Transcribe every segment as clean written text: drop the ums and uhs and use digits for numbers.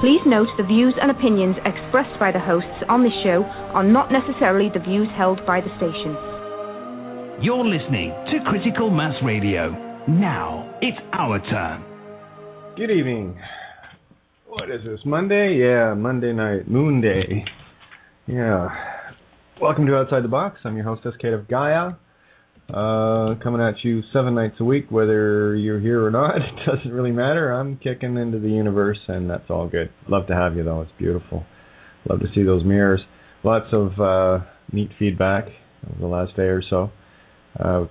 Please note the views and opinions expressed by the hosts on this show are not necessarily the views held by the station. You're listening to Critical Mass Radio. Now it's our turn. Good evening. What is this, Monday? Yeah, Monday night, Moon Day. Yeah. Welcome to Outside the Box. I'm your hostess, Kate of Gaia. Coming at you 7 nights a week, whether you're here or not. It doesn't really matter. I'm kicking into the universe, and that's all good. Love to have you, though. It's beautiful. Love to see those mirrors. Lots of neat feedback over the last day or so.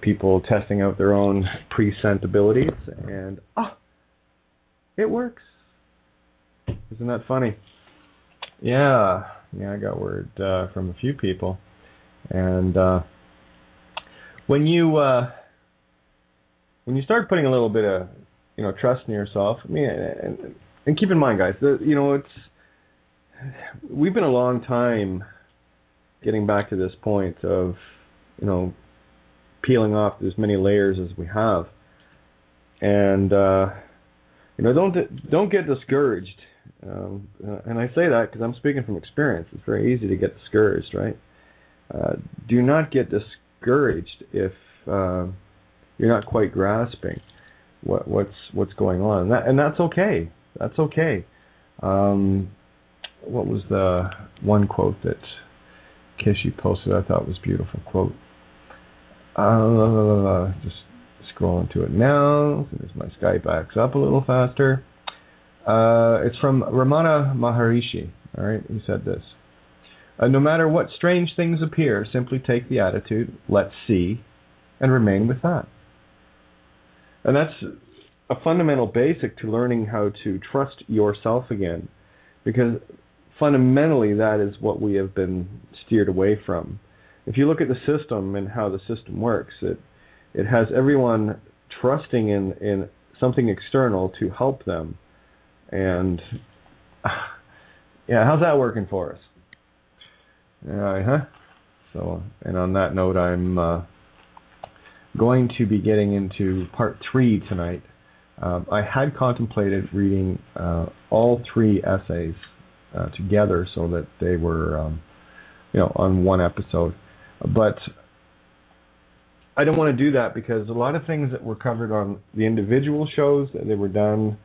People testing out their own present abilities, and it works. Isn't that funny? Yeah, I got word from a few people, and when you start putting a little bit of trust in yourself, I mean, and keep in mind, guys, we've been a long time getting back to this point of peeling off as many layers as we have, and don't get discouraged. And I say that because I'm speaking from experience. It's very easy to get discouraged, right? Do not get discouraged if you're not quite grasping what's going on, and that's okay. That's okay. What was the one quote that Kishi posted? I thought was beautiful quote. Just scrolling to it now. As my Skype backs up a little faster. It's from Ramana Maharishi. All right, he said this. No matter what strange things appear, simply take the attitude, let's see, and remain with that. And that's a fundamental basic to learning how to trust yourself again, because fundamentally that is what we have been steered away from. If you look at the system and how the system works, it has everyone trusting in something external to help them. And yeah, how's that working for us? So, and on that note, I'm going to be getting into part 3 tonight. I had contemplated reading all 3 essays together so that they were, on one episode. But I don't want to do that because a lot of things that were covered on the individual shows that they were done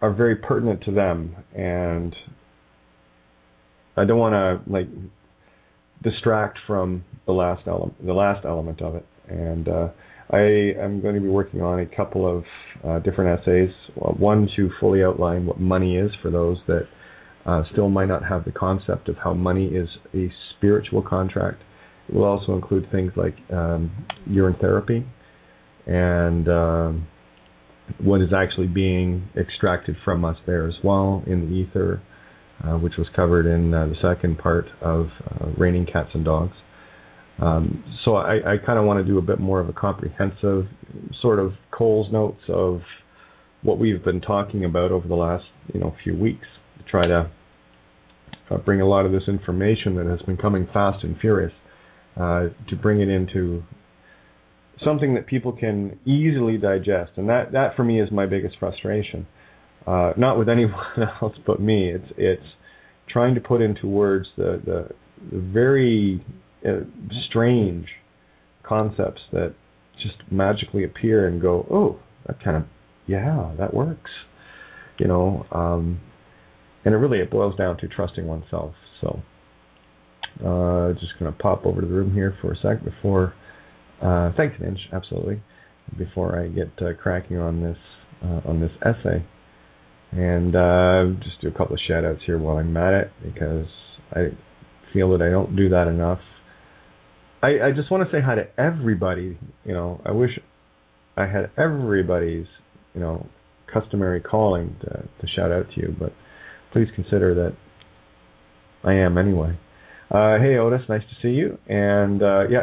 are very pertinent to them, and I don't want to distract from the last element of it. And I am going to be working on a couple of different essays. One to fully outline what money is for those that still might not have the concept of how money is a spiritual contract. It will also include things like urine therapy and what is actually being extracted from us there as well in the ether, which was covered in the second part of Raining Cats and Dogs. So I kind of want to do a bit more of a comprehensive sort of Cole's notes of what we've been talking about over the last few weeks, to try to bring a lot of this information that has been coming fast and furious, to bring it into something that people can easily digest. And that for me is my biggest frustration. Not with anyone else but me. It's trying to put into words the very strange concepts that just magically appear and go, oh, that works. And it boils down to trusting oneself. So just going to pop over to the room here for a sec before thanks, Ninj, absolutely. Before I get cracking on this essay, and just do a couple of shout outs here while I'm at it, because I feel that I don't do that enough. I just want to say hi to everybody. I wish I had everybody's customary calling to shout out to you, but please consider that I am anyway. Hey Otis, nice to see you, and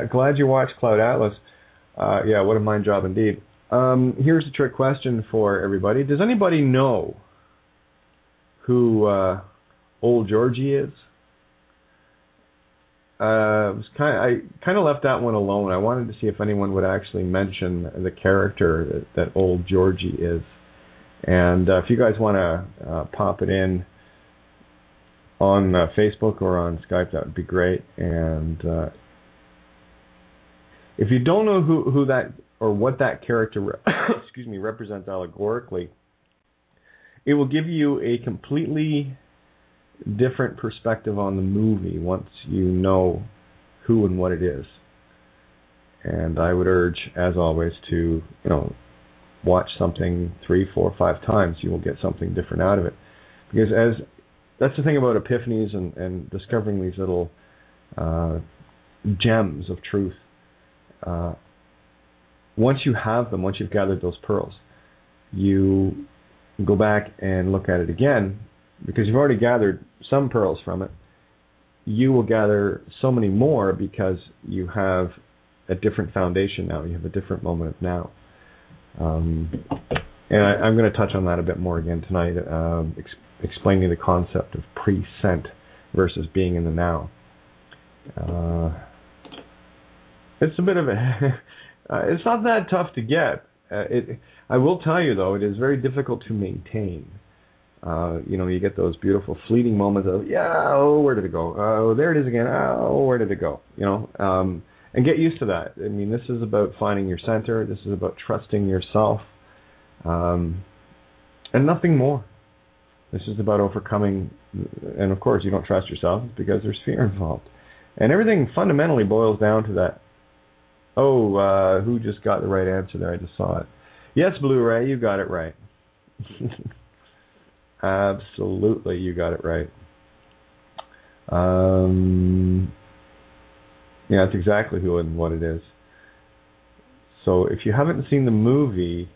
glad you watched Cloud Atlas. What a mind job indeed. Here's a trick question for everybody. Does anybody know who Old Georgie is? I kind of left that one alone. I wanted to see if anyone would actually mention the character that Old Georgie is, And if you guys want to pop it in on Facebook or on Skype, that would be great. And if you don't know who that or what that character excuse me, represents allegorically, it will give you a completely different perspective on the movie once you know who and what it is. And I would urge, as always, to watch something 3, 4, 5 times. You will get something different out of it, because that's the thing about epiphanies and discovering these little gems of truth. Once you have them, once you've gathered those pearls, you go back and look at it again, because you've already gathered some pearls from it. You will gather so many more because you have a different foundation now. You have a different moment of now. And I'm going to touch on that a bit more again tonight, explaining the concept of pre-sent versus being in the now. It's a bit of a... it's not that tough to get. I will tell you, though, it is very difficult to maintain. You get those beautiful fleeting moments of, where did it go? Oh, there it is again. Oh, where did it go? And get used to that. I mean, this is about finding your center. This is about trusting yourself. And nothing more. This is about overcoming, and of course you don't trust yourself because there's fear involved. And everything fundamentally boils down to that. Who just got the right answer there? I just saw it. Yes, Blu-ray, you got it right. Absolutely, you got it right. Yeah, that's exactly who and what it is. So if you haven't seen the movie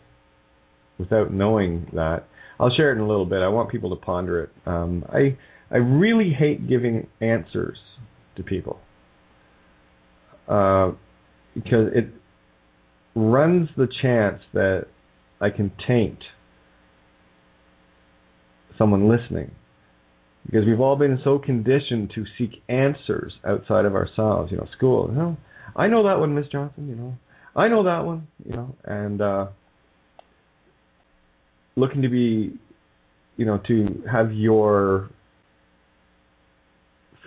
without knowing that, I'll share it in a little bit. I want people to ponder it. I really hate giving answers to people because it runs the chance that I can taint someone listening. Because we've all been so conditioned to seek answers outside of ourselves. School. I know that one, Miss Johnson. I know that one. And looking to be, to have your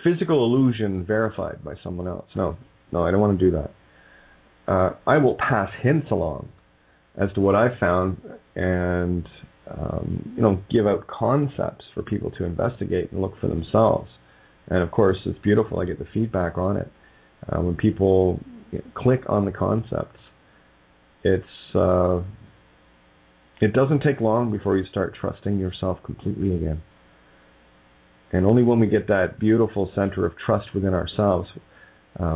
physical illusion verified by someone else. No, I don't want to do that. I will pass hints along as to what I found and give out concepts for people to investigate and look for themselves. And of course, it's beautiful. I get the feedback on it. When people click on the concepts, it doesn't take long before you start trusting yourself completely again. And only when we get that beautiful center of trust within ourselves,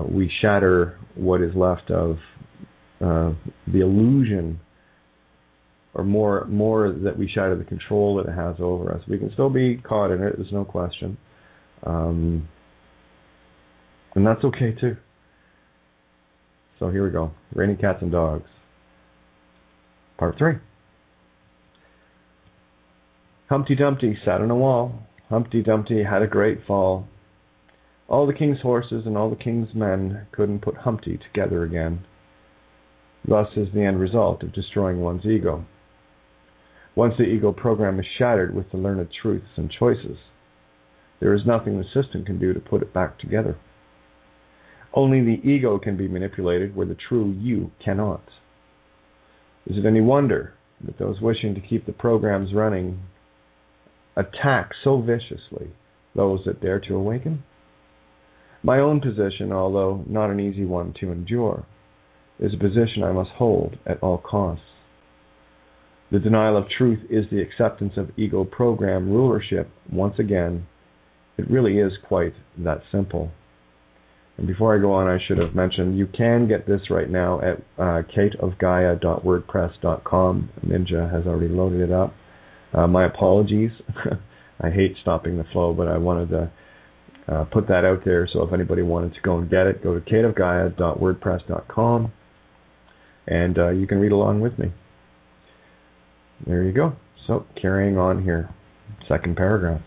we shatter what is left of the illusion, or more that we shatter the control that it has over us. We can still be caught in it, there's no question. And that's okay too. So here we go. Raining Cats and Dogs. Part 3. Humpty Dumpty sat on a wall. Humpty Dumpty had a great fall. All the king's horses and all the king's men couldn't put Humpty together again. Thus is the end result of destroying one's ego. Once the ego program is shattered with the learned truths and choices, there is nothing the system can do to put it back together. Only the ego can be manipulated where the true you cannot. Is it any wonder that those wishing to keep the programs running attack so viciously those that dare to awaken? My own position, although not an easy one to endure, is a position I must hold at all costs. The denial of truth is the acceptance of ego program rulership. Once again, it really is quite that simple. And before I go on, I should have mentioned you can get this right now at kateofgaia.wordpress.com. Ninja has already loaded it up. My apologies. I hate stopping the flow, but I wanted to put that out there. So if anybody wanted to go and get it, go to kateofgaia.wordpress.com, and you can read along with me. There you go. So carrying on here. Second paragraph.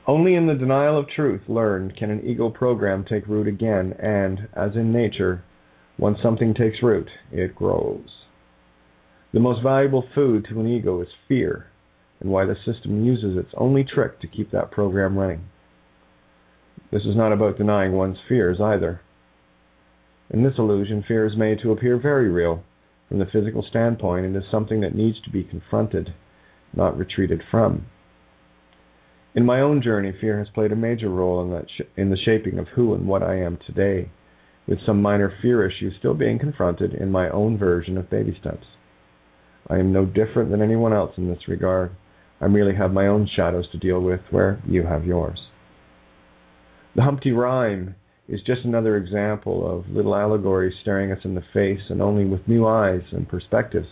Only in the denial of truth learned can an ego program take root again, and, as in nature, when something takes root, it grows. The most valuable food to an ego is fear, and why the system uses its only trick to keep that program running. This is not about denying one's fears either. In this illusion, fear is made to appear very real from the physical standpoint and is something that needs to be confronted, not retreated from. In my own journey, fear has played a major role in the shaping of who and what I am today, with some minor fear issues still being confronted in my own version of baby steps. I am no different than anyone else in this regard. I merely have my own shadows to deal with where you have yours. The Humpty Rhyme is just another example of little allegories staring us in the face, and only with new eyes and perspectives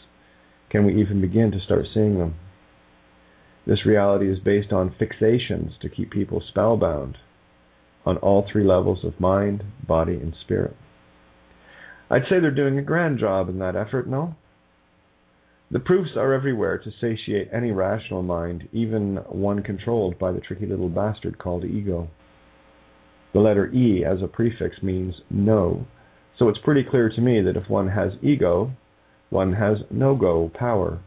can we even begin to start seeing them. This reality is based on fixations to keep people spellbound on all three levels of mind, body, and spirit. I'd say they're doing a grand job in that effort, no? The proofs are everywhere to satiate any rational mind, even one controlled by the tricky little bastard called ego. The letter E as a prefix means no, so it's pretty clear to me that if one has ego, one has no-go power.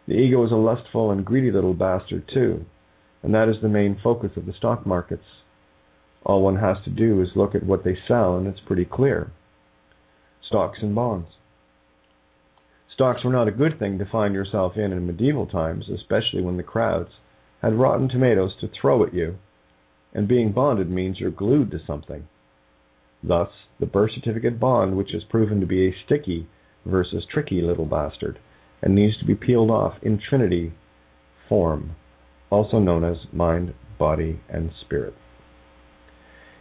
The ego is a lustful and greedy little bastard too, and that is the main focus of the stock markets. All one has to do is look at what they sell and it's pretty clear. Stocks and bonds. Stocks were not a good thing to find yourself in medieval times, especially when the crowds had rotten tomatoes to throw at you, and being bonded means you're glued to something. Thus, the birth certificate bond, which has proven to be a sticky versus tricky little bastard, and needs to be peeled off in Trinity form, also known as mind, body, and spirit.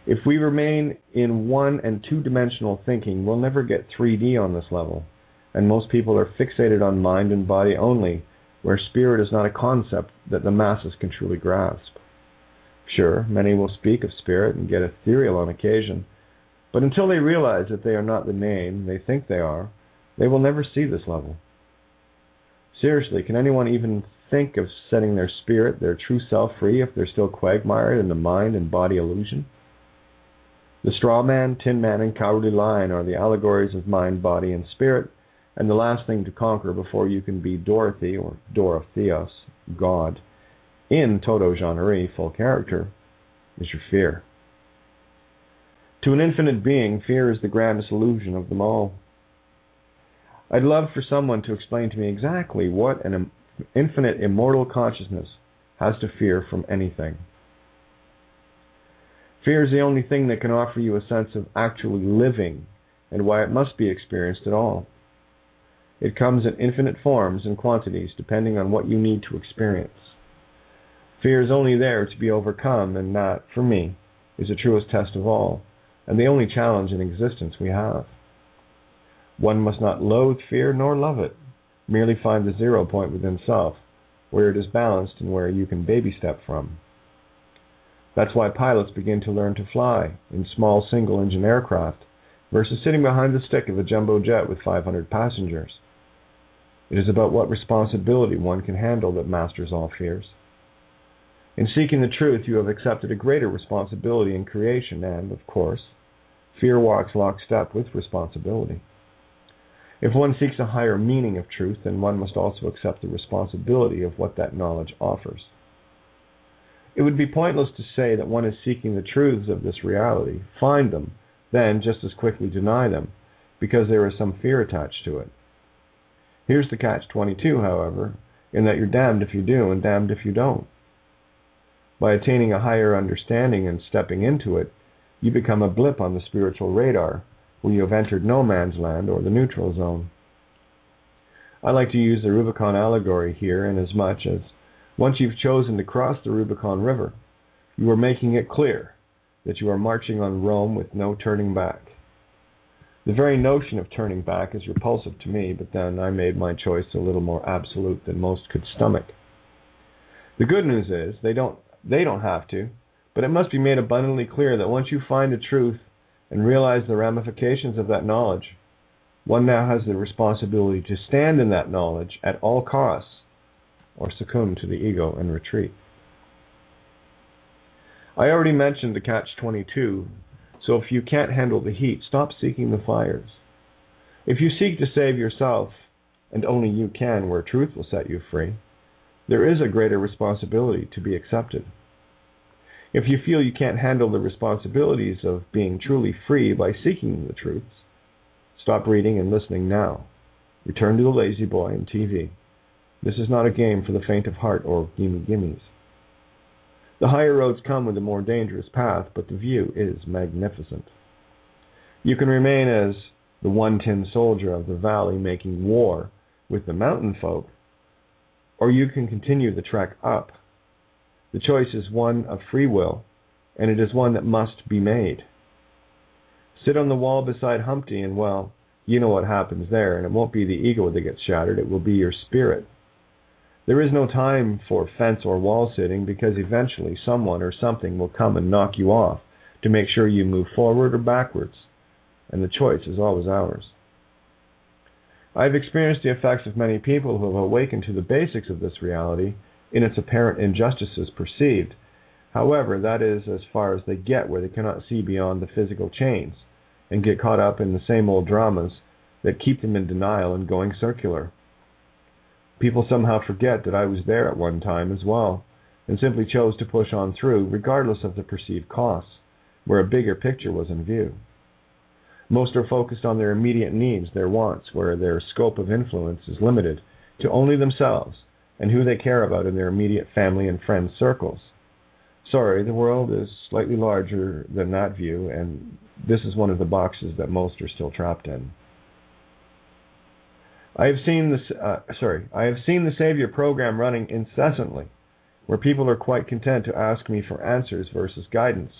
If we remain in one- and two-dimensional thinking, we'll never get 3D on this level, and most people are fixated on mind and body only, where spirit is not a concept that the masses can truly grasp. Sure, many will speak of spirit and get ethereal on occasion, but until they realize that they are not the name they think they are, they will never see this level. Seriously, can anyone even think of setting their spirit, their true self, free if they're still quagmired in the mind and body illusion? The straw man, tin man, and cowardly lion are the allegories of mind, body, and spirit, and the last thing to conquer before you can be Dorothy, or Dorotheos, God, in toto genre, full character, is your fear. To an infinite being, fear is the grandest illusion of them all. I'd love for someone to explain to me exactly what an infinite immortal consciousness has to fear from anything. Fear is the only thing that can offer you a sense of actually living and why it must be experienced at all. It comes in infinite forms and quantities depending on what you need to experience. Fear is only there to be overcome, and that, for me, is the truest test of all, and the only challenge in existence we have. One must not loathe fear nor love it, merely find the 0 point within self, where it is balanced and where you can baby step from. That's why pilots begin to learn to fly in small single-engine aircraft versus sitting behind the stick of a jumbo jet with 500 passengers. It is about what responsibility one can handle that masters all fears. In seeking the truth, you have accepted a greater responsibility in creation, and, of course, fear walks lockstep with responsibility. If one seeks a higher meaning of truth, then one must also accept the responsibility of what that knowledge offers. It would be pointless to say that one is seeking the truths of this reality, find them, then just as quickly deny them, because there is some fear attached to it. Here's the catch-22, however, in that you're damned if you do and damned if you don't. By attaining a higher understanding and stepping into it, you become a blip on the spiritual radar, where you have entered no man's land or the neutral zone. I like to use the Rubicon allegory here, inasmuch as once you've chosen to cross the Rubicon River, you are making it clear that you are marching on Rome with no turning back. The very notion of turning back is repulsive to me, but then I made my choice a little more absolute than most could stomach. The good news is they don't have to, but it must be made abundantly clear that once you find the truth and realize the ramifications of that knowledge, one now has the responsibility to stand in that knowledge at all costs, or succumb to the ego and retreat. I already mentioned the catch-22, so if you can't handle the heat, stop seeking the fires. If you seek to save yourself and only you can, where truth will set you free, there is a greater responsibility to be accepted. If you feel you can't handle the responsibilities of being truly free by seeking the truths, stop reading and listening now. Return to the lazy boy and TV. This is not a game for the faint of heart or gimme-gimmes. The higher roads come with a more dangerous path, but the view is magnificent. You can remain as the one tin soldier of the valley making war with the mountain folk, or you can continue the trek up. The choice is one of free will, and it is one that must be made. Sit on the wall beside Humpty and, well, you know what happens there, and it won't be the ego that gets shattered, it will be your spirit. There is no time for fence or wall sitting, because eventually someone or something will come and knock you off to make sure you move forward or backwards, and the choice is always ours. I have experienced the effects of many people who have awakened to the basics of this reality in its apparent injustices perceived. However, that is as far as they get, where they cannot see beyond the physical chains and get caught up in the same old dramas that keep them in denial and going circular. People somehow forget that I was there at one time as well, and simply chose to push on through, regardless of the perceived costs, where a bigger picture was in view. Most are focused on their immediate needs, their wants, where their scope of influence is limited to only themselves and who they care about in their immediate family and friend circles. Sorry, the world is slightly larger than that view, and this is one of the boxes that most are still trapped in. I have seen the Savior program running incessantly, where people are quite content to ask me for answers versus guidance,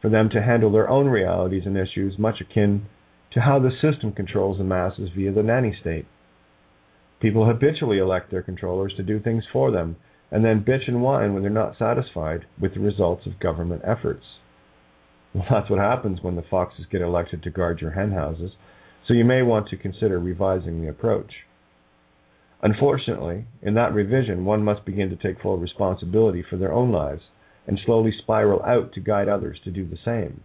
for them to handle their own realities and issues, much akin to how the system controls the masses via the nanny state. People habitually elect their controllers to do things for them, and then bitch and whine when they're not satisfied with the results of government efforts. Well, that's what happens when the foxes get elected to guard your hen houses, so you may want to consider revising the approach. Unfortunately, in that revision, one must begin to take full responsibility for their own lives and slowly spiral out to guide others to do the same.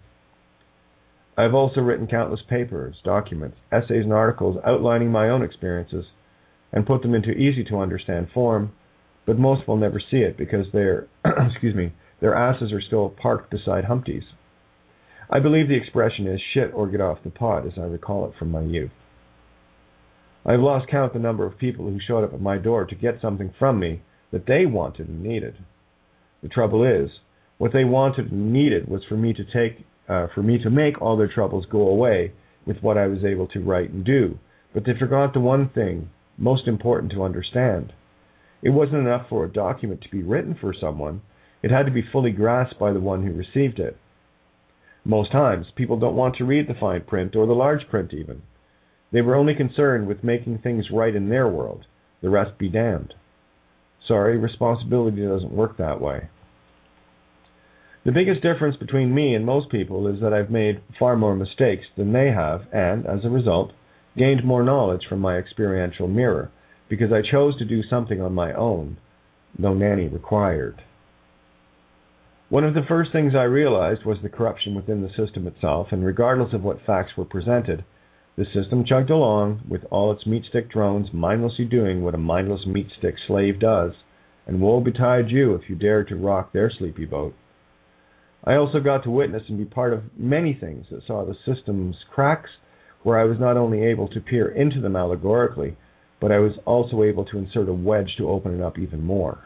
I have also written countless papers, documents, essays, and articles outlining my own experiences and put them into easy-to-understand form, but most will never see it because their asses are still parked beside Humpty's. I believe the expression is shit or get off the pot, as I recall it from my youth. I have lost count the number of people who showed up at my door to get something from me that they wanted and needed. The trouble is, what they wanted and needed was for me to make all their troubles go away with what I was able to write and do, but they forgot the one thing most important to understand. It wasn't enough for a document to be written for someone, it had to be fully grasped by the one who received it. Most times, people don't want to read the fine print or the large print even. They were only concerned with making things right in their world, the rest be damned. Sorry, responsibility doesn't work that way. The biggest difference between me and most people is that I've made far more mistakes than they have, and, as a result, gained more knowledge from my experiential mirror, because I chose to do something on my own, no nanny required. One of the first things I realized was the corruption within the system itself, and regardless of what facts were presented, the system chugged along with all its meat-stick drones mindlessly doing what a mindless meat-stick slave does, and woe betide you if you dare to rock their sleepy boat. I also got to witness and be part of many things that saw the system's cracks, where I was not only able to peer into them allegorically, but I was also able to insert a wedge to open it up even more.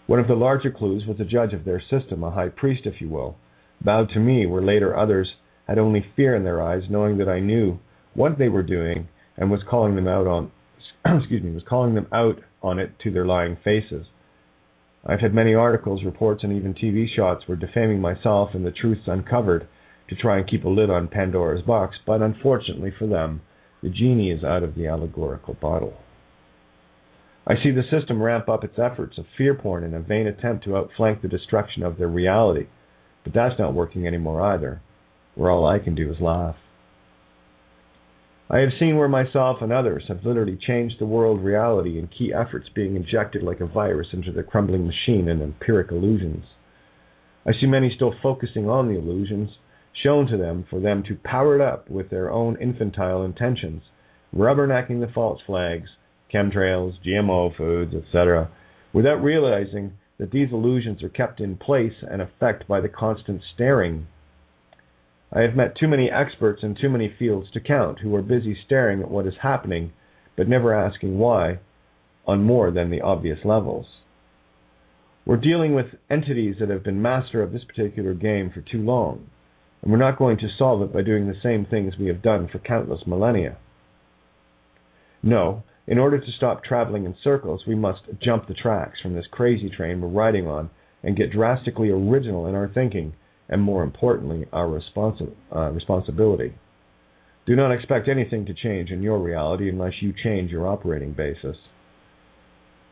One of the larger clues was a judge of their system, a high priest, if you will, bowed to me where later others had only fear in their eyes, knowing that I knew what they were doing and was calling them out on it to their lying faces. I've had many articles, reports, and even TV shots where defaming myself and the truths uncovered to try and keep a lid on Pandora's box, but unfortunately for them, the genie is out of the allegorical bottle. I see the system ramp up its efforts of fear porn in a vain attempt to outflank the destruction of their reality, but that's not working anymore either, where all I can do is laugh. I have seen where myself and others have literally changed the world reality in key efforts being injected like a virus into the crumbling machine and empiric illusions. I see many still focusing on the illusions shown to them for them to power it up with their own infantile intentions rubbernecking the false flags, chemtrails, GMO foods, etc., without realizing that these illusions are kept in place and effect by the constant staring. I have met too many experts in too many fields to count who are busy staring at what is happening, but never asking why, on more than the obvious levels. We're dealing with entities that have been master of this particular game for too long, and we're not going to solve it by doing the same things we have done for countless millennia. No, in order to stop traveling in circles, we must jump the tracks from this crazy train we're riding on and get drastically original in our thinking, and more importantly, our responsibility. Do not expect anything to change in your reality unless you change your operating basis.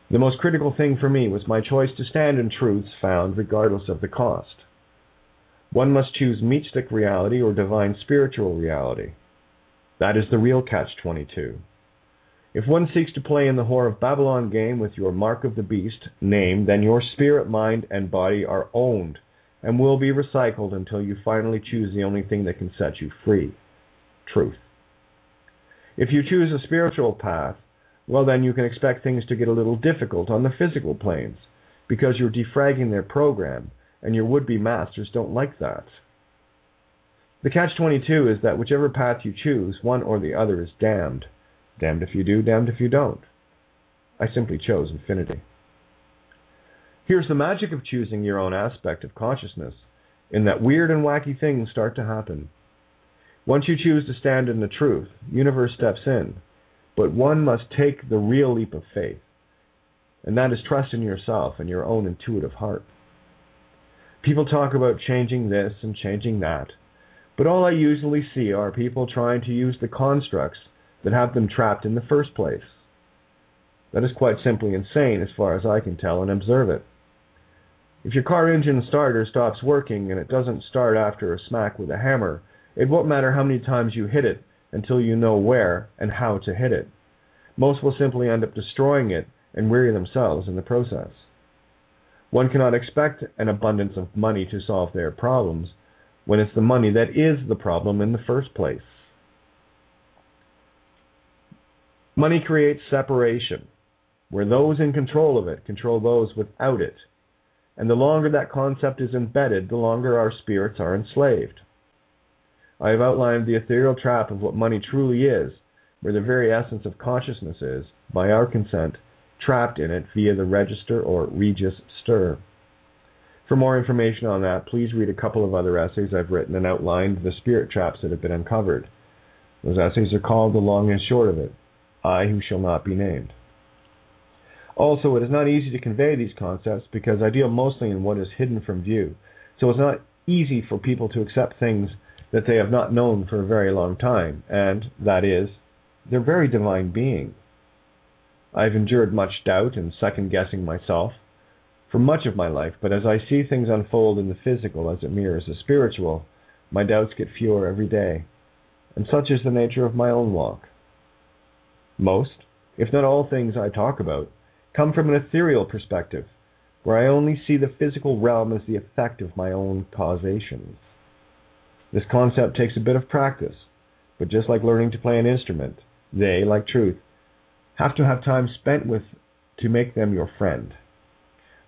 The most critical thing for me was my choice to stand in truths found regardless of the cost. One must choose meat-stick reality or divine spiritual reality. That is the real catch-22. If one seeks to play in the Whore of Babylon game with your mark of the beast name, then your spirit, mind, and body are owned and will be recycled until you finally choose the only thing that can set you free: truth. If you choose a spiritual path, well then you can expect things to get a little difficult on the physical planes, because you're defragging their program, and your would-be masters don't like that. The catch-22 is that whichever path you choose, one or the other is damned. Damned if you do, damned if you don't. I simply chose infinity. Here's the magic of choosing your own aspect of consciousness, in that weird and wacky things start to happen. Once you choose to stand in the truth, universe steps in, but one must take the real leap of faith, and that is trust in yourself and your own intuitive heart. People talk about changing this and changing that, but all I usually see are people trying to use the constructs that have them trapped in the first place. That is quite simply insane as far as I can tell and observe it. If your car engine starter stops working and it doesn't start after a smack with a hammer, it won't matter how many times you hit it until you know where and how to hit it. Most will simply end up destroying it and weary themselves in the process. One cannot expect an abundance of money to solve their problems when it's the money that is the problem in the first place. Money creates separation, where those in control of it control those without it. And the longer that concept is embedded, the longer our spirits are enslaved. I have outlined the ethereal trap of what money truly is, where the very essence of consciousness is, by our consent, trapped in it via the register or Regis stir. For more information on that, please read a couple of other essays I've written and outlined the spirit traps that have been uncovered. Those essays are called The Long and Short of It, I Who Shall Not Be Named. Also, it is not easy to convey these concepts because I deal mostly in what is hidden from view, so it's not easy for people to accept things that they have not known for a very long time, and, that is, their very divine being. I've endured much doubt and second-guessing myself for much of my life, but as I see things unfold in the physical as it mirrors the spiritual, my doubts get fewer every day, and such is the nature of my own walk. Most, if not all things I talk about, come from an ethereal perspective, where I only see the physical realm as the effect of my own causations. This concept takes a bit of practice, but just like learning to play an instrument, they, like truth, have to have time spent with to make them your friend.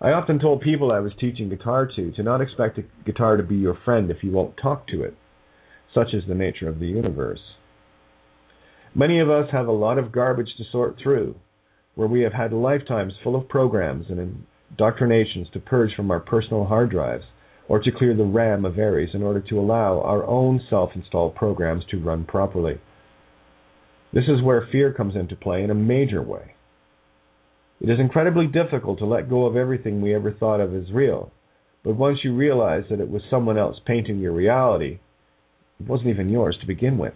I often told people I was teaching guitar to not expect a guitar to be your friend if you won't talk to it. Such is the nature of the universe. Many of us have a lot of garbage to sort through, where we have had lifetimes full of programs and indoctrinations to purge from our personal hard drives, or to clear the RAM of Aries in order to allow our own self-installed programs to run properly. This is where fear comes into play in a major way. It is incredibly difficult to let go of everything we ever thought of as real, but once you realize that it was someone else painting your reality, it wasn't even yours to begin with.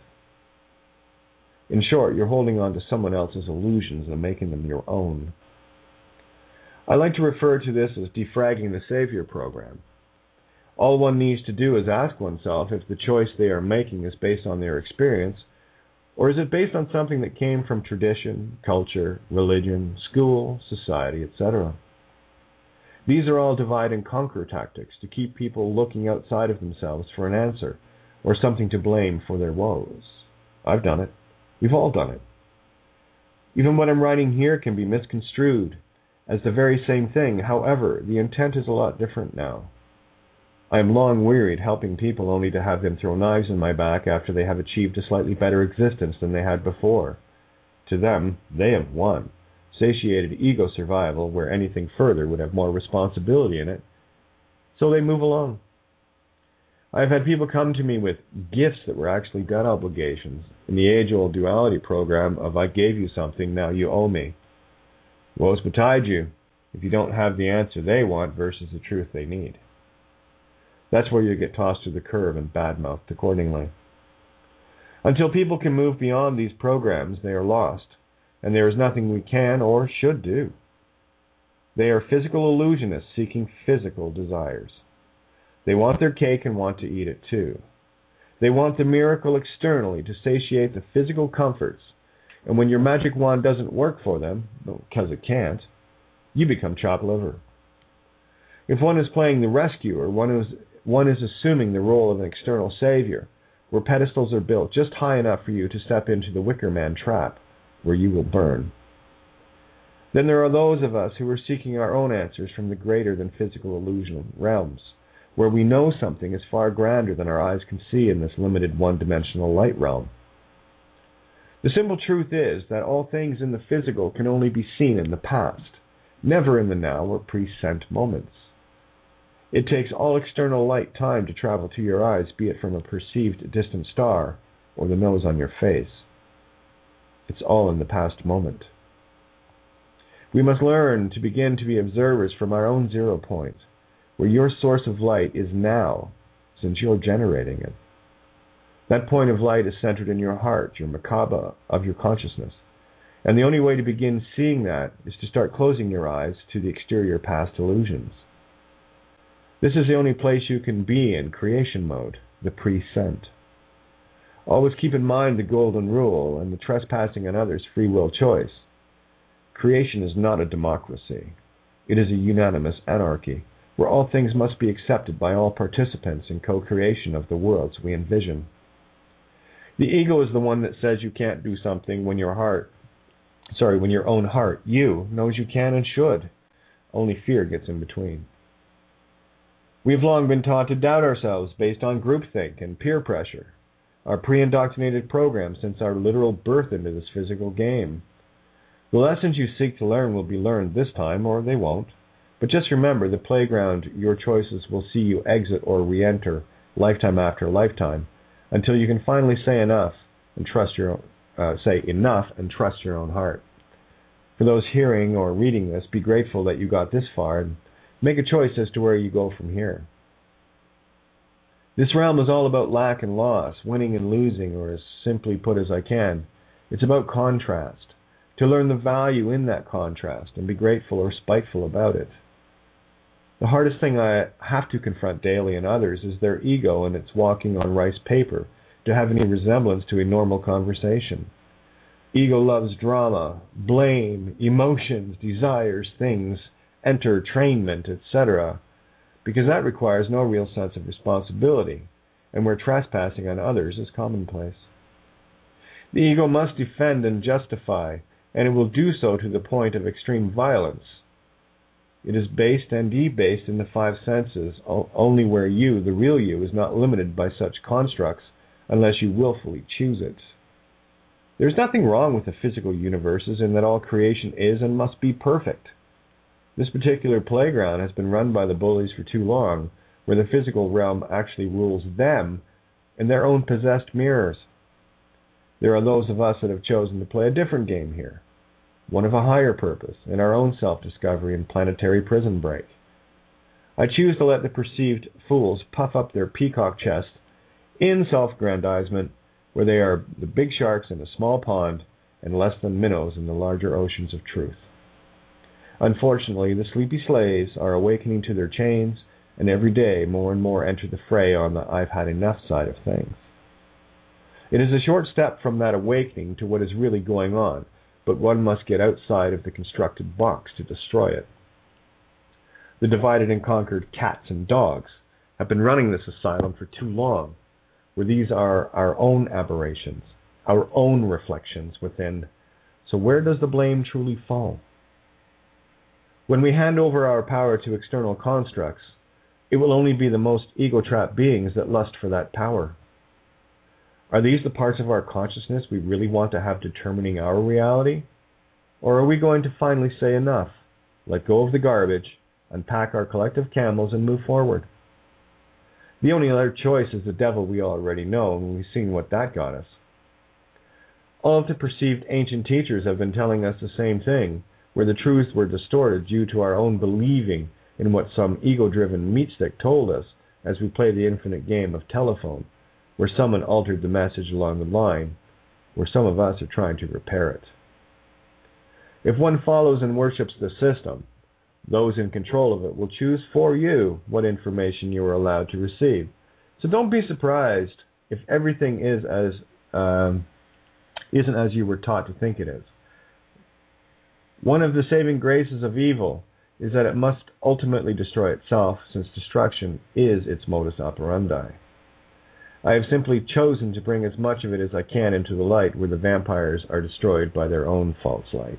In short, you're holding on to someone else's illusions and making them your own. I like to refer to this as defragging the Savior program. All one needs to do is ask oneself if the choice they are making is based on their experience, or is it based on something that came from tradition, culture, religion, school, society, etc. These are all divide and conquer tactics to keep people looking outside of themselves for an answer, or something to blame for their woes. I've done it. We've all done it. Even what I'm writing here can be misconstrued as the very same thing. However, the intent is a lot different now. I am long wearied helping people only to have them throw knives in my back after they have achieved a slightly better existence than they had before. To them, they have won. Satiated ego survival, where anything further would have more responsibility in it. So they move along. I've had people come to me with gifts that were actually debt obligations in the age-old duality program of I gave you something, now you owe me. Woe's betide you if you don't have the answer they want versus the truth they need. That's where you get tossed to the curb and bad-mouthed accordingly. Until people can move beyond these programs, they are lost, and there is nothing we can or should do. They are physical illusionists seeking physical desires. They want their cake and want to eat it too. They want the miracle externally to satiate the physical comforts, and when your magic wand doesn't work for them, because it can't, you become chopped liver. If one is playing the rescuer, one is assuming the role of an external savior, where pedestals are built just high enough for you to step into the wicker man trap, where you will burn. Then there are those of us who are seeking our own answers from the greater than physical illusion realms, where we know something is far grander than our eyes can see in this limited one-dimensional light realm. The simple truth is that all things in the physical can only be seen in the past, never in the now or present moments. It takes all external light time to travel to your eyes, be it from a perceived distant star or the nose on your face. It's all in the past moment. We must learn to begin to be observers from our own 0 point, where your source of light is now, since you're generating it. That point of light is centered in your heart, your macabre of your consciousness. And the only way to begin seeing that is to start closing your eyes to the exterior past illusions. This is the only place you can be in creation mode, the present. Always keep in mind the golden rule and the trespassing on others' free will choice. Creation is not a democracy. It is a unanimous anarchy, where all things must be accepted by all participants in co-creation of the worlds we envision. The ego is the one that says you can't do something when your own heart, you, knows you can and should. Only fear gets in between. We have long been taught to doubt ourselves based on groupthink and peer pressure, our pre-indoctrinated program since our literal birth into this physical game. The lessons you seek to learn will be learned this time, or they won't. But just remember, the playground your choices will see you exit or re-enter lifetime after lifetime, until you can finally say enough and trust your own heart. For those hearing or reading this, be grateful that you got this far and make a choice as to where you go from here. This realm is all about lack and loss, winning and losing, or as simply put as I can, it's about contrast. To learn the value in that contrast and be grateful or spiteful about it. The hardest thing I have to confront daily in others is their ego and its walking on rice paper to have any resemblance to a normal conversation. Ego loves drama, blame, emotions, desires, things, entertainment, etc., because that requires no real sense of responsibility, and where trespassing on others is commonplace. The ego must defend and justify, and it will do so to the point of extreme violence. It is based and debased in the 5 senses, only where you, the real you, is not limited by such constructs unless you willfully choose it. There is nothing wrong with the physical universes in that all creation is and must be perfect. This particular playground has been run by the bullies for too long, where the physical realm actually rules them in their own possessed mirrors. There are those of us that have chosen to play a different game here, one of a higher purpose, in our own self-discovery and planetary prison break. I choose to let the perceived fools puff up their peacock chests in self-aggrandizement, where they are the big sharks in a small pond and less than minnows in the larger oceans of truth. Unfortunately, the sleepy slaves are awakening to their chains, and every day more and more enter the fray on the I've had enough side of things. It is a short step from that awakening to what is really going on, but one must get outside of the constructed box to destroy it. The divided and conquered cats and dogs have been running this asylum for too long, where these are our own aberrations, our own reflections within So where does the blame truly fall? When we hand over our power to external constructs, it will only be the most ego-trapped beings that lust for that power. Are these the parts of our consciousness we really want to have determining our reality? Or are we going to finally say enough, let go of the garbage, unpack our collective camels and move forward? The only other choice is the devil we already know, and we've seen what that got us. All of the perceived ancient teachers have been telling us the same thing, where the truths were distorted due to our own believing in what some ego-driven meatstick told us as we played the infinite game of telephone, where someone altered the message along the line, where some of us are trying to repair it. If one follows and worships the system, those in control of it will choose for you what information you are allowed to receive. So don't be surprised if everything isn't as you were taught to think it is. One of the saving graces of evil is that it must ultimately destroy itself, since destruction is its modus operandi. I have simply chosen to bring as much of it as I can into the light where the vampires are destroyed by their own false light.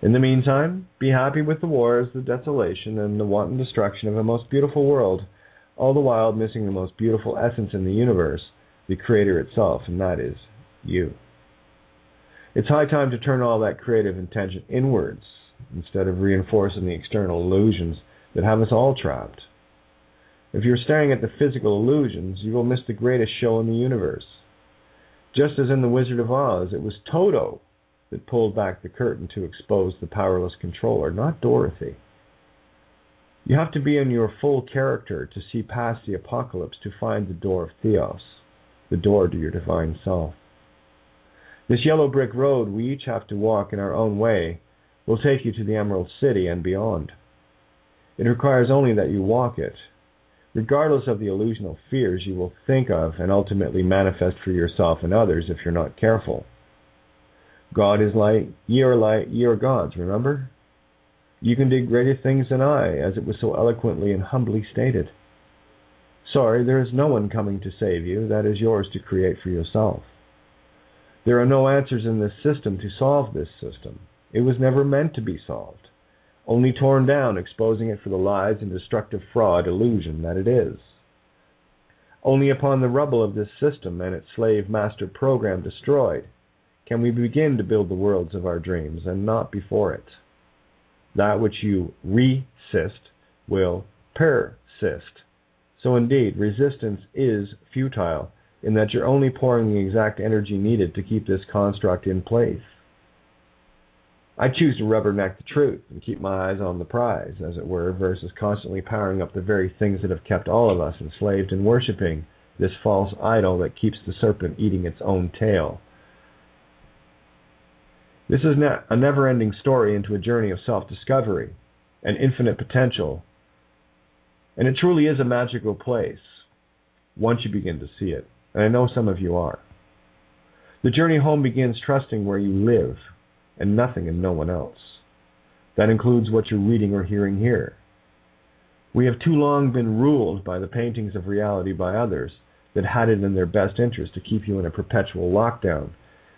In the meantime, be happy with the wars, the desolation, and the wanton destruction of a most beautiful world, all the while missing the most beautiful essence in the universe, the Creator itself, and that is you. It's high time to turn all that creative intention inwards, instead of reinforcing the external illusions that have us all trapped. If you're staring at the physical illusions, you will miss the greatest show in the universe. Just as in The Wizard of Oz, it was Toto that pulled back the curtain to expose the powerless controller, not Dorothy. You have to be in your full character to see past the apocalypse, to find the door of Theos, the door to your divine self. This yellow brick road we each have to walk in our own way will take you to the Emerald City and beyond. It requires only that you walk it, regardless of the illusional fears you will think of and ultimately manifest for yourself and others if you're not careful. God is light, ye are gods, remember? You can do greater things than I, as it was so eloquently and humbly stated. Sorry, there is no one coming to save you. That is yours to create for yourself. There are no answers in this system to solve this system. It was never meant to be solved, only torn down, exposing it for the lies and destructive fraud illusion that it is. Only upon the rubble of this system and its slave master program destroyed can we begin to build the worlds of our dreams, and not before it. That which you resist will persist. So indeed, resistance is futile, in that you're only pouring the exact energy needed to keep this construct in place. I choose to rubberneck the truth and keep my eyes on the prize, as it were, versus constantly powering up the very things that have kept all of us enslaved and worshipping this false idol that keeps the serpent eating its own tail. This is a never-ending story into a journey of self-discovery and infinite potential, and it truly is a magical place once you begin to see it, and I know some of you are. The journey home begins trusting where you live, and nothing and no one else. That includes what you're reading or hearing here. We have too long been ruled by the paintings of reality by others that had it in their best interest to keep you in a perpetual lockdown.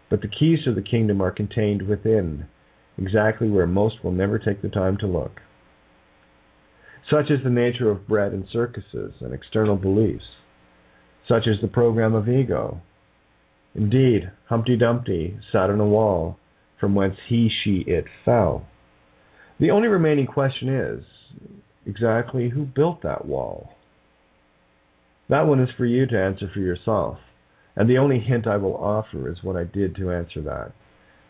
But the keys to the kingdom are contained within, exactly where most will never take the time to look. Such is the nature of bread and circuses and external beliefs. Such is the program of ego. Indeed, Humpty Dumpty sat on a wall, from whence he, she, it fell. The only remaining question is, exactly who built that wall? That one is for you to answer for yourself. And the only hint I will offer is what I did to answer that.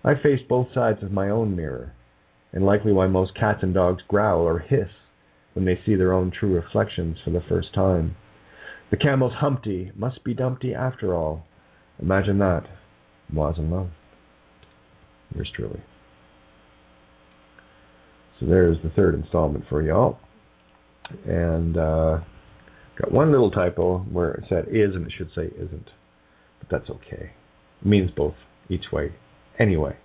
I faced both sides of my own mirror, and likely why most cats and dogs growl or hiss when they see their own true reflections for the first time. The camel's Humpty must be Dumpty after all. Imagine that. Was in love. Yours truly. So there's the third installment for y'all. And got one little typo where it said is and it should say isn't. But that's okay. It means both each way. Anyway.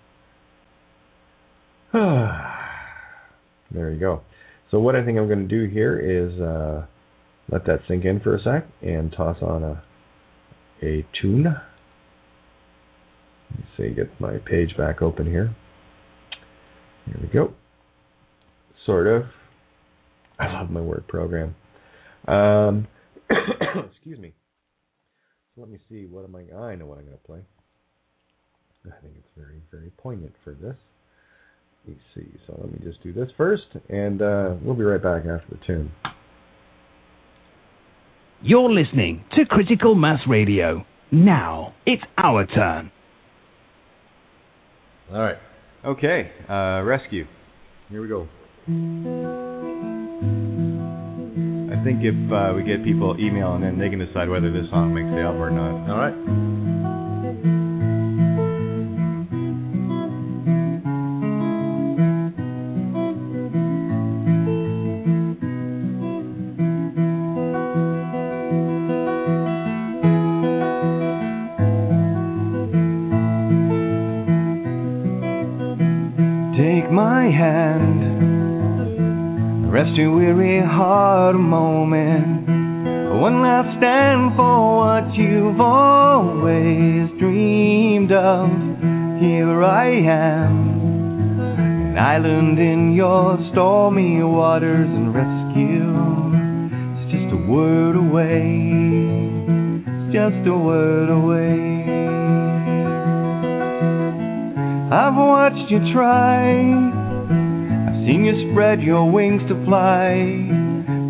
There you go. So what I think I'm going to do here is let that sink in for a sec and toss on a tune. Let's see, get my page back open here. Here we go. Sort of. I love my word program. Excuse me. So let me see, what am I know what I'm going to play. I think it's very, very poignant for this. Let's see, so let me just do this first, and we'll be right back after the tune. You're listening to Critical Mass Radio. Now it's our turn. All right. Okay, Rescue. Here we go. I think if we get people emailing in, they can decide whether this song makes the album or not. All right. Take my hand, rest your weary heart a moment. One last stand for what you've always dreamed of. Here I am, an island in your stormy waters, and rescue. It's just a word away. It's just a word away. I've watched you try, I've seen you spread your wings to fly,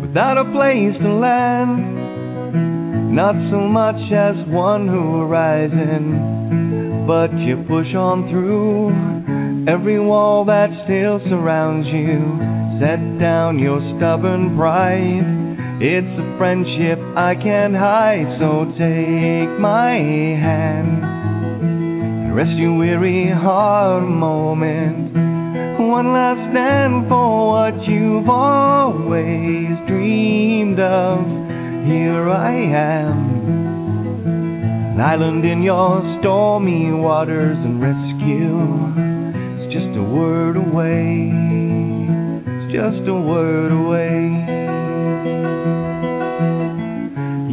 without a place to land, not so much as one horizon, but you push on through every wall that still surrounds you. Set down your stubborn pride, it's a friendship I can't hide, so take my hand. Rest your weary heart a moment. One last stand for what you've always dreamed of. Here I am, an island in your stormy waters, and rescue. It's just a word away. It's just a word away.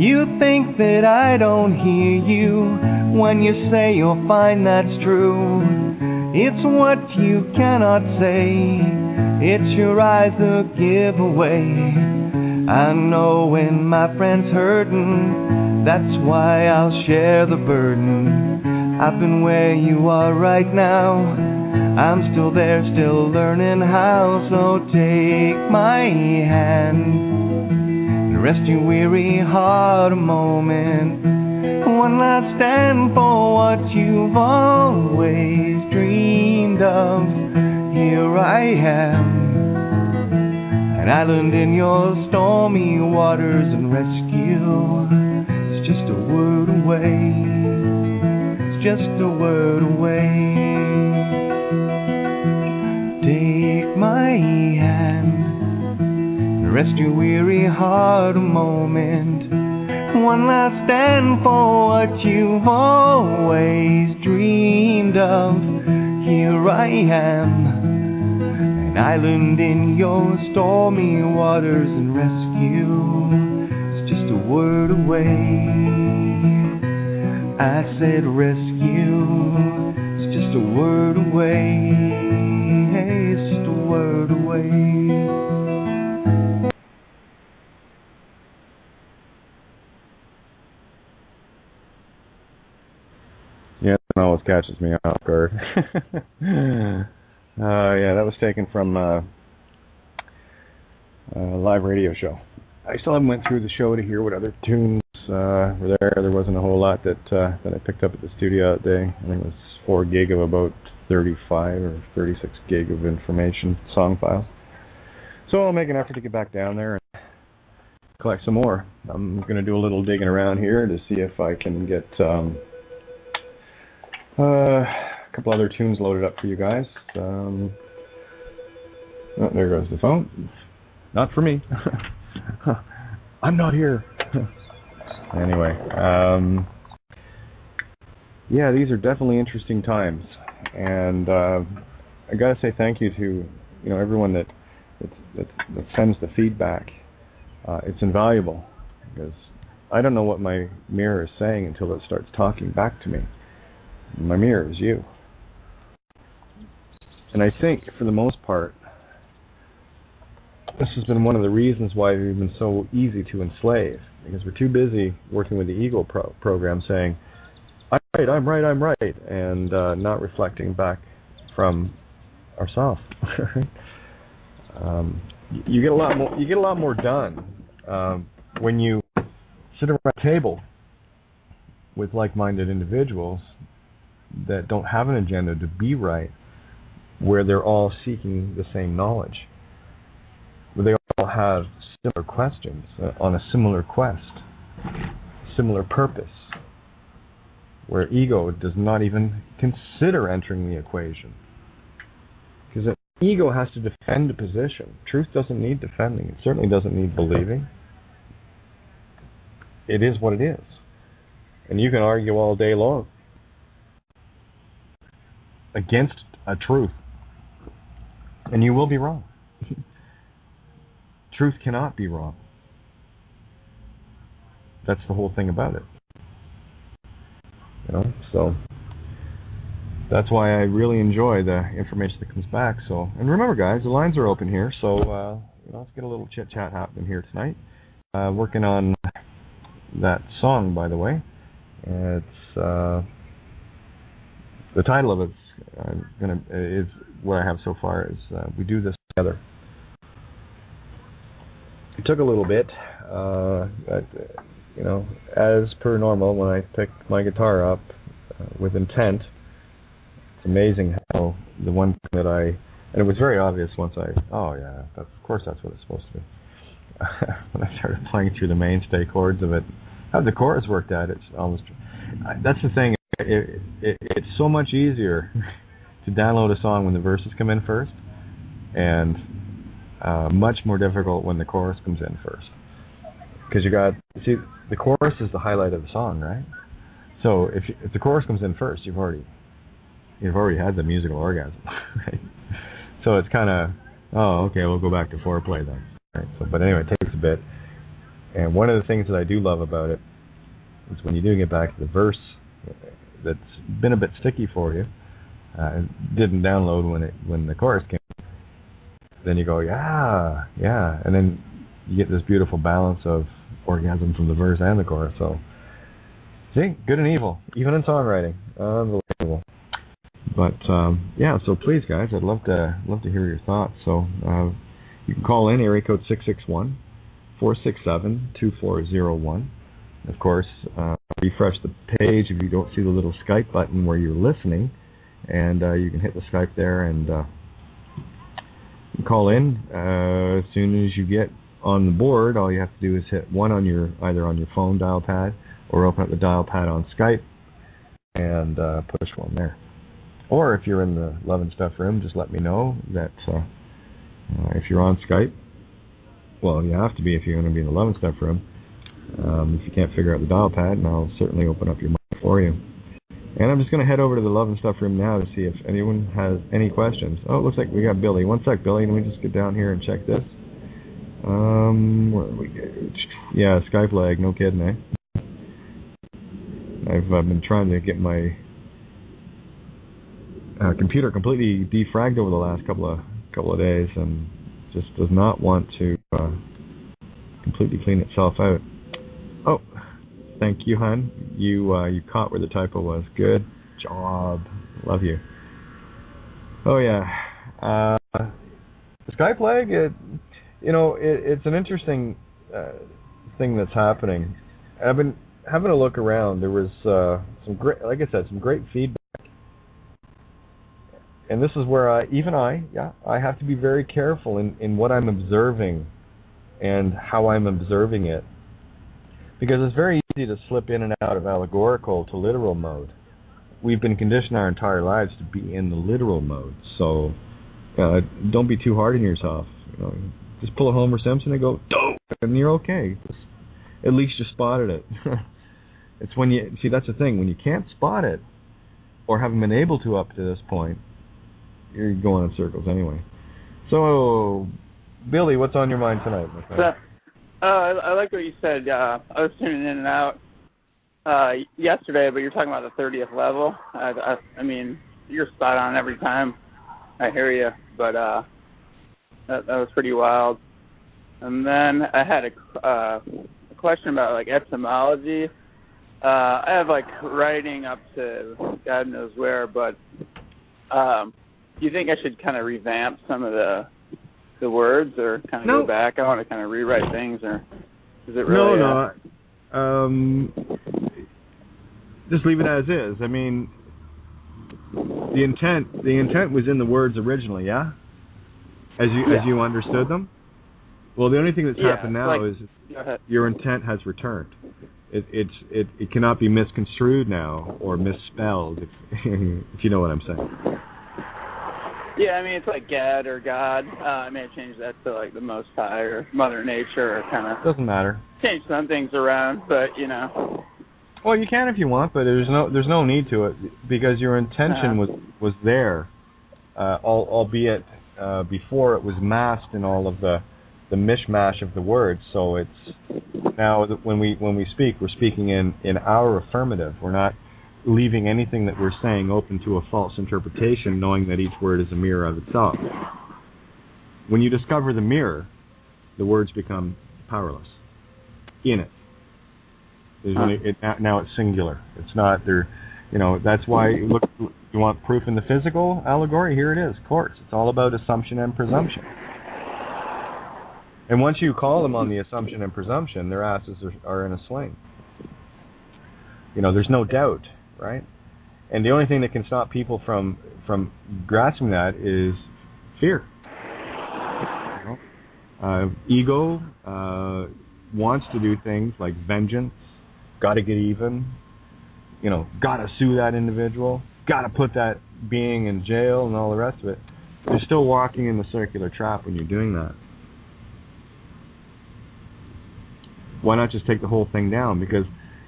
You think that I don't hear you when you say you'll find that's true. It's what you cannot say, it's your eyes that give away. I know when my friend's hurting, that's why I'll share the burden. I've been where you are right now, I'm still there, still learning how. So take my hand, rest your weary heart a moment. One last stand for what you've always dreamed of. Here I am, an island in your stormy waters, and rescue. It's just a word away. It's just a word away. Take my hand, rest your weary heart a moment. One last stand for what you've always dreamed of. Here I am, an island in your stormy waters, and rescue. It's just a word away. I said rescue. It's just a word away. Hey, it's just a word away. Yeah, it always catches me off guard. Yeah, that was taken from a live radio show. I still haven't went through the show to hear what other tunes were there. There wasn't a whole lot that I picked up at the studio that day. I think it was 4 gig of about 35 or 36 gig of information, song files. So I'll make an effort to get back down there and collect some more. I'm going to do a little digging around here to see if I can get a couple other tunes loaded up for you guys. Oh, there goes the phone. Not for me. I'm not here. Anyway, yeah, these are definitely interesting times, and I gotta say thank you to everyone that sends the feedback. It's invaluable because I don't know what my mirror is saying until it starts talking back to me. My mirror is you. And I think, for the most part, this has been one of the reasons why we've been so easy to enslave, because we're too busy working with the ego program saying, I'm right, and not reflecting back from ourselves. You get a lot more done when you sit around a table with like-minded individuals that don't have an agenda to be right, where they're all seeking the same knowledge, where they all have similar questions on a similar quest, similar purpose, where ego does not even consider entering the equation. Because an ego has to defend a position. Truth doesn't need defending. It certainly doesn't need believing. It is what it is. And you can argue all day long against a truth, and you will be wrong. Truth cannot be wrong. That's the whole thing about it. So that's why I really enjoy the information that comes back. So, and remember, guys, the lines are open here. So let's get a little chit chat happening here tonight. Working on that song, by the way. It's the title of it is what I have so far is We Do This Together. It took a little bit, but, as per normal, when I picked my guitar up with intent, it's amazing how the one thing that and it was very obvious once of course that's what it's supposed to be. When I started playing through the mainstay chords of it, how the chorus worked out, it's almost, that's the thing, it's so much easier to download a song when the verses come in first, and much more difficult when the chorus comes in first. Because the chorus is the highlight of the song, right? So if the chorus comes in first, you've already had the musical orgasm, right? So it's kind of, okay, we'll go back to foreplay then. Right? So, but anyway, it takes a bit. And one of the things that I do love about it is when you do get back to the verse that's been a bit sticky for you, didn't download when the chorus came, then you go, yeah, and then you get this beautiful balance of orgasm from the verse and the chorus. So, see, good and evil, even in songwriting, unbelievable. But so please, guys, I'd love to hear your thoughts. So you can call in area code 661-467-2401. Of course, refresh the page if you don't see the little Skype button where you're listening, and you can hit the Skype there and call in. As soon as you get on the board, all you have to do is hit 1 on either on your phone dial pad or open up the dial pad on Skype and push 1 there. Or if you're in the Love and Stuff room, just let me know that if you're on Skype, well, you have to be if you're going to be in the Love and Stuff room. If you can't figure out the dial pad, and I'll certainly open up your mic for you. And I'm just going to head over to the Love and Stuff room now to see if anyone has any questions. Oh, it looks like we got Billy. One sec, Billy. Let me just get down here and check this. Where are we? Yeah, Skype lag. No kidding, eh? I've been trying to get my computer completely defragged over the last couple of days, and just does not want to completely clean itself out. Oh, thank you, hon. You caught where the typo was. Good job. Love you. Oh yeah, Skype lag. It's an interesting thing that's happening. I've been having a look around. There was some great, like I said, some great feedback. And this is where I have to be very careful in what I'm observing and how I'm observing it. Because it's very easy to slip in and out of allegorical to literal mode. We've been conditioned our entire lives to be in the literal mode. So don't be too hard on yourself. Just pull a Homer Simpson and go, dope, and you're okay. At least you spotted it. It's when that's the thing, when you can't spot it, or haven't been able to up to this point, you're going in circles anyway. So, Billy, what's on your mind tonight, my friend? I like what you said. I was tuning in and out. yesterday, but you're talking about the 30th level. I mean, you're spot on every time. I hear you, but that was pretty wild. And then I had a question about like etymology. I have like writing up to God knows where, but do you think I should kind of revamp some of the words, or kind of go back? I want to kind of rewrite things, or is it really? No. Just leave it as is. I mean, the intent was in the words originally, yeah? As you understood them? Well, the only thing that's happened now is your intent has returned. It cannot be misconstrued now or misspelled, if you know what I'm saying. Yeah, I mean, it's like Gad or God. I may have changed that to like the Most High or Mother Nature, or kind of... Doesn't matter. Change some things around, but, you know... Well, you can if you want, but there's no need to it, because your intention was there, albeit before it was masked in all of the mishmash of the words. So it's now when we speak, we're speaking in our affirmative. We're not leaving anything that we're saying open to a false interpretation, knowing that each word is a mirror of itself. When you discover the mirror, the words become powerless in it. Now it's singular. It's not there. You know, that's why, look, you want proof in the physical allegory? Here it is, quartz. It's all about assumption and presumption. And once you call them on the assumption and presumption, their asses are in a sling. You know, there's no doubt, right? And the only thing that can stop people from grasping that is fear. Ego wants to do things like vengeance, got to get even, you know, got to sue that individual, got to put that being in jail and all the rest of it. You're still walking in the circular trap when you're doing that. Why not just take the whole thing down? Because,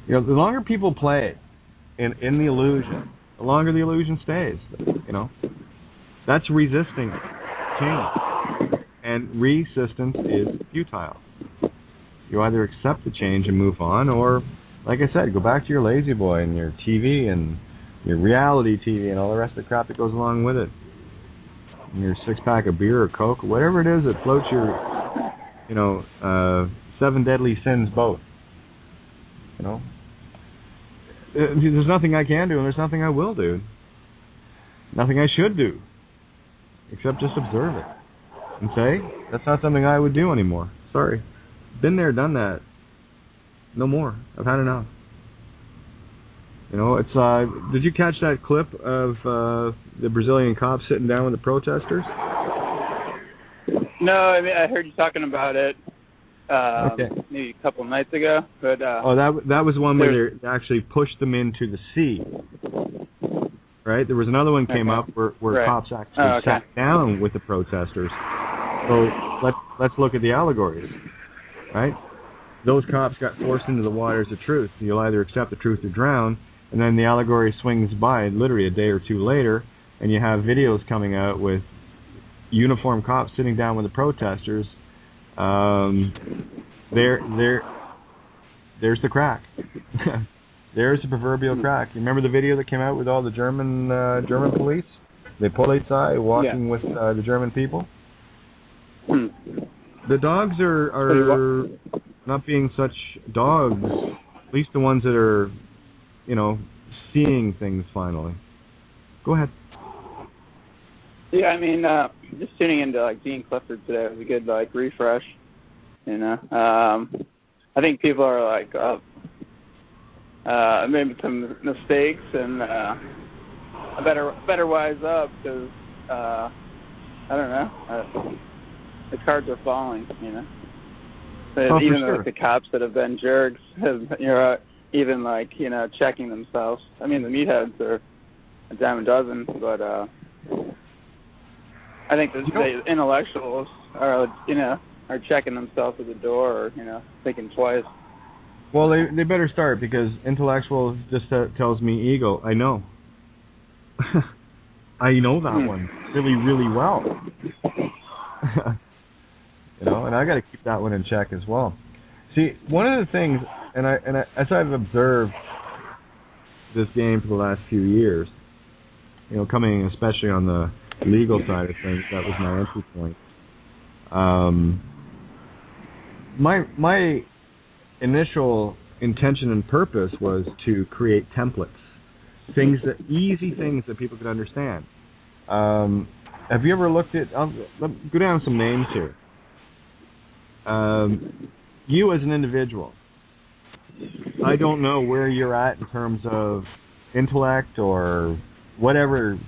you know, the longer people play in the illusion, the longer the illusion stays, you know. That's resisting change. And resistance is futile. You either accept the change and move on, or, like I said, go back to your lazy boy and your TV and your reality TV and all the rest of the crap that goes along with it. And your six-pack of beer or Coke, or whatever it is that floats your, you know, 7 deadly sins boat. You know? There's nothing I can do, and there's nothing I will do. Nothing I should do. Except just observe it. And say, that's not something I would do anymore. Sorry. Been there, done that. No more. I've had enough. You know, it's did you catch that clip of the Brazilian cops sitting down with the protesters? No, I mean, I heard you talking about it maybe a couple nights ago, but that was one where they actually pushed them into the sea. Right? There was another one came up where cops actually sat down with the protesters. So let's look at the allegories. Right? Those cops got forced into the waters of truth. You'll either accept the truth or drown, and then the allegory swings by literally a day or two later, and you have videos coming out with uniformed cops sitting down with the protesters. There's the crack. There's the proverbial crack. You remember the video that came out with all the German police? The Polizei walking with the German people? The dogs are not being such dogs, at least the ones that are, you know, seeing things finally. Go ahead. Yeah, I mean, just tuning into like Gene Clifford today was a good like refresh. You know, I think people are like maybe some mistakes, and I better wise up, because I don't know, the cards are falling. You know, but even like the cops that have been jerks have, you know, even like, you know, checking themselves. I mean, the meatheads are a dime a dozen, but I think the intellectuals are, you know, are checking themselves at the door, or, you know, thinking twice. Well, they better start, because intellectuals just tells me ego. I know. I know that one really, really well. You know, and I got to keep that one in check as well. See, one of the things, and as I've observed this game for the last few years. You know, coming especially on the legal side of things, that was my entry point. My initial intention and purpose was to create templates, easy things that people could understand. Have you ever looked at? Go down some names here. You as an individual, I don't know where you're at in terms of intellect or whatever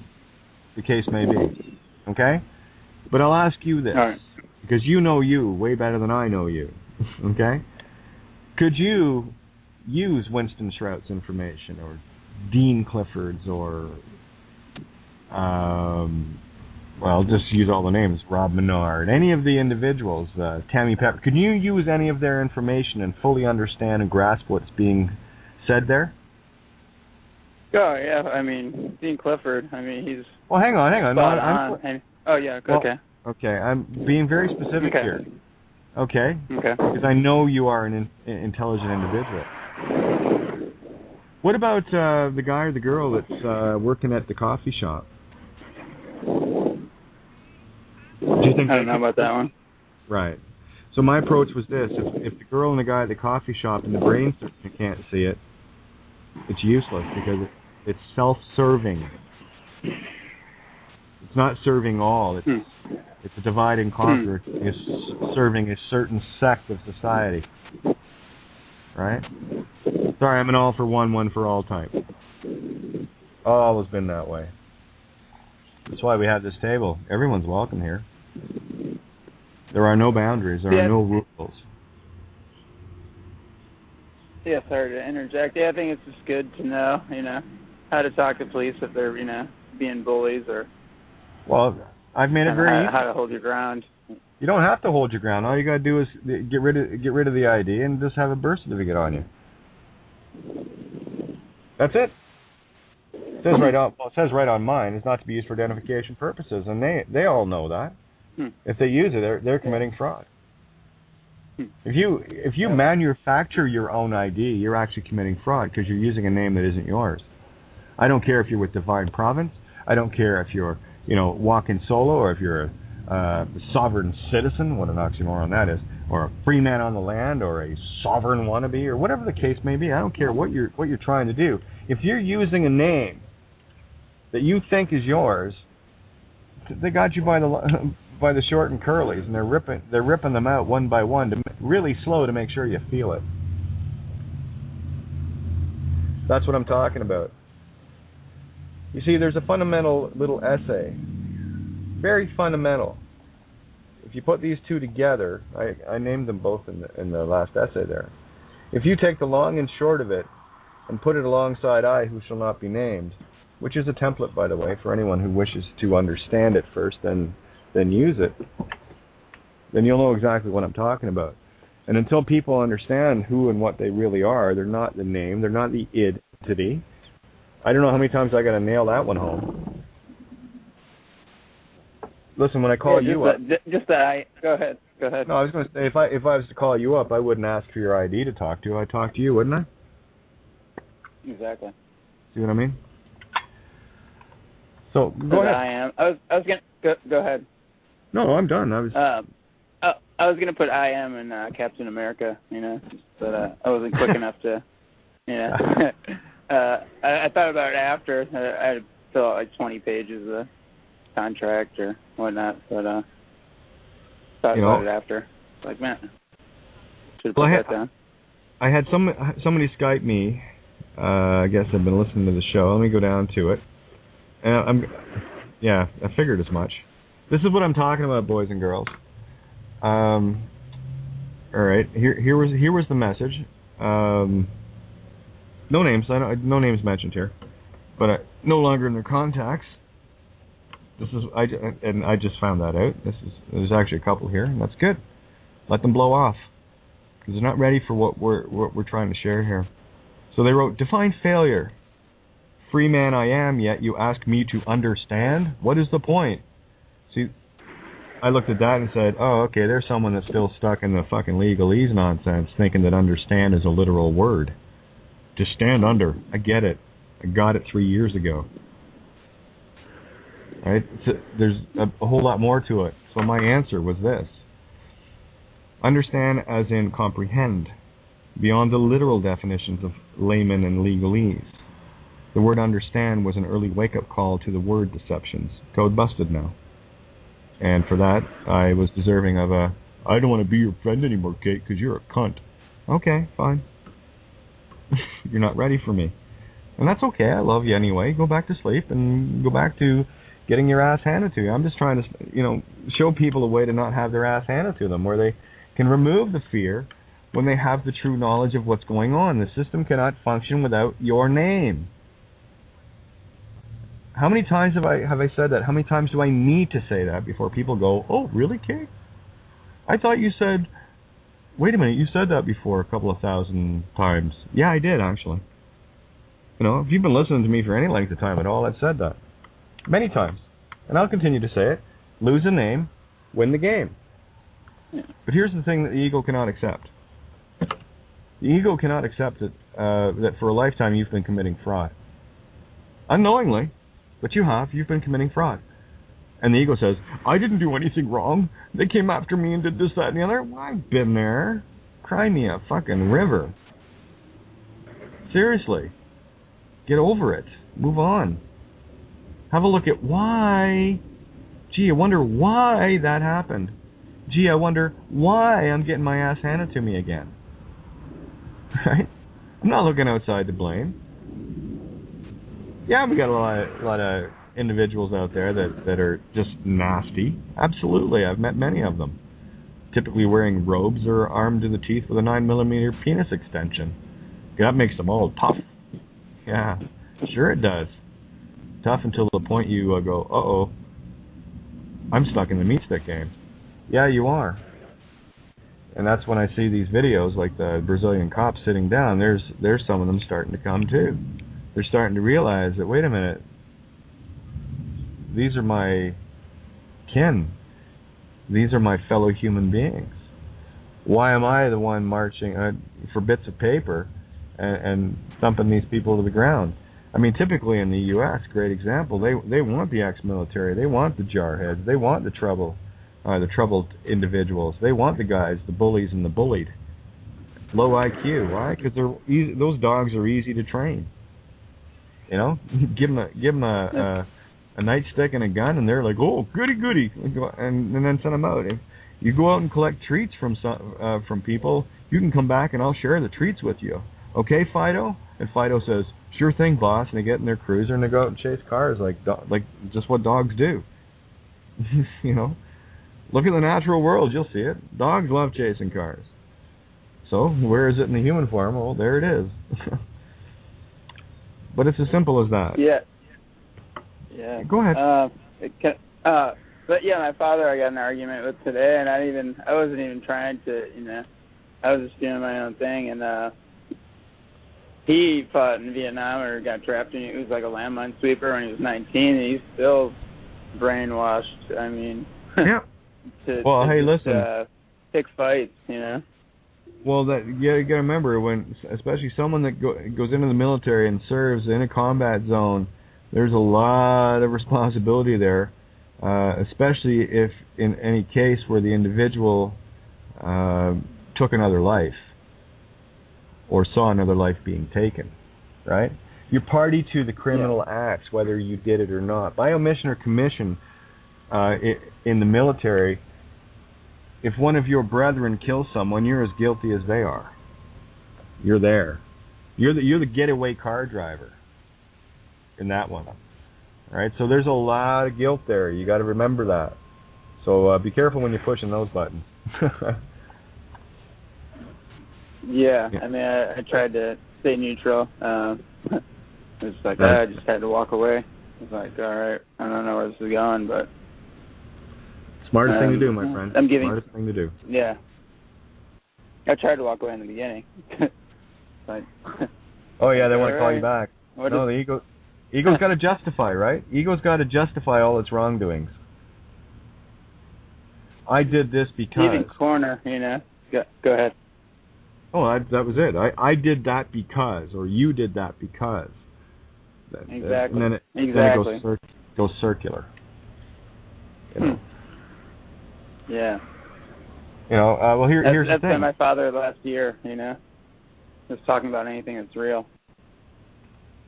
the case may be, okay? But I'll ask you this, all right, because you know you way better than I know you, okay? Could you use Winston Shrout's information, or Dean Clifford's, or, well, just use all the names, Rob Menard, any of the individuals, Tammy Pepper, could you use any of their information and fully understand and grasp what's being said there? Oh, yeah, I mean, Dean Clifford, I mean, he's... Well, hang on. Oh, yeah, okay. Okay, I'm being very specific here. Okay? Okay. Because I know you are an intelligent individual. What about the guy or the girl that's working at the coffee shop? Do you think I don't know about that one. Right. So my approach was this. If the girl and the guy at the coffee shop and the brain surgeon can't see it, it's useless because it's self-serving. It's not serving all. It's a divide and conquer. It's serving a certain sect of society. Right? Sorry, I'm an all for one for all type. Always been that way. That's why we have this table. Everyone's welcome here. There are no boundaries. There are no rules. Yeah, sorry to interject. Yeah, I think it's just good to know, how to talk to police if they're, being bullies or... Well, I've made it very easy. How to hold your ground. You don't have to hold your ground. All you got to do is get rid of the ID and just have a birth certificate on you. That's it. It says right on mine. It's not to be used for identification purposes, and they all know that. If they use it, they're committing fraud. If you manufacture your own ID, you're actually committing fraud because you're using a name that isn't yours. I don't care if you're with Divine Province. I don't care if you're walking solo, or if you're a sovereign citizen, what an oxymoron that is, or a free man on the land, or a sovereign wannabe, or whatever the case may be. I don't care what you're trying to do. If you're using a name that you think is yours, they got you by the short and curlies, and they're ripping them out one by one, really slow to make sure you feel it. That's what I'm talking about. You see, there's a fundamental little essay, very fundamental. If you put these two together, I named them both in the last essay there. If you take the long and short of it and put it alongside I, who shall not be named, which is a template, by the way, for anyone who wishes to understand it first, then use it, then you'll know exactly what I'm talking about. And until people understand who and what they really are, they're not the name, they're not the entity. I don't know how many times I got to nail that one home. Listen, when I call you up... Go ahead. No, I was going to say, if I was to call you up, I wouldn't ask for your ID to talk to. I'd talk to you, wouldn't I? Exactly. See what I mean? So, go ahead. I am. I was going to... Go ahead. No, I'm done. I was going to put I am in Captain America, but I wasn't quick enough to, I thought about it after. I had to fill out like 20 pages of contract or whatnot, but thought about it after. Like, man, should have put that down. I had somebody Skype me. I guess I've been listening to the show. Let me go down to it. I figured as much. This is what I'm talking about, boys and girls. All right, here was the message. No names. No names mentioned here, but no longer in their contacts. I just found that out. There's actually a couple here, and that's good. Let them blow off because they're not ready for what we're trying to share here. So they wrote, "Define failure. Free man I am, yet you ask me to understand. What is the point?" See, I looked at that and said, "Oh, okay. There's someone that's still stuck in the fucking legalese nonsense, thinking that understand is a literal word. To stand under, I get it. I got it 3 years ago. Right? So there's a whole lot more to it. So my answer was this. Understand as in comprehend, beyond the literal definitions of layman and legalese. The word understand was an early wake-up call to the word deceptions. Code busted now. And for that, I was deserving of a, I don't want to be your friend anymore, Kate, because you're a cunt. Okay, fine. You're not ready for me. And that's okay, I love you anyway. Go back to sleep and go back to getting your ass handed to you. I'm just trying to, show people a way to not have their ass handed to them, where they can remove the fear when they have the true knowledge of what's going on. The system cannot function without your name. How many times have I said that? How many times do I need to say that before people go, oh, really, Kate? I thought you said, wait a minute, you said that before a couple of thousand times. Yeah, I did, actually. If you've been listening to me for any length of time at all, I've said that. Many times. And I'll continue to say it. Lose a name, win the game. Yeah. But here's the thing that the ego cannot accept. The ego cannot accept that for a lifetime you've been committing fraud. Unknowingly, but you've been committing fraud. And the ego says, I didn't do anything wrong. They came after me and did this, that, and the other. Well, I've been there. Cry me a fucking river. Seriously. Get over it. Move on. Have a look at why. Gee, I wonder why that happened. Gee, I wonder why I'm getting my ass handed to me again. Right? I'm not looking outside to blame. Yeah, we got a lot of individuals out there that are just nasty. Absolutely, I've met many of them. Typically wearing robes or armed to the teeth with a 9mm penis extension. That makes them all tough. Yeah, sure it does. Tough until the point you go, uh-oh, I'm stuck in the meat stick game. Yeah, you are. And that's when I see these videos like the Brazilian cops sitting down, there's some of them starting to come too. They're starting to realize that, wait a minute, these are my kin. These are my fellow human beings. Why am I the one marching for bits of paper and thumping these people to the ground? I mean, typically in the U.S., great example, they want the ex-military, they want the jarheads, they want the troubled individuals, they want the guys, the bullies and the bullied. Low IQ, why? Because those dogs are easy to train. Give them a nightstick and a gun, and they're like, oh, goody, and then send them out. If you go out and collect treats from people, you can come back and I'll share the treats with you. Okay, Fido? And Fido says, sure thing, boss. And they get in their cruiser and they go out and chase cars like just what dogs do. Look at the natural world, you'll see it. Dogs love chasing cars. So where is it in the human form? Well, there it is. But it's as simple as that. Yeah. Go ahead. But yeah, my father I got in an argument with today, and I wasn't even trying to, I was just doing my own thing, and he fought in Vietnam or got trapped in it. He was like a landmine sweeper when he was 19, and he's still brainwashed. I mean, yeah. Listen. Pick fights, Well, you got to remember, when especially someone that goes into the military and serves in a combat zone, there's a lot of responsibility there, especially if in any case where the individual took another life or saw another life being taken, right? You're party to the criminal acts, whether you did it or not. By omission or commission in the military, if one of your brethren kills someone, you're as guilty as they are. You're there. You're the getaway car driver in that one. Right? So there's a lot of guilt there. You got to remember that. So be careful when you're pushing those buttons. Yeah. I mean, I tried to stay neutral. It's like, I just had to walk away. It's like, all right, I don't know where this is going, but... Smartest thing to do, my friend. Smartest thing to do. Yeah. I tried to walk away in the beginning. Like, oh, yeah, they want to call you back. No, the ego's got to justify, right? Ego's got to justify all its wrongdoings. I did this because... Even corner, Go ahead. Oh, that was it. I did that because, or you did that because. Exactly. And then it goes circular. You know. Yeah. You know, well, here's the thing. That's been my father last year, you know, just talking about anything that's real.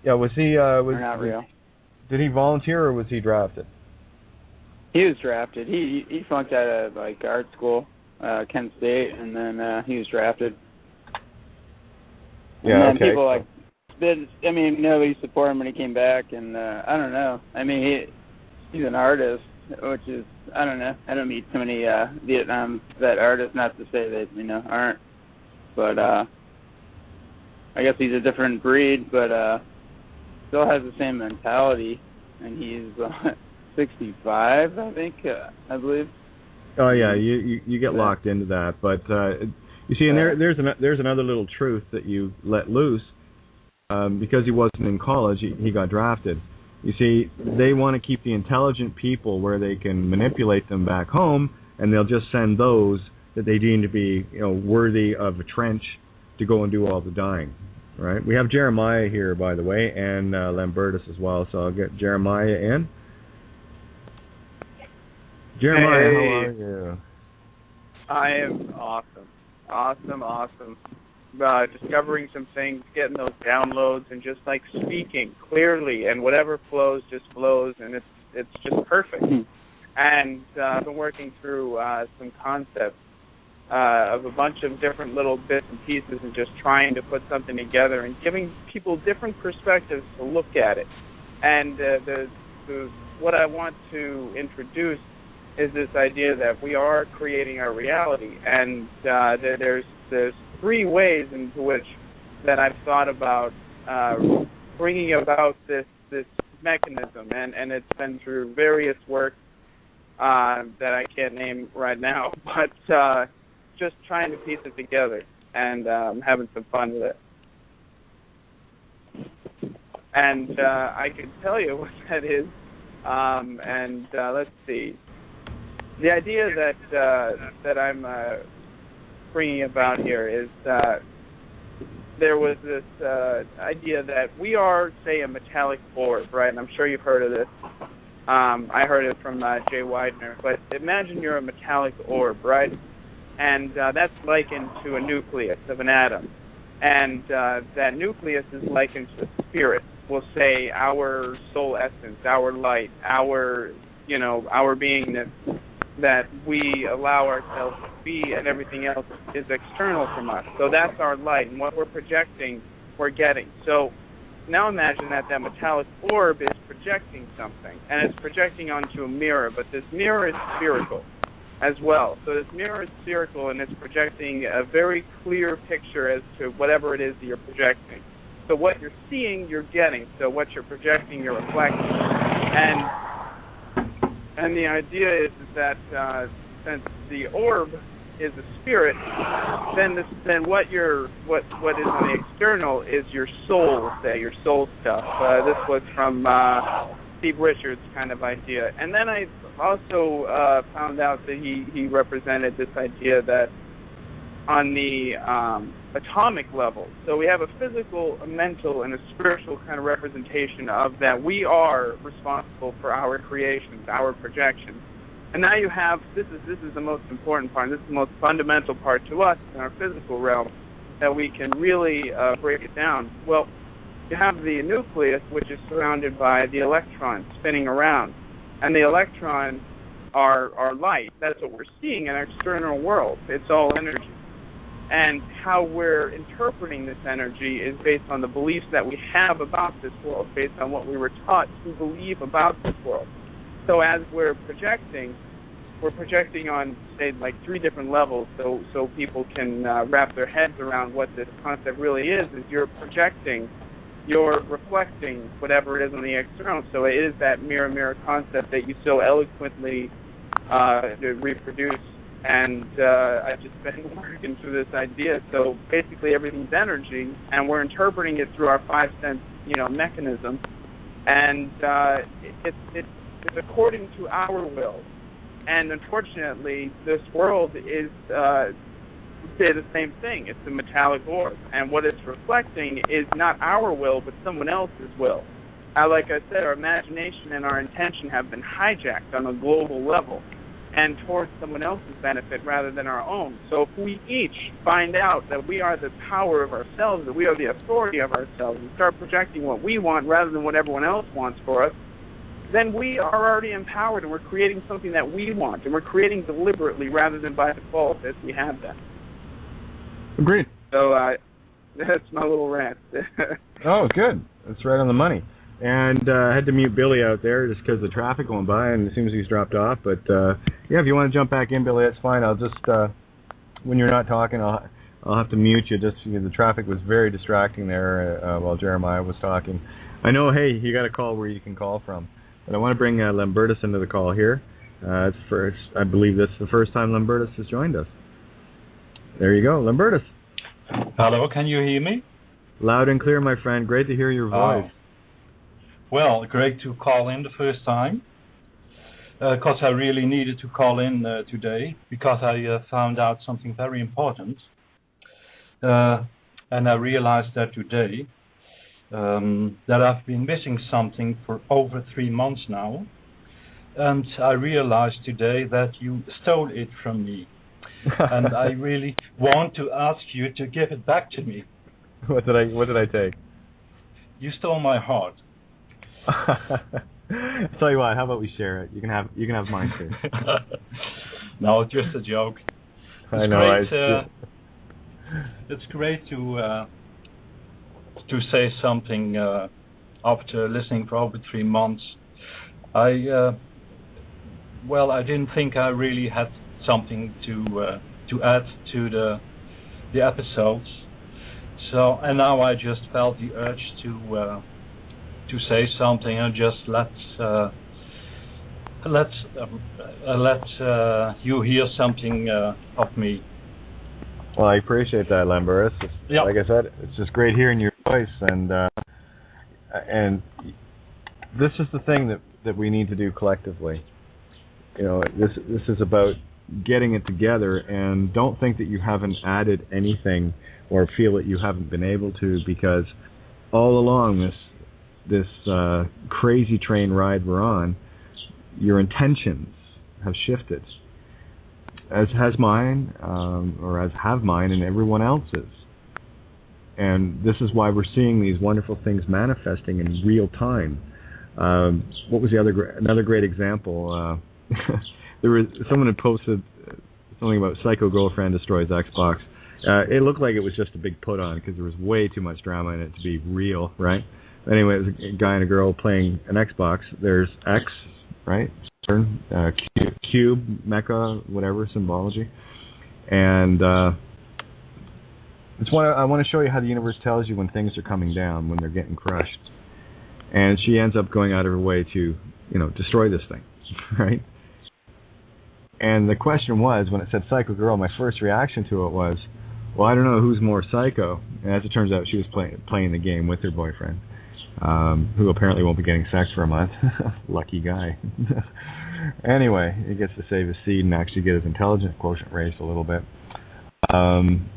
Yeah, was he, or not real. Did he volunteer or was he drafted? He was drafted. He flunked out of, like, art school, Kent State, and then he was drafted. And then people, like, nobody supported him when he came back, and I don't know. I mean, he's an artist, which is, I don't know. I don't meet too many Vietnam vet artists, not to say that, aren't. But I guess he's a different breed, but still has the same mentality. And he's 65, I think, I believe. Oh, yeah, you get locked into that. But, you see, and there's another little truth that you let loose. Because he wasn't in college, he got drafted. You see, they want to keep the intelligent people where they can manipulate them back home, and they'll just send those that they deem to be, worthy of a trench to go and do all the dying. Right? We have Jeremiah here, by the way, and Lambertus as well. So I'll get Jeremiah in. Jeremiah, how are you? I am awesome. Discovering some things, getting those downloads, and just like speaking clearly, and whatever flows just flows, and it's just perfect. And I've been working through some concepts of a bunch of different little bits and pieces, and just trying to put something together and giving people different perspectives to look at it. And what I want to introduce is this idea that we are creating our reality, and there's three ways into which that I've thought about bringing about this mechanism, and it's been through various work that I can't name right now, but just trying to piece it together and having some fun with it. And I can tell you what that is, and let's see. The idea that I'm bringing about here is there was this idea that we are, say, a metallic orb, right? And I'm sure you've heard of this. I heard it from Jay Widener. But imagine you're a metallic orb, right? And that's likened to a nucleus of an atom. And that nucleus is likened to the spirit. We'll say our soul essence, our light, our beingness that we allow ourselves to be, and everything else is external from us. So that's our light, and what we're projecting, we're getting. So now imagine that metallic orb is projecting something, and it's projecting onto a mirror, but this mirror is spherical as well. So this mirror is spherical, and it's projecting a very clear picture as to whatever it is that you're projecting. So what you're seeing, you're getting. So what you're projecting, you're reflecting. And the idea is that since the orb is a spirit, then what is on the external is your soul, say, your soul stuff. This was from Steve Richards' kind of idea. And then I also found out that he represented this idea that on the atomic level, so we have a physical, a mental, and a spiritual kind of representation of that we are responsible for our creations, our projections. And now you have, this is the most important part, this is the most fundamental part to us in our physical realm, that we can really break it down. Well, you have the nucleus, which is surrounded by the electron spinning around. And the electrons are light. That's what we're seeing in our external world. It's all energy. And how we're interpreting this energy is based on the beliefs that we have about this world, based on what we were taught to believe about this world. So as we're projecting on, say, like 3 different levels, so people can wrap their heads around what this concept really is you're projecting, you're reflecting whatever it is on the external. So it is that mirror concept that you so eloquently reproduce. And I've just been working through this idea. So basically everything's energy, and we're interpreting it through our 5-sense, mechanism. And it's according to our will. And unfortunately, this world is, say the same thing. It's a metallic orb. And what it's reflecting is not our will, but someone else's will. like I said, our imagination and our intention have been hijacked on a global level and towards someone else's benefit rather than our own. So if we each find out that we are the power of ourselves, that we are the authority of ourselves, and start projecting what we want rather than what everyone else wants for us, then we are already empowered and we're creating something that we want, and we're creating deliberately rather than by default as we have been. Agreed. So that's my little rant. Oh, good. That's right on the money. And I had to mute Billy out there just because the traffic going by, and it seems he's dropped off. But, yeah, if you want to jump back in, Billy, that's fine. I'll just, when you're not talking, I'll have to mute you just because the traffic was very distracting there while Jeremiah was talking. I know, hey, you got a call where you can call from. But I want to bring Lambertus into the call here. It's first, I believe this is the first time Lambertus has joined us. There you go, Lambertus. Hello, can you hear me? Loud and clear, my friend. Great to hear your voice. Well, great to call in the first time, because I really needed to call in today, because I found out something very important, and I realized that today, that I've been missing something for over 3 months now, and I realized today that you stole it from me, and I really want to ask you to give it back to me. What did I take? You stole my heart. Tell you what, how about we share it? You can have mine too. No, just a joke. I know. It's great to say something after listening for over 3 months. I didn't think I really had something to add to the episodes. So, and now I just felt the urge to say something, and just let you hear something of me. Well, I appreciate that, Lambertus. Yep. Like I said, it's just great hearing your voice, and this is the thing that we need to do collectively. You know, this is about getting it together, and don't think that you haven't added anything or feel that you haven't been able to, because all along this crazy train ride we're on, your intentions have shifted, as has mine, or as have mine and everyone else's. And this is why we're seeing these wonderful things manifesting in real time. What was another great example? There was someone had posted something about Psycho Girlfriend Destroys Xbox. It looked like it was just a big put on because there was way too much drama in it to be real, right? Anyway, it was a guy and a girl playing an Xbox. There's X, right? Cube, mecha, whatever, symbology. And I want to show you how the universe tells you when things are coming down, when they're getting crushed. And she ends up going out of her way to, destroy this thing, right? And the question was, when it said Psycho Girl, my first reaction to it was, well, I don't know who's more psycho. And as it turns out, she was playing the game with her boyfriend, who apparently won't be getting sex for a month. Lucky guy. Anyway, he gets to save his seed and actually get his intelligence quotient raised a little bit. I'm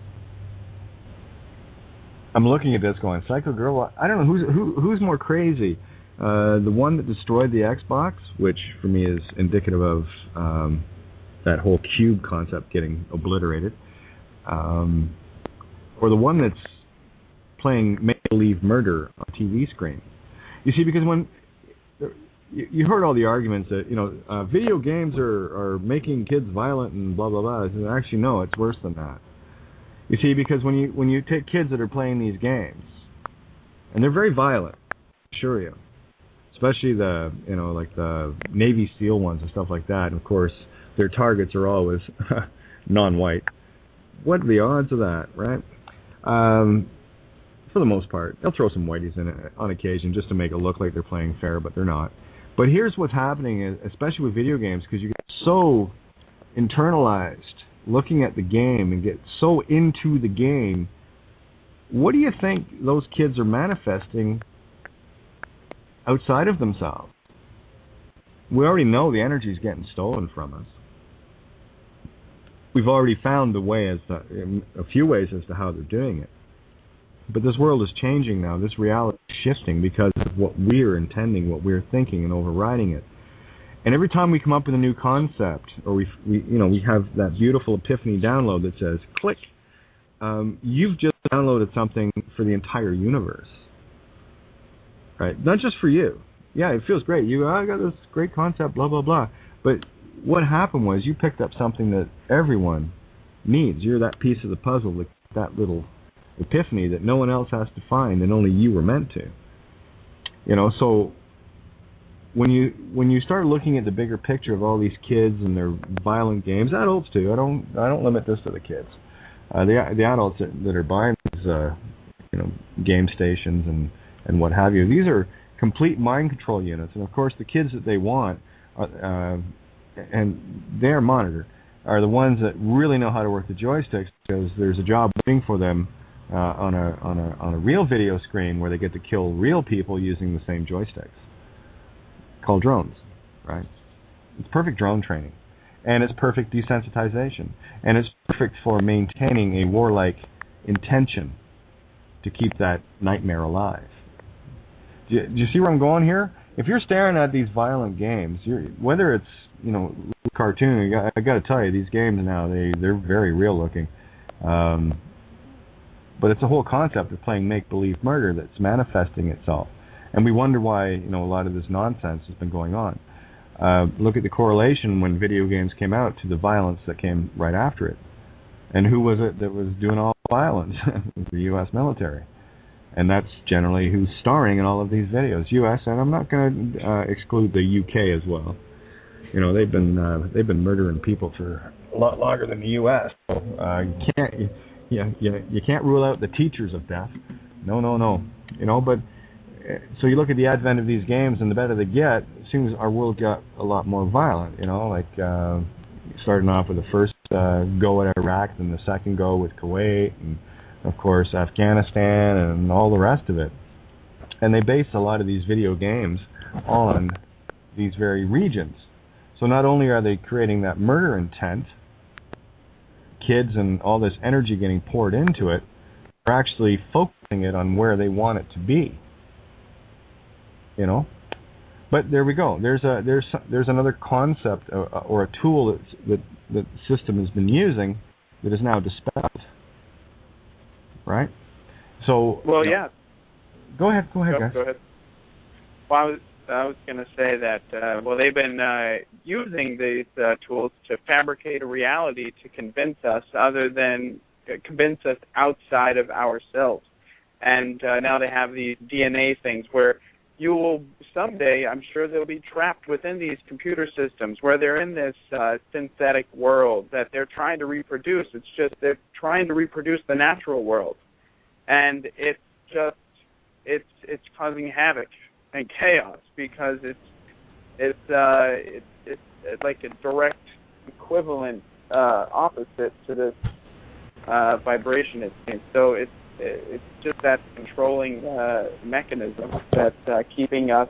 looking at this going, Psycho Girl, I don't know who's more crazy. The one that destroyed the Xbox, which for me is indicative of that whole cube concept getting obliterated, or the one that's playing make-believe murder on a TV screen. You see, because when you heard all the arguments that video games are making kids violent and blah blah blah. Actually, no, it's worse than that. You see, because when you take kids that are playing these games, and they're very violent, I assure you, especially the the Navy SEAL ones and stuff like that. And of course, their targets are always non-white. What are the odds of that, right? For the most part, they'll throw some whiteys in it on occasion just to make it look like they're playing fair, but they're not. But here's what's happening, especially with video games, because you get so internalized looking at the game and get so into the game. What do you think those kids are manifesting outside of themselves? We already know the energy is getting stolen from us. We've already found a few ways as to how they're doing it. But this world is changing now. This reality is shifting because of what we're intending, what we're thinking, and overriding it. And every time we come up with a new concept, or we have that beautiful epiphany download that says, click, you've just downloaded something for the entire universe. Right? Not just for you. Yeah, it feels great. I got this great concept, blah, blah, blah. But what happened was you picked up something that everyone needs. You're that piece of the puzzle, that little epiphany that no one else has to find and only you were meant to. So when you start looking at the bigger picture of all these kids and their violent games, adults too. I don't limit this to the kids. The adults that are buying these game stations and what have you. These are complete mind control units, and of course the kids that they want and they're monitored are the ones that really know how to work the joysticks, because there's a job waiting for them on a real video screen where they get to kill real people using the same joysticks, called drones, right? It's perfect drone training, and it's perfect desensitization, and it's perfect for maintaining a warlike intention to keep that nightmare alive. Do you see where I'm going here? If you're staring at these violent games, whether it's cartoon, I got to tell you, these games now they're very real looking. But it's a whole concept of playing make-believe murder that's manifesting itself. And we wonder why, a lot of this nonsense has been going on. Look at the correlation when video games came out to the violence that came right after it. And who was it that was doing all the violence? It was the U.S. military. And that's generally who's starring in all of these videos. U.S., and I'm not going to exclude the U.K. as well. They've been murdering people for a lot longer than the U.S. So you can't rule out the teachers of death. No. But so you look at the advent of these games, and the better they get, it seems our world got a lot more violent. Starting off with the first go at Iraq, then the second go with Kuwait, and of course Afghanistan, and all the rest of it. And they base a lot of these video games on these very regions. So not only are they creating that murder intent, kids and all this energy getting poured into it, they're actually focusing it on where they want it to be. But there we go. There's another concept or a tool that the system has been using that is now dispelled. Right? So. Well, yeah. Go ahead, guys. Go ahead. Well, I was going to say that, they've been using these tools to fabricate a reality to convince us outside of ourselves. And now they have these DNA things where you will someday, I'm sure they'll be trapped within these computer systems where they're in this synthetic world that they're trying to reproduce. It's just they're trying to reproduce the natural world. And it's causing havoc and chaos because it's like a direct equivalent opposite to this vibration, it seems. So it's just that controlling mechanism that's keeping us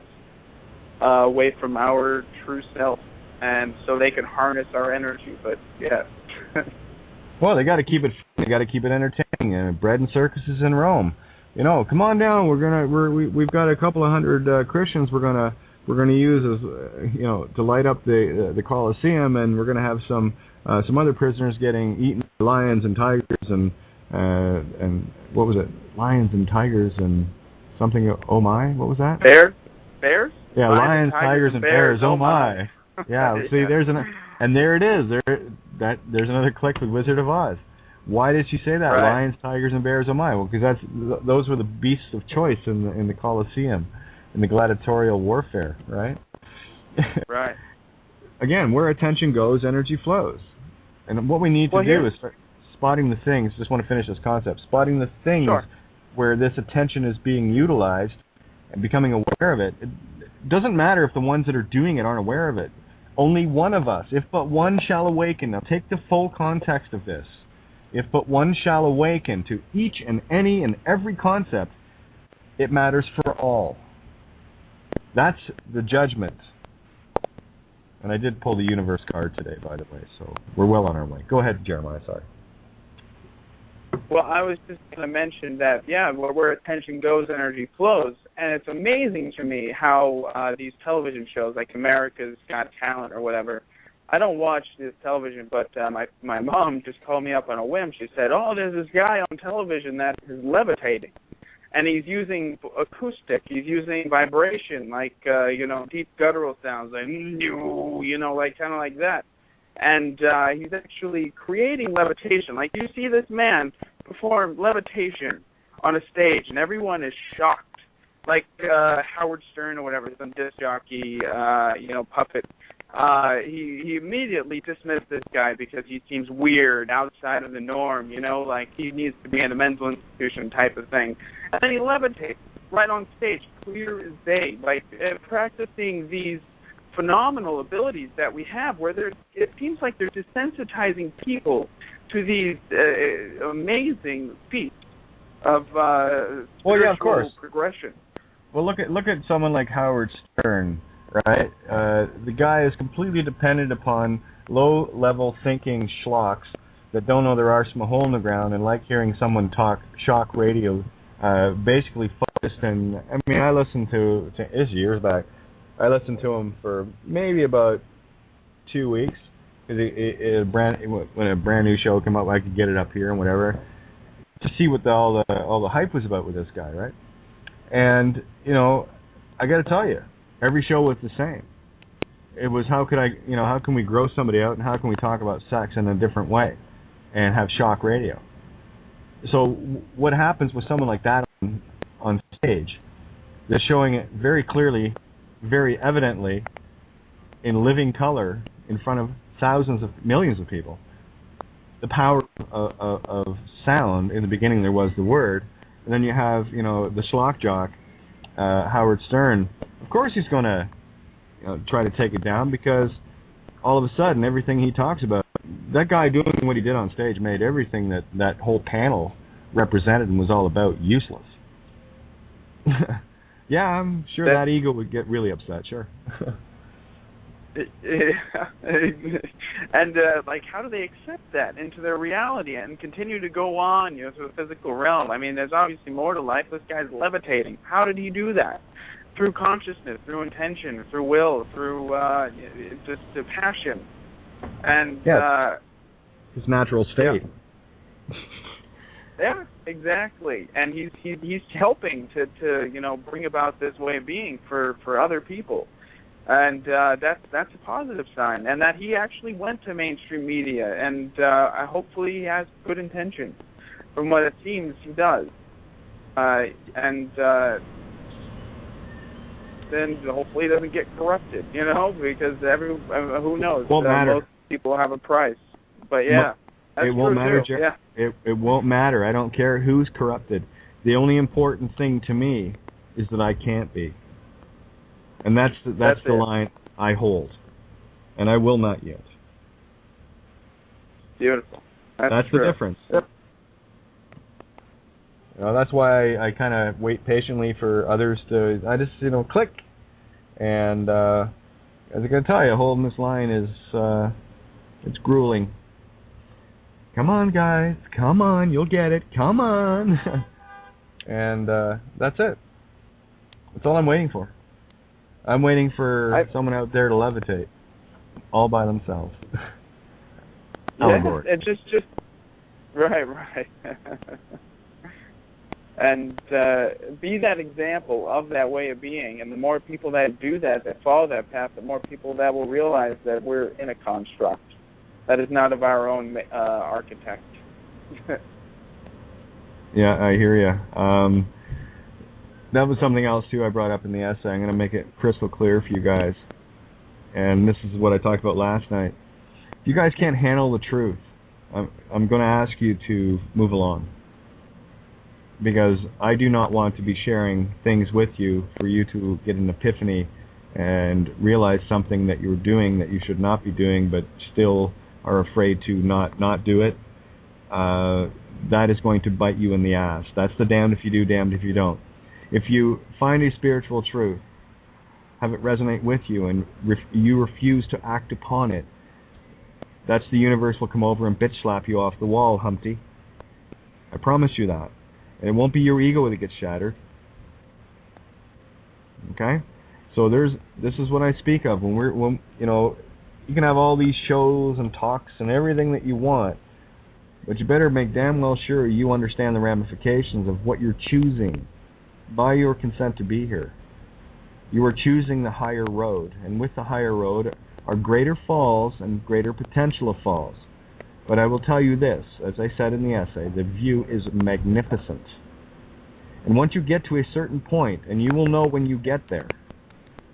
away from our true self, and so they can harness our energy. But yeah. Well, they got to keep it. They got to keep it entertaining. Bread and circuses in Rome. Come on down. We've got a couple of hundred Christians. We're gonna use as to light up the Colosseum, and we're gonna have some other prisoners getting eaten by lions and tigers and what was it? Lions and tigers and something. Oh my! What was that? Bears? Yeah, lions, tigers, and bears. Oh my! Yeah. See, and there it is. There's another click with Wizard of Oz. Why did she say that? Right. Lions, tigers, and bears. Oh my! Well, because those were the beasts of choice in the Colosseum, in the gladiatorial warfare, right? Right. Again, where attention goes, energy flows, and what we need to do is start spotting the things. Just want to finish this concept. Spotting the things where this attention is being utilized and becoming aware of it. It doesn't matter if the ones that are doing it aren't aware of it. Only one of us, if but one shall awaken. Now take the full context of this. If but one shall awaken to each and any and every concept, it matters for all. That's the judgment. And I did pull the universe card today, by the way, so we're well on our way. Go ahead, Jeremiah, sorry. Well, I was just going to mention that, where attention goes, energy flows. And it's amazing to me how these television shows, like America's Got Talent or whatever, I don't watch this television, but my mom just called me up on a whim. She said, there's this guy on television that is levitating. And he's using acoustic. He's using vibration, like, deep guttural sounds, like, kind of like that. And he's actually creating levitation. Like, you see this man perform levitation on a stage, and everyone is shocked. Like Howard Stern or whatever, some disc jockey, puppet. He immediately dismissed this guy because he seems weird, outside of the norm, like he needs to be in a mental institution type of thing. And then he levitates right on stage, clear as day, like practicing these phenomenal abilities that we have, where it seems like they're desensitizing people to these amazing feats of spiritual progression. Well, look at someone like Howard Stern, right? The guy is completely dependent upon low-level thinking schlocks that don't know their arse from a hole in the ground and like hearing someone talk shock radio, basically focused. And I mean, I listened to this years back. I listened to him for maybe about 2 weeks. When a brand new show came out, I could get it up here and whatever to see what all the hype was about with this guy, right? And I got to tell you, every show was the same. It was how can we grow somebody out and how can we talk about sex in a different way and have shock radio. So what happens with someone like that on stage? They're showing it very clearly, very evidently, in living color in front of millions of people. The power of sound. In the beginning there was the word, and then you have the schlock jock, Howard Stern. Of course he's going to try to take it down, because all of a sudden everything he talks about, that guy doing what he did on stage made everything that whole panel represented and was all about useless. Yeah, I'm sure that ego would get really upset, sure. And how do they accept that into their reality and continue to go on, to the physical realm? I mean, there's obviously more to life. This guy's levitating. How did he do that? Through consciousness, through intention, through will, through just passion, and his natural state. Yeah, exactly. And he's helping to bring about this way of being for other people. And that's a positive sign, and that he actually went to mainstream media, and hopefully he has good intentions. From what it seems, he does. Then hopefully he doesn't get corrupted, because who knows? Won't matter. Most people have a price. But yeah, that's it won't matter, too. Yeah. It won't matter. I don't care who's corrupted. The only important thing to me is that I can't be. And that's the line I hold, and I will not yield. Beautiful. That's the difference. Yep. That's why I kind of wait patiently for others to. I just click, and as I'm gonna tell you, holding this line is it's grueling. Come on, guys. Come on, you'll get it. Come on. And that's it. That's all I'm waiting for. I'm waiting for someone out there to levitate, all by themselves. Yeah, and just right. And be that example of that way of being. And the more people that do that follow that path, the more people that will realize that we're in a construct that is not of our own architect. Yeah, I hear you. That was something else, too, I brought up in the essay. I'm going to make it crystal clear for you guys. And this is what I talked about last night. If you guys can't handle the truth, I'm going to ask you to move along. Because I do not want to be sharing things with you for you to get an epiphany and realize something that you're doing that you should not be doing, but still are afraid to not do it. That is going to bite you in the ass. That's the damned if you do, damned if you don't. If you find a spiritual truth, have it resonate with you, and you refuse to act upon it, that's the universe will come over and bitch slap you off the wall, Humpty. I promise you that. And it won't be your ego that gets shattered. Okay? So this is what I speak of when you can have all these shows and talks and everything that you want, but you better make damn well sure you understand the ramifications of what you're choosing by your consent to be here. You are choosing the higher road, and with the higher road are greater falls and greater potential of falls. But I will tell you this, as I said in the essay, the view is magnificent. And once you get to a certain point, and you will know when you get there,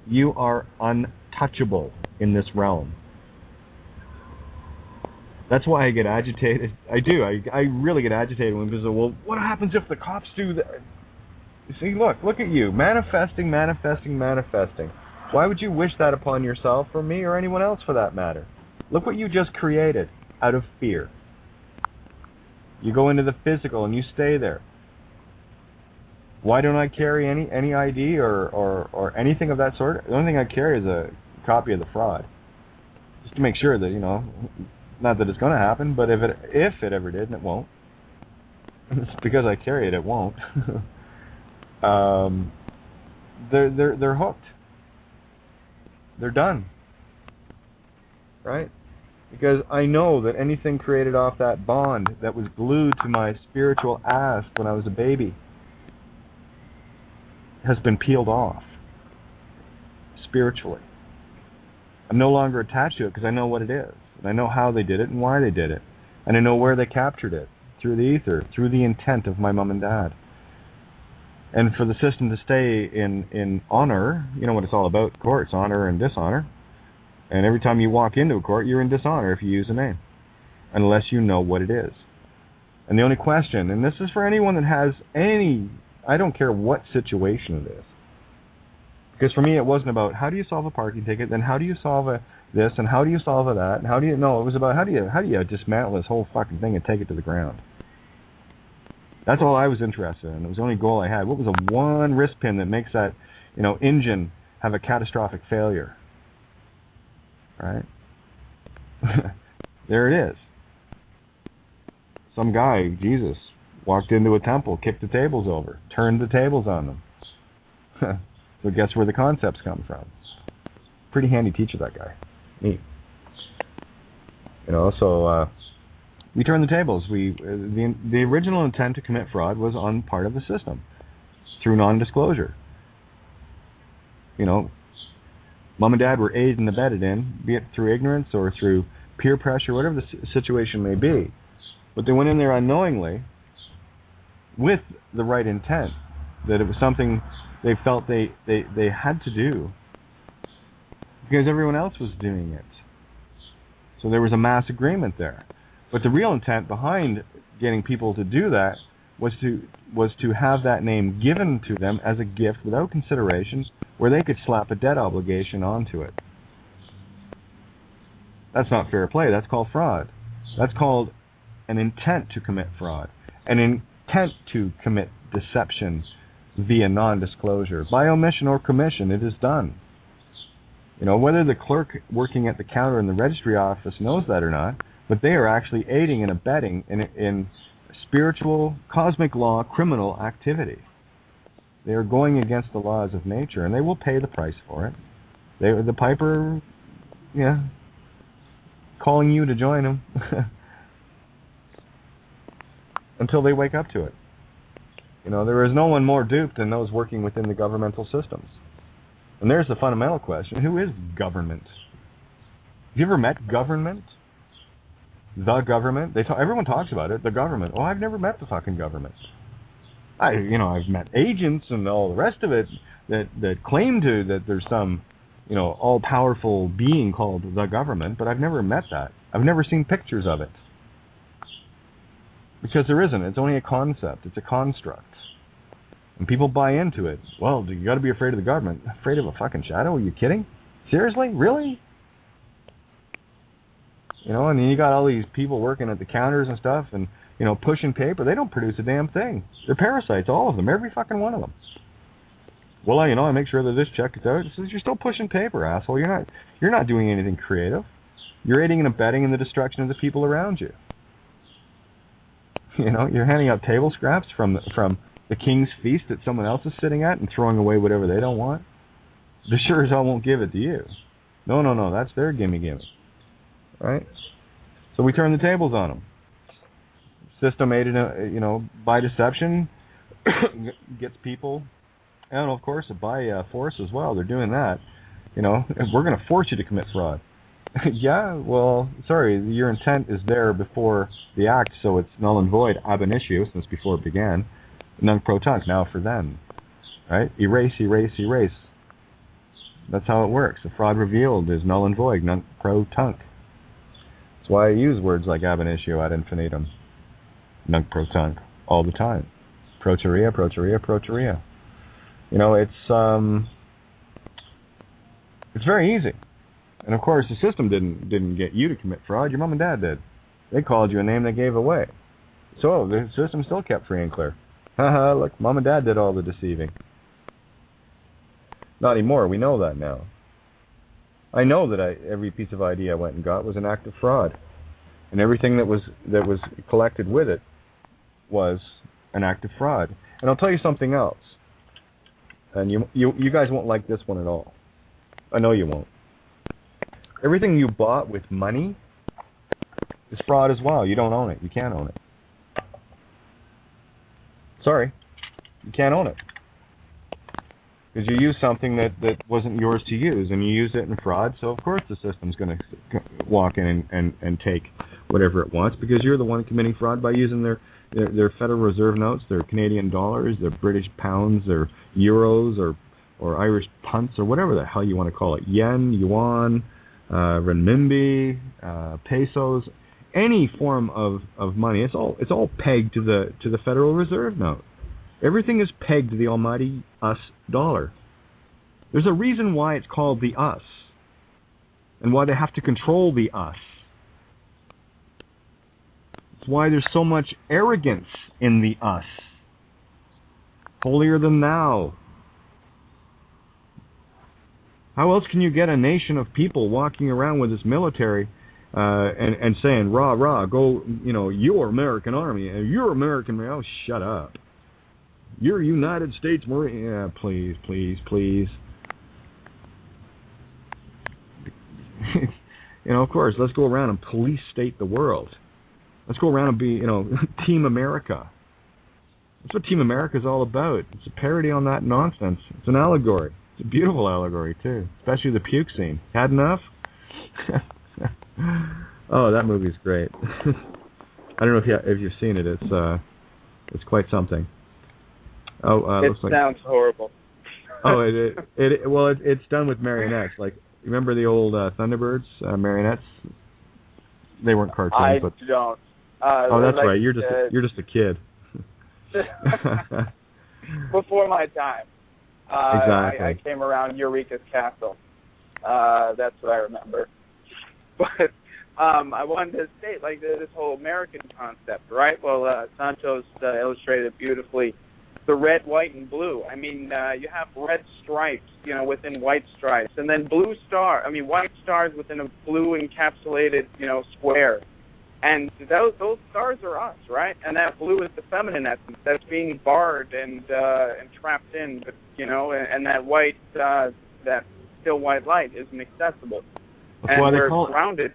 you are untouchable in this realm. That's why I get agitated. I do. I really get agitated when people say, well, what happens if the cops do that? You see, look at you, manifesting. Why would you wish that upon yourself or me or anyone else for that matter? Look what you just created out of fear. You go into the physical and you stay there. Why don't I carry any ID or anything of that sort? The only thing I carry is a copy of the fraud, just to make sure that, not that it's going to happen, but if it ever did, and it won't, it's because I carry it, it won't. They're hooked. They're done. Right? Because I know that anything created off that bond that was glued to my spiritual ass when I was a baby has been peeled off spiritually. I'm no longer attached to it because I know what it is. And I know how they did it and why they did it. And I know where they captured it, through the ether, through the intent of my mom and dad. And for the system to stay in honor, you know what it's all about, courts, honor and dishonor. And every time you walk into a court, you're in dishonor if you use a name, unless you know what it is. And the only question, and this is for anyone that has any, I don't care what situation it is. Because for me, it wasn't about how do you solve a parking ticket, then how do you solve this, and how do you solve that, and how do you, no, it was about how do you dismantle this whole fucking thing and take it to the ground. That's all I was interested in. It was the only goal I had. What was the one wrist pin that makes that, engine have a catastrophic failure? Right? There it is. Some guy, Jesus, walked into a temple, kicked the tables over, turned the tables on them. So guess where the concepts come from? Pretty handy teacher, that guy. Neat. So we turned the tables. The original intent to commit fraud was on part of the system through non-disclosure. Mom and dad were aided and abetted in, be it through ignorance or through peer pressure, whatever the situation may be. But they went in there unknowingly with the right intent, that it was something they felt they had to do because everyone else was doing it. So there was a mass agreement there. But the real intent behind getting people to do that was to have that name given to them as a gift without consideration, where they could slap a debt obligation onto it. That's not fair play. That's called fraud. That's called an intent to commit fraud, an intent to commit deception via non-disclosure. By omission or commission, it is done. Whether the clerk working at the counter in the registry office knows that or not, but they are actually aiding and abetting in spiritual, cosmic law, criminal activity. They are going against the laws of nature, and they will pay the price for it. The piper, calling you to join them until they wake up to it. There is no one more duped than those working within the governmental systems. And there's the fundamental question: who is government? Have you ever met government? The government? Everyone talks about it. The government. Oh, I've never met the fucking government. I've met agents and all the rest of it that claim that there's some, all-powerful being called the government, but I've never met that. I've never seen pictures of it. Because there isn't. It's only a concept. It's a construct. And people buy into it. Well, you got to be afraid of the government. Afraid of a fucking shadow? Are you kidding? Seriously? Really? And then you got all these people working at the counters and stuff and, pushing paper. They don't produce a damn thing. They're parasites, all of them, every fucking one of them. Well, I make sure that this check is out. It says, you're still pushing paper, asshole. You're not doing anything creative. You're aiding and abetting in the destruction of the people around you. You know, you're handing out table scraps from the king's feast that someone else is sitting at and throwing away whatever they don't want. They sure as hell won't give it to you. No, that's their gimme. Right? So we turn the tables on them. System aided, by deception, gets people, and of course by force as well. They're doing that. You know, we're going to force you to commit fraud. Yeah, well, sorry, your intent is there before the act, so it's null and void ab initio, since before it began. Nunc pro tunc, now for them. Right? Erase. That's how it works. The fraud revealed is null and void, nunc pro tunc. That's why I use words like ab initio ad infinitum, nunc pro tunc, all the time. Proteria. You know, it's very easy. And of course, the system didn't get you to commit fraud. Your mom and dad did. They called you a name they gave away. So the system still kept free and clear. Haha, look, mom and dad did all the deceiving. Not anymore. We know that now. I know that every piece of ID I went and got was an act of fraud, and everything that was collected with it was an act of fraud. And I'll tell you something else. And you guys won't like this one at all. I know you won't. Everything you bought with money is fraud as well. You don't own it. You can't own it. Sorry. You can't own it. Because you used something that wasn't yours to use, and you used it in fraud, so of course the system's going to walk in and take whatever it wants, because you're the one committing fraud by using their Federal Reserve notes, their Canadian dollars, their British pounds, their euros, or Irish punts, or whatever the hell you want to call it, yen, yuan, renminbi, pesos, any form of money. It's all pegged to the Federal Reserve note. Everything is pegged to the almighty US dollar. There's a reason why it's called the US, and why they have to control the US. It's why there's so much arrogance in the US. Holier than thou. How else can you get a nation of people walking around with this military and saying, rah, rah, go, you're American Army, you're American, oh, shut up. You're United States Marine. Yeah, please. Of course, let's go around and police state the world. Let's go around and be, Team America. That's what Team America is all about. It's a parody on that nonsense. It's an allegory. It's a beautiful allegory, too. Especially the puke scene. Had enough? Oh, that movie's great. I don't know if you've seen it. It's quite something. It sounds horrible. It's done with marionettes. Like, remember the old Thunderbirds marionettes? They weren't cartoons. I don't. That's right. You're just a kid. Before my time. Exactly. I came around Eureka's Castle. That's what I remember. But I wanted to state, like, this whole American concept, right? Well, Santos illustrated it beautifully. The red, white, and blue. I mean, you have red stripes, within white stripes, and then white stars within a blue encapsulated, square. And those stars are us, right? And that blue is the feminine essence that's being barred and trapped in, and that white, that still white light isn't accessible. That's and why we're grounded.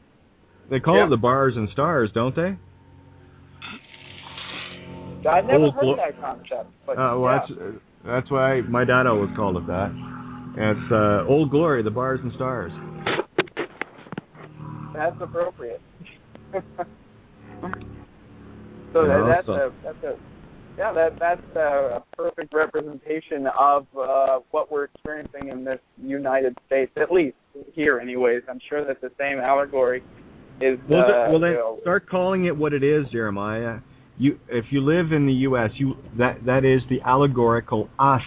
They call it the bars and stars, don't they? I've never heard that concept. But that's why my dad always called it that. And it's Old Glory, the bars and stars. That's appropriate. So that's a perfect representation of what we're experiencing in this United States, at least here, anyways. I'm sure that the same allegory is. Well, then start calling it what it is, Jeremiah. If you live in the U.S., that is the allegorical us,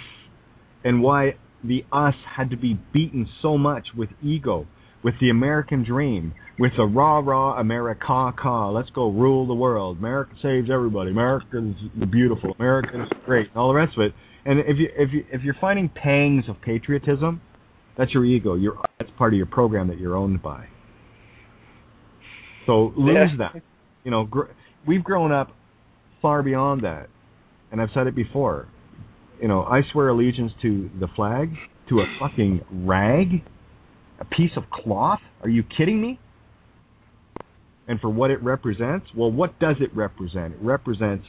and why the us had to be beaten so much with ego, with the American dream, with the rah-rah America, let's go rule the world. America saves everybody. America's beautiful. America's great. And all the rest of it. And if you're finding pangs of patriotism, that's your ego. That's part of your program that you're owned by. So lose that. We've grown up far beyond that. And I've said it before. I swear allegiance to the flag, to a fucking rag, a piece of cloth. Are you kidding me? And for what it represents? Well, what does it represent? It represents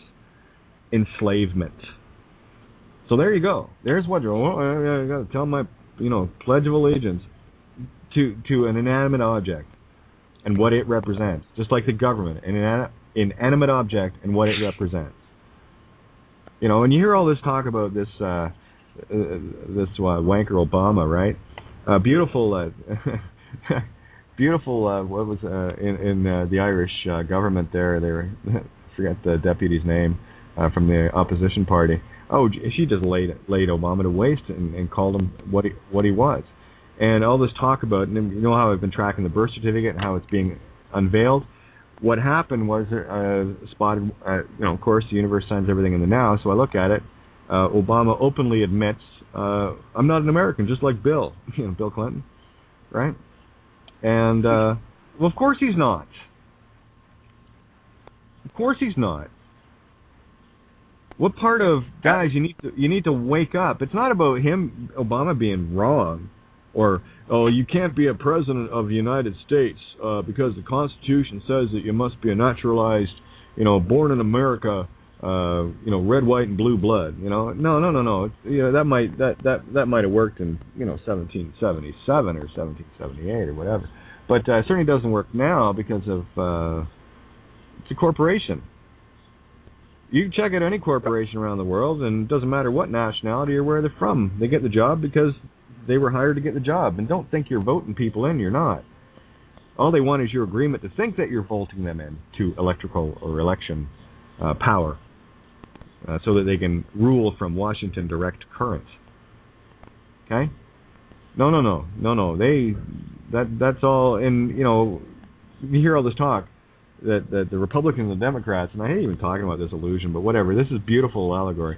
enslavement. So there you go. There's what I got to tell my, Pledge of Allegiance to an inanimate object and what it represents. Just like the government, an inanimate object and what it represents. And you hear all this talk about this wanker Obama, right? Beautiful, beautiful. What was in the Irish government there? They were forget the deputy's name from the opposition party. Oh, she just laid Obama to waste and called him what he was. And all this talk about, and you know how I've been tracking the birth certificate and how it's being unveiled. What happened was spotted, of course, the universe sends everything in the now, so I look at it. Obama openly admits, I'm not an American, just like Bill, Bill Clinton, right? And, well, of course he's not. Of course he's not. What part of, guys, you need to wake up. It's not about Obama being wrong. Or, you can't be a president of the United States because the Constitution says that you must be a naturalized, born in America, red, white, and blue blood. No. That might have worked in 1777 or 1778 or whatever, but certainly doesn't work now because of it's a corporation. You can check out any corporation around the world, and it doesn't matter what nationality or where they're from. They get the job because they were hired to get the job. And don't think you're voting people in. You're not. All they want is your agreement to think that you're voting them in to electrical or election power so that they can rule from Washington direct current. Okay? No. That's all. And, you hear all this talk that the Republicans and the Democrats, and I hate even talking about this illusion, but whatever. This is beautiful allegory.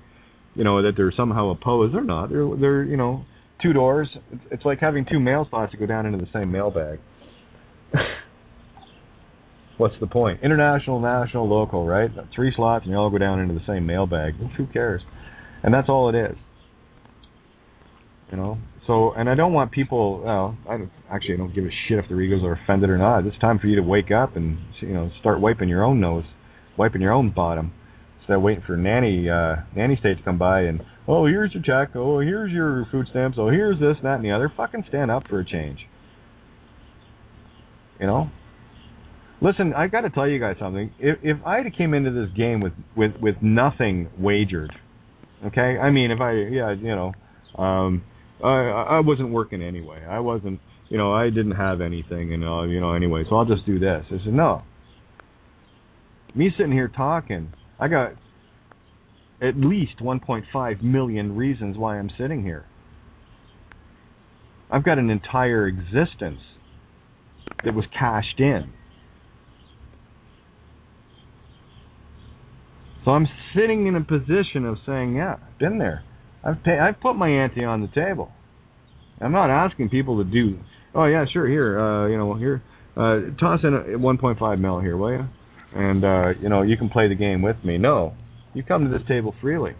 That they're somehow opposed. They're not. They're two doors. It's like having two mail slots that go down into the same mailbag. What's the point? International, national, local, right? 3 slots and they all go down into the same mailbag. Who cares? And that's all it is. So, and I don't want people, I don't give a shit if their egos are offended or not. It's time for you to wake up and, start wiping your own nose, wiping your own bottom. Instead of waiting for nanny state to come by and, oh, here's your check, oh, here's your food stamps, oh, here's this, that, and the other. Fucking stand up for a change. Listen, I got to tell you guys something. If I had came into this game with nothing wagered, okay? I mean, if I wasn't working anyway. I wasn't, I didn't have anything, anyway, so I'll just do this. I said, no. Me sitting here talking, I got at least 1.5 million reasons why I'm sitting here. I've got an entire existence that was cashed in. So I'm sitting in a position of saying, yeah, I've been there. I've put my ante on the table. I'm not asking people to do, oh yeah, sure, here, toss in 1.5 mil here, will you? And, you can play the game with me. No. You come to this table freely.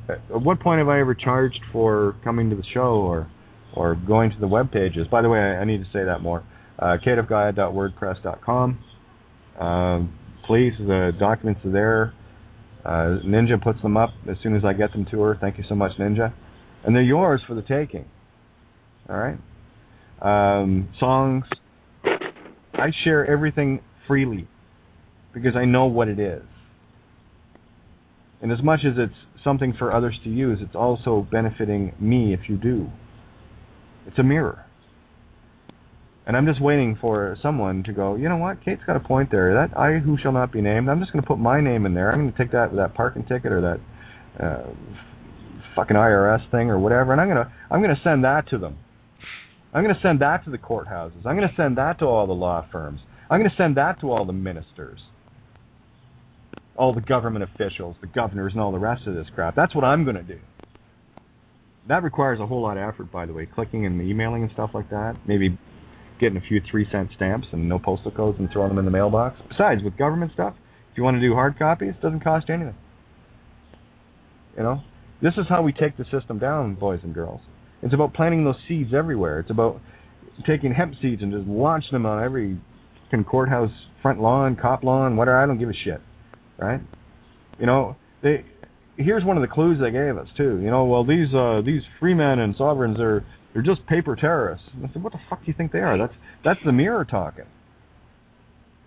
At what point have I ever charged for coming to the show or going to the web pages? By the way, I need to say that more. cateofgaia.wordpress.com. Please, the documents are there. Ninja puts them up as soon as I get them to her. Thank you so much, Ninja. And they're yours for the taking. All right? Songs. I share everything freely because I know what it is. And as much as it's something for others to use, it's also benefiting me if you do. It's a mirror. And I'm just waiting for someone to go, you know what, Kate's got a point there. That I who shall not be named, I'm just going to put my name in there. I'm going to take that parking ticket or that fucking IRS thing or whatever, and I'm going to send that to them. I'm going to send that to the courthouses. I'm going to send that to all the law firms. I'm going to send that to all the ministers, all the government officials, the governors, and all the rest of this crap. That's what I'm going to do. That requires a whole lot of effort, by the way, clicking and emailing and stuff like that. Maybe getting a few 3-cent stamps and no postal codes and throwing them in the mailbox. Besides, with government stuff, If you want to do hard copies, it doesn't cost you anything. You know, this is how we take the system down, boys and girls. It's about planting those seeds everywhere. It's about taking hemp seeds and just launching them on every courthouse front lawn, cop lawn, whatever. I don't give a shit, right? You know, here's one of the clues they gave us too. You know, well, these free men and sovereigns they're just paper terrorists. And I said, what the fuck do you think they are? That's the mirror talking.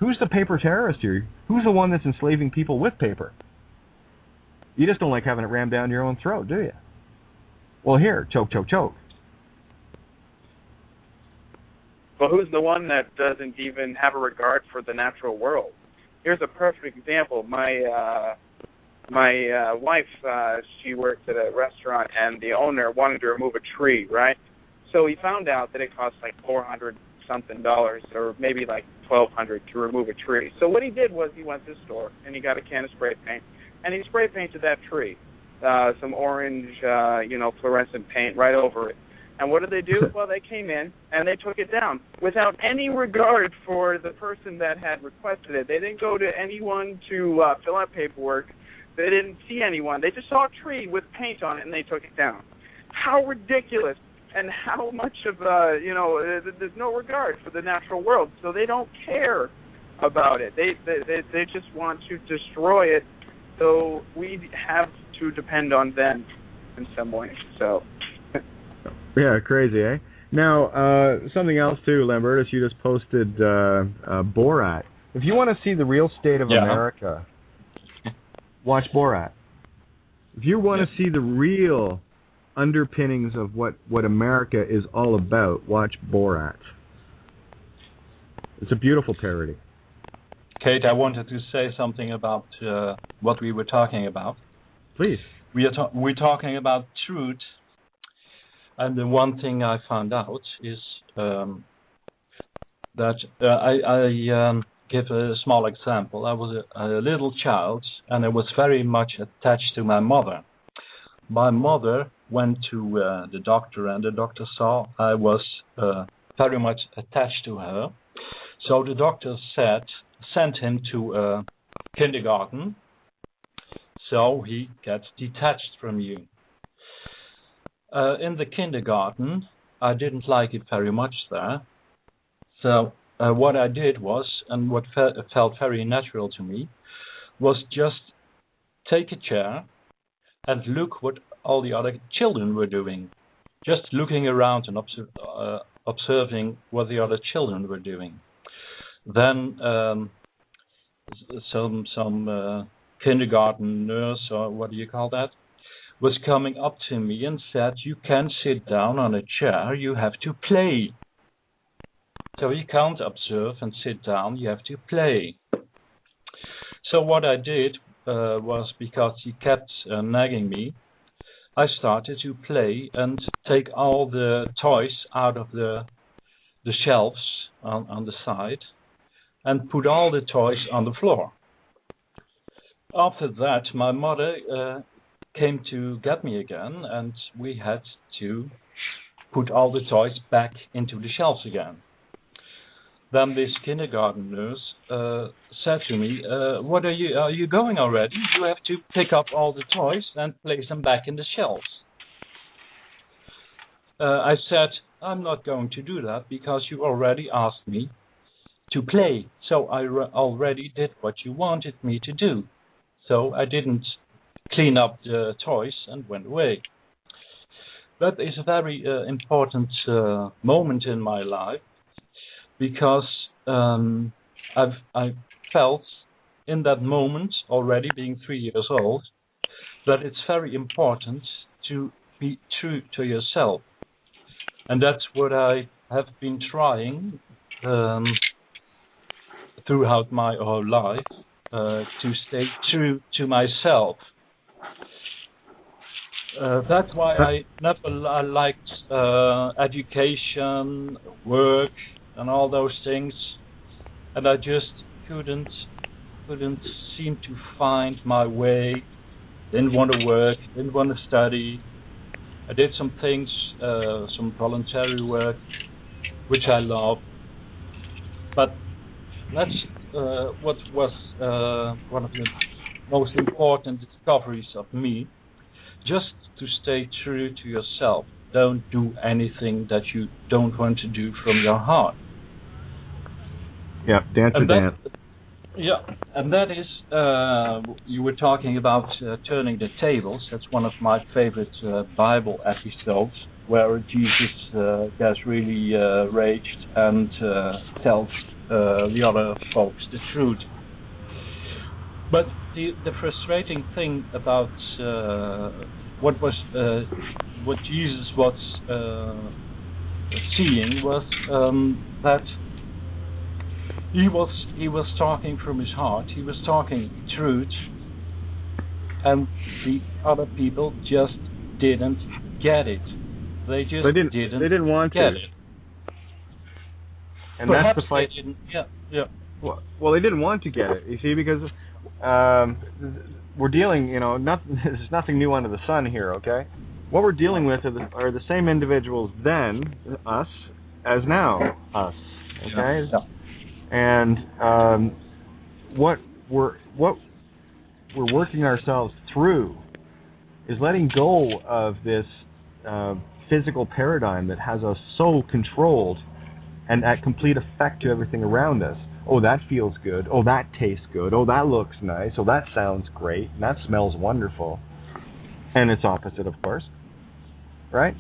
Who's the paper terrorist here? Who's the one that's enslaving people with paper? You just don't like having it rammed down your own throat, do you? Well, here, choke, choke, choke. Well, who's the one that doesn't even have a regard for the natural world? Here's a perfect example. My wife, she worked at a restaurant, and the owner wanted to remove a tree, right? So he found out that it cost like $400-something, or maybe like $1,200 to remove a tree. So what he did was he went to the store, and he got a can of spray paint, and he spray painted that tree, some orange, fluorescent paint right over it. And what did they do? Well, they came in and they took it down without any regard for the person that had requested it. They didn't go to anyone to fill out paperwork. They didn't see anyone. They just saw a tree with paint on it and they took it down. How ridiculous! And how much of there's no regard for the natural world, so they don't care about it. They just want to destroy it. So we have to depend on them in some way. So. Yeah, crazy, eh? Now, something else too, Lambertus, you just posted Borat. If you want to see the real state of America, watch Borat. If you want to see the real underpinnings of what America is all about, watch Borat. It's a beautiful parody. Kate, I wanted to say something about what we were talking about. Please. We're talking about truth. And the one thing I found out is that I give a small example. I was a little child, and I was very much attached to my mother. My mother went to the doctor, and the doctor saw I was very much attached to her. So the doctor sent him to kindergarten, so he gets detached from you. In the kindergarten, I didn't like it very much there. So what I did was, and what felt very natural to me, was just take a chair and look what all the other children were doing. Just looking around and observing what the other children were doing. Then some kindergarten nurse, or what do you call that, was coming up to me and said, you can't sit down on a chair, you have to play. So you can't observe and sit down, you have to play. So what I did was, because he kept nagging me, I started to play and take all the toys out of the shelves on the side and put all the toys on the floor. After that, my mother came to get me again, and we had to put all the toys back into the shelves again. Then this kindergarten nurse said to me, "What are you going already? You have to pick up all the toys and place them back in the shelves." I said, "I'm not going to do that because you already asked me to play. So I already did what you wanted me to do. So I didn't clean up the toys and went away." That is a very important moment in my life, because I felt in that moment, already being 3 years old, that it's very important to be true to yourself. And that's what I have been trying throughout my whole life, to stay true to myself. That's why I never liked education, work, and all those things, and I just couldn't seem to find my way. Didn't want to work, didn't want to study. I did some things, some voluntary work, which I love, but what was one of the most important discoveries of me, just to stay true to yourself. Don't do anything that you don't want to do from your heart. Yeah, dance or dance. Yeah, and that is, you were talking about turning the tables. That's one of my favorite Bible episodes, where Jesus gets really raged and tells the other folks the truth. But the frustrating thing about what Jesus was seeing was that he was talking from his heart. He was talking truth, and the other people just didn't get it. They didn't want get to. it. And Perhaps that's the fight. They didn't. Yeah. Well, they didn't want to get it. You see, because we're dealing. There's nothing new under the sun here. Okay, what we're dealing with are the same individuals then, us, as now, us. Okay. Yeah. And what we're working ourselves through is letting go of this physical paradigm that has us so controlled and at complete effect to everything around us. Oh, that feels good. Oh, that tastes good. Oh, that looks nice. Oh, that sounds great. And that smells wonderful. And it's opposite, of course. Right?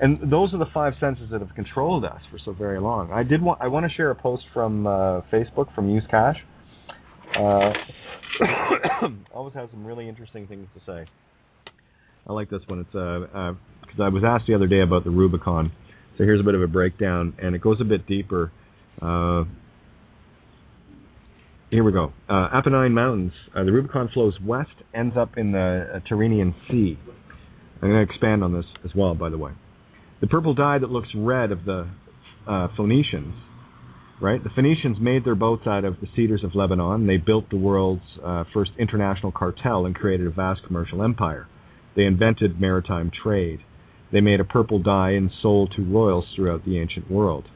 And those are the five senses that have controlled us for so very long. I want to share a post from Facebook from Use Cash. Always has some really interesting things to say. I like this one. It's because I was asked the other day about the Rubicon. So here's a bit of a breakdown, and it goes a bit deeper. Here we go. Apennine Mountains. The Rubicon flows west, ends up in the Tyrrhenian Sea. I'm going to expand on this as well, by the way. The purple dye that looks red of the Phoenicians, right? The Phoenicians made their boats out of the cedars of Lebanon. They built the world's first international cartel and created a vast commercial empire. They invented maritime trade. They made a purple dye and sold to royals throughout the ancient world.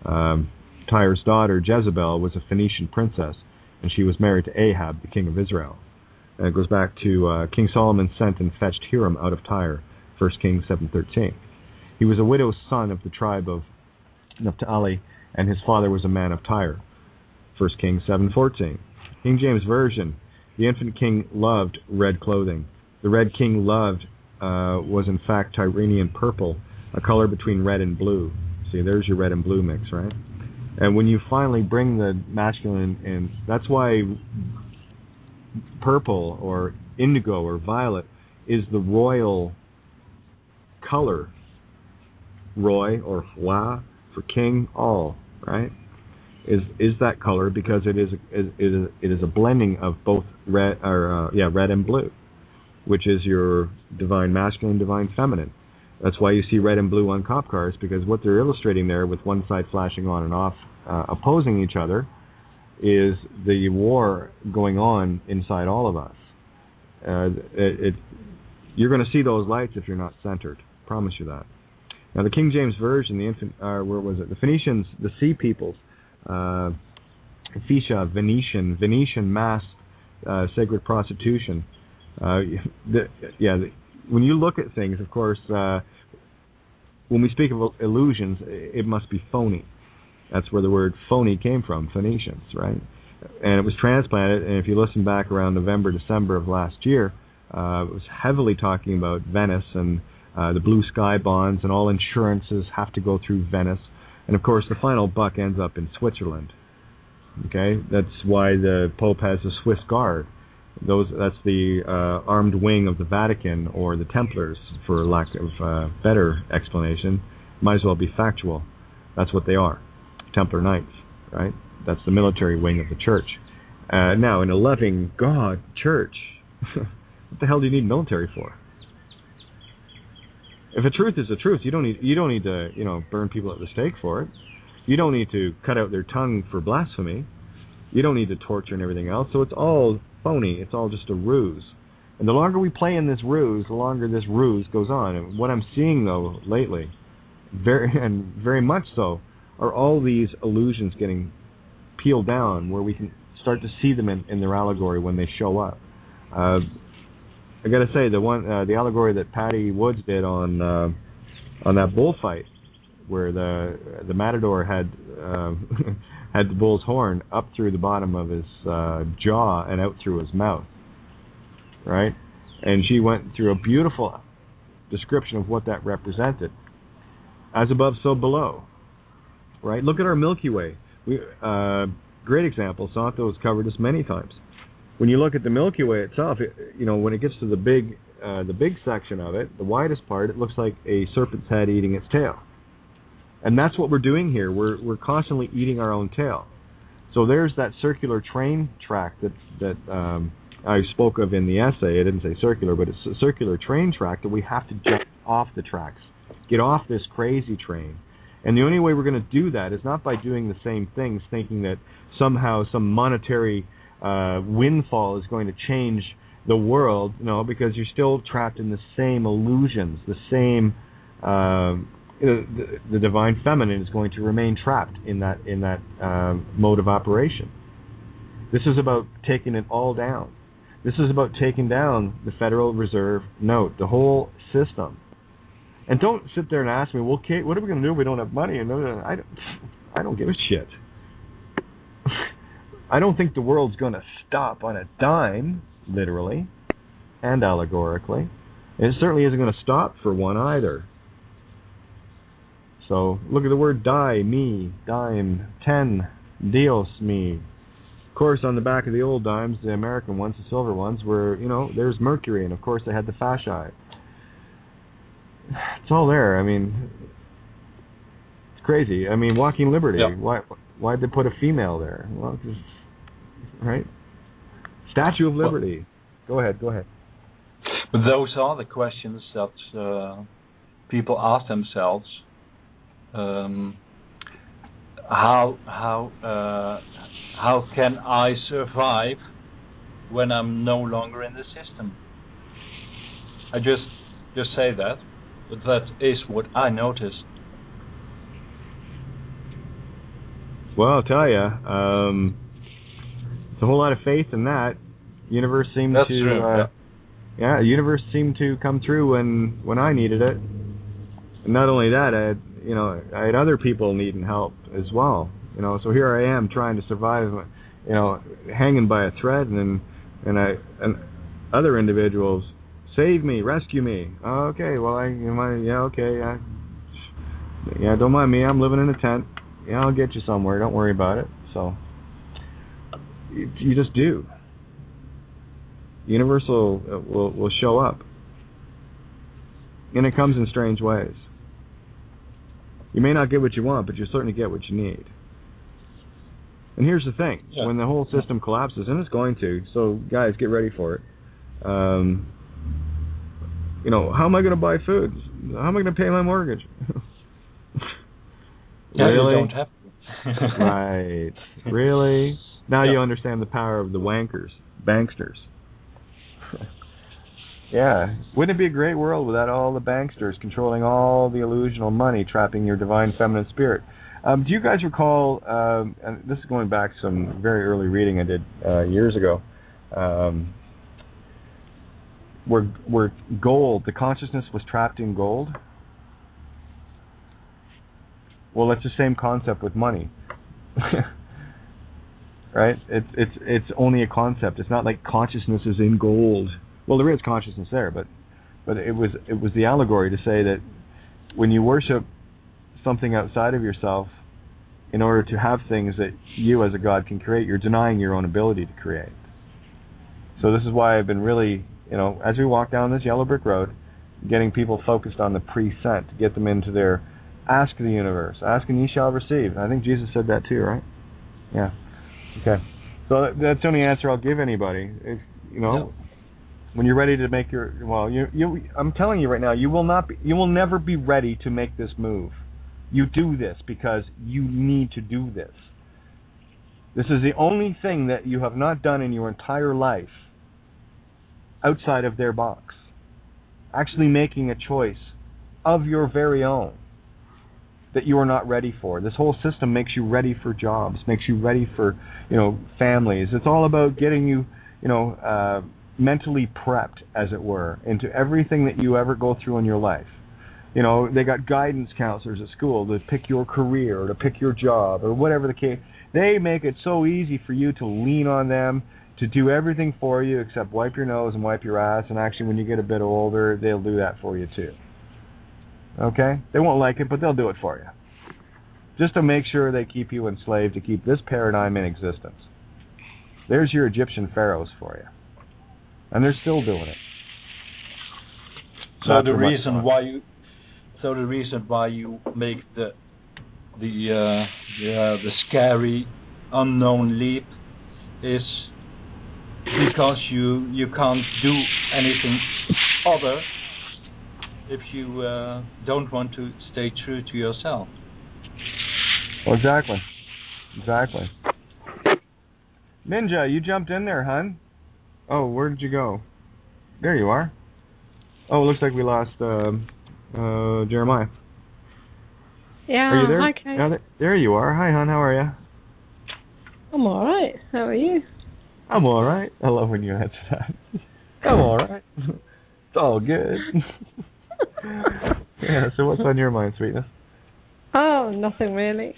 Tyre's daughter, Jezebel, was a Phoenician princess, and she was married to Ahab, the king of Israel. And it goes back to King Solomon sent and fetched Hiram out of Tyre, 1 Kings 7:13. He was a widow's son of the tribe of Naphtali, and his father was a man of Tyre, 1 Kings 7:14. King James Version, the infant king loved red clothing. The red king loved was in fact Tyrrhenian purple, a color between red and blue. See, there's your red and blue mix, right? And when you finally bring the masculine in, that's why purple or indigo or violet is the royal color. Roy or Roi for king, all, right? Is that color because it is a blending of both red and blue, which is your divine masculine, divine feminine. That's why you see red and blue on cop cars, because what they're illustrating there with one side flashing on and off, opposing each other, is the war going on inside all of us. You're going to see those lights if you're not centered. Promise you that. Now, the King James Version, where was it? The Phoenicians, the Sea Peoples, Phoecia, Venetian mass, sacred prostitution. When you look at things, of course, when we speak of illusions, it must be phony. That's where the word phony came from, Phoenicians, right? And it was transplanted, and if you listen back around November, December of last year, it was heavily talking about Venice and the blue sky bonds, and all insurances have to go through Venice. And of course, the final buck ends up in Switzerland. Okay, that's why the Pope has a Swiss Guard. That's the armed wing of the Vatican, or the Templars, for lack of better explanation. Might as well be factual. That's what they are, Templar Knights, right? That's the military wing of the church. Now, in a loving God church, what the hell do you need military for? If a truth is a truth, you don't need to burn people at the stake for it. You don't need to cut out their tongue for blasphemy. You don't need to torture and everything else. So it's all phony. It's all just a ruse. And the longer we play in this ruse, the longer this ruse goes on. And what I'm seeing, though, lately, very much so, are all these illusions getting peeled down, where we can start to see them in their allegory when they show up. I got to say, the allegory that Patty Woods did on that bullfight, where the matador had had the bull's horn up through the bottom of his jaw and out through his mouth, right? And she went through a beautiful description of what that represented. As above, so below, right? Look at our Milky Way. Great example. Santo's covered this many times. When you look at the Milky Way itself, when it gets to the big section of it, the widest part, it looks like a serpent's head eating its tail. And that's what we're doing here. We're constantly eating our own tail. So there's that circular train track that I spoke of in the essay. I didn't say circular, but it's a circular train track that we have to jump off the tracks, get off this crazy train. And the only way we're going to do that is not by doing the same things, thinking that somehow some monetary windfall is going to change the world. No, because you're still trapped in the same illusions, the same. The divine feminine is going to remain trapped in that mode of operation. This is about taking it all down. This is about taking down the Federal Reserve note, the whole system. And don't sit there and ask me, well, Kate, what are we going to do if we don't have money? And I don't give a shit. I don't think the world's going to stop on a dime, literally and allegorically. And it certainly isn't going to stop for one either. So look at the word die, me, dime, 10, Dios, me. Of course, on the back of the old dimes, the American ones, the silver ones, were, there's Mercury, and of course they had the fasci. It's all there. I mean, it's crazy. I mean, Walking Liberty. Yeah. Why'd they put a female there? Well, just, right? Statue of Liberty. Well, go ahead. But those are the questions that people ask themselves. How can I survive when I'm no longer in the system? I just say that, but that is what I noticed. Well, I'll tell you, it's a whole lot of faith in that. Universe seemed That's to, true, the universe seemed to come through when I needed it. And not only that, I had other people needing help as well. So here I am trying to survive, hanging by a thread, and other individuals save me, rescue me. Oh, okay, well don't mind me. I'm living in a tent. Yeah, I'll get you somewhere. Don't worry about it. So you just do. The universe will show up, and it comes in strange ways. You may not get what you want, but you certainly get what you need. And here's the thing. Yeah. When the whole system collapses, and it's going to, so guys, get ready for it. How am I going to buy food? How am I going to pay my mortgage? Really? You don't have to. Right. Really? Now you understand the power of the banksters. Yeah. Wouldn't it be a great world without all the banksters controlling all the illusional money, trapping your divine feminine spirit? Do you guys recall, and this is going back some very early reading I did years ago, where gold, the consciousness was trapped in gold? Well, it's the same concept with money. Right? It's only a concept. It's not like consciousness is in gold. Well, there is consciousness there, but it was the allegory to say that when you worship something outside of yourself in order to have things that you as a God can create, you're denying your own ability to create. So this is why I've been really, as we walk down this yellow brick road, getting people focused on the present, to get them into their ask the universe, ask and ye shall receive. I think Jesus said that too, right? Yeah. Okay. So that's the only answer I'll give anybody. When you're ready to make your, I'm telling you right now, you will never be ready to make this move. You do this because you need to do this. This is the only thing that you have not done in your entire life outside of their box. Actually making a choice of your very own. that you are not ready for. This whole system makes you ready for jobs, makes you ready for, families. It's all about getting you, mentally prepped, as it were, into everything that you ever go through in your life. They got guidance counselors at school to pick your career or to pick your job or whatever the case. They make it so easy for you to lean on them to do everything for you except wipe your nose and wipe your ass, and actually when you get a bit older, they'll do that for you too. Okay? They won't like it, but they'll do it for you. Just to make sure they keep you enslaved, to keep this paradigm in existence. There's your Egyptian pharaohs for you. And they're still doing it. So the reason why you make the scary unknown leap is because you can't do anything other if you don't want to stay true to yourself. Well, exactly. Ninja, you jumped in there, hun. Oh, where did you go? There you are. Oh, it looks like we lost Jeremiah. Yeah, are you there? Hi, Kate. Yeah, there you are. Hi, hon. How are you? I'm all right. How are you? I'm all right. I love when you answer that. I'm all right. It's all good. Yeah, so what's on your mind, sweetness? Oh, nothing really.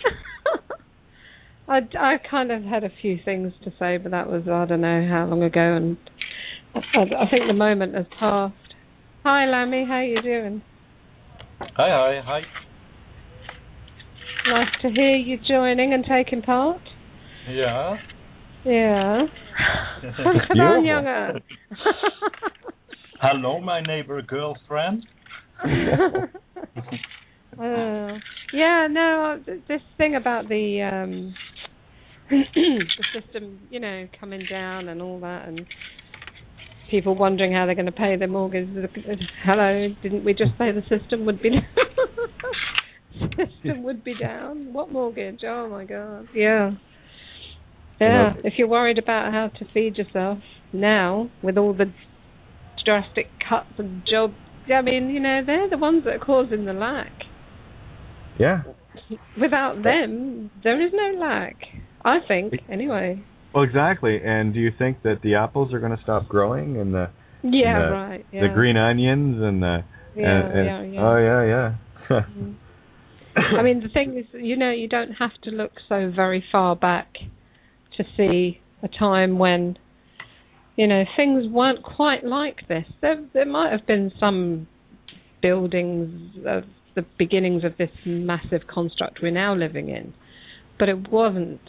I kind of had a few things to say, but that was, I don't know how long ago, and I think the moment has passed. Hi, Lammy. How you doing? Hi. Nice to hear you joining and taking part. Yeah. Yeah. Come on, younger. Hello, my neighbor girlfriend. Yeah, no, this thing about the system, coming down and all that, and people wondering how they're going to pay their mortgage. Hello, didn't we just say the system would be down? What mortgage? Oh my God, yeah. If you're worried about how to feed yourself now with all the drastic cuts and jobs, I mean, they're the ones that are causing the lack. Yeah. Without them, there is no lack, I think, anyway. Well, exactly. And do you think that the apples are going to stop growing and the the green onions and the oh yeah. I mean, the thing is, you don't have to look so very far back to see a time when things weren't quite like this. There might have been some buildings of the beginnings of this massive construct we're now living in, but it wasn't,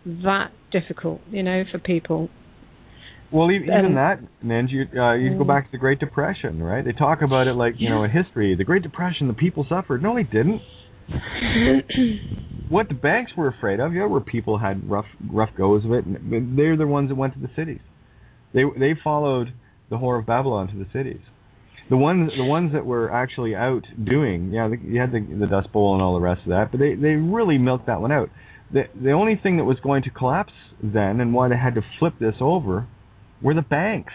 that difficult, for people. Well, even that, Ninja, you go back to the Great Depression, right? They talk about it like, in history, the Great Depression, the people suffered. No, they didn't. What the banks were afraid of, where people had rough goes of it, and they're the ones that went to the cities. They followed the Whore of Babylon to the cities. The ones that were actually out doing, you had the Dust Bowl and all the rest of that, but they really milked that one out. The only thing that was going to collapse then, and why they had to flip this over, were the banks.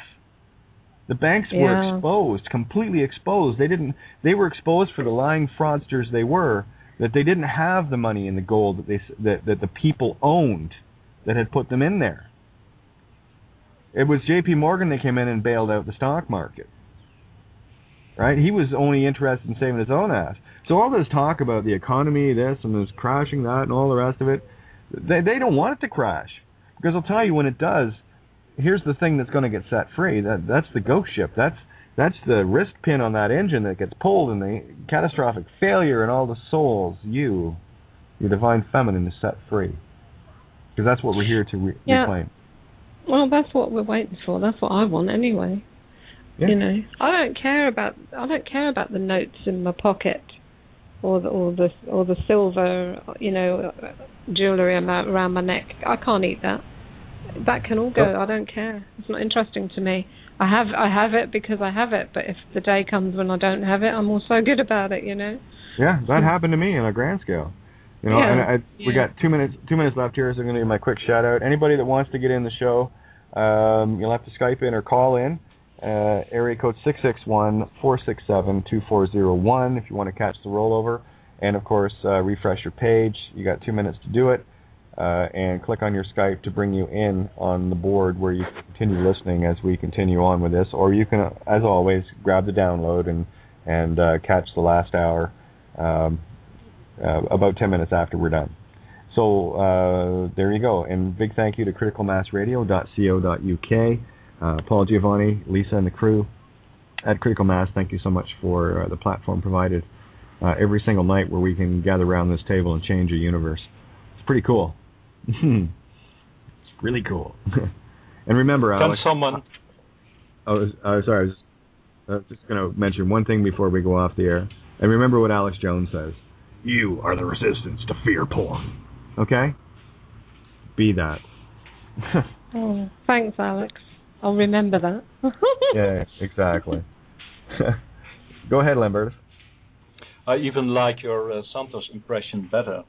The banks were exposed, completely exposed. They were exposed for the lying fraudsters they were, that they didn't have the money and the gold that the people owned that had put them in there. It was J.P. Morgan that came in and bailed out the stock market. Right? He was only interested in saving his own ass. So all this talk about the economy, this and this crashing, that, and all the rest of it, they don't want it to crash. Because I'll tell you, when it does, here's the thing that's going to get set free. That's the ghost ship. That's the wrist pin on that engine that gets pulled, and the catastrophic failure, and all the souls, your divine feminine, is set free. Because that's what we're here to reclaim. Well, that's what we're waiting for. That's what I want anyway. Yeah. I don't care about the notes in my pocket, or the silver, jewellery around my neck. I can't eat that. That can all go. I don't care. It's not interesting to me. I have it because I have it. But if the day comes when I don't have it, I'm also good about it. Yeah, that happened to me on a grand scale. And we got 2 minutes left here, so I'm going to give my quick shout out. Anybody that wants to get in the show, you'll have to Skype in or call in. Area code 661-467-2401 if you want to catch the rollover. And, of course, refresh your page. You got 2 minutes to do it. And click on your Skype to bring you in on the board where you can continue listening as we continue on with this. Or you can, as always, grab the download and catch the last hour about 10 minutes after we're done. So there you go. And big thank you to criticalmassradio.co.uk. Paul Giovanni, Lisa, and the crew at Critical Mass, thank you so much for the platform provided every single night where we can gather around this table and change a universe. It's pretty cool. It's really cool. And remember, Alex... Can someone... sorry, I was just going to mention one thing before we go off the air. And remember what Alex Jones says. You are the resistance to fear porn. Okay? Be that. Oh, thanks, Alex. I'll remember that. Yeah, exactly. Go ahead, Lambert. I even like your Santos impression better.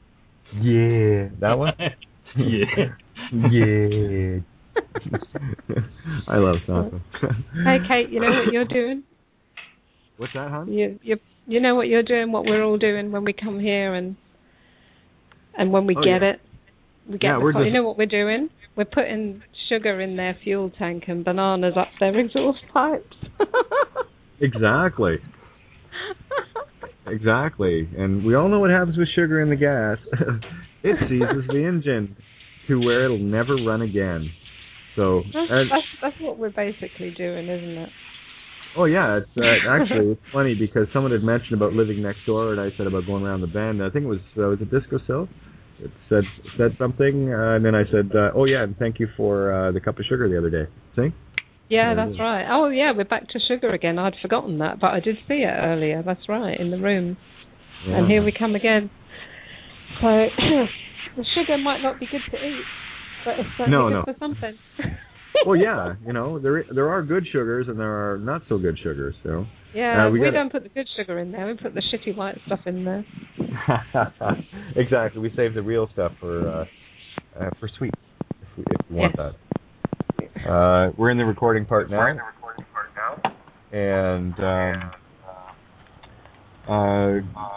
Yeah, that one? Yeah. Yeah. I love Santos. Hey, Kate, you know what you're doing? What's that, hon? You know what you're doing, what we're all doing when we come here and when we get it. We get you know what we're doing? We're putting sugar in their fuel tank and bananas up their exhaust pipes. Exactly. Exactly. And we all know what happens with sugar in the gas. It seizes the engine to where it'll never run again. So that's what we're basically doing, isn't it? Oh, yeah. It's actually, it's funny because someone had mentioned about living next door, and I said about going around the bend. I think it was a Disco Sill. It said something, and then I said, oh, yeah, and thank you for the cup of sugar the other day. See? Yeah, that's right. Oh, yeah, we're back to sugar again. I'd forgotten that, but I did see it earlier. That's right, in the room. Yeah. And here we come again. So the sugar might not be good to eat, but it's certainly good for something. Well, yeah, you know, there are good sugars and there are not so good sugars. So yeah, we don't put the good sugar in there. We put the shitty white stuff in there. Exactly. We save the real stuff for sweet, if we want that. We're in the recording part now. And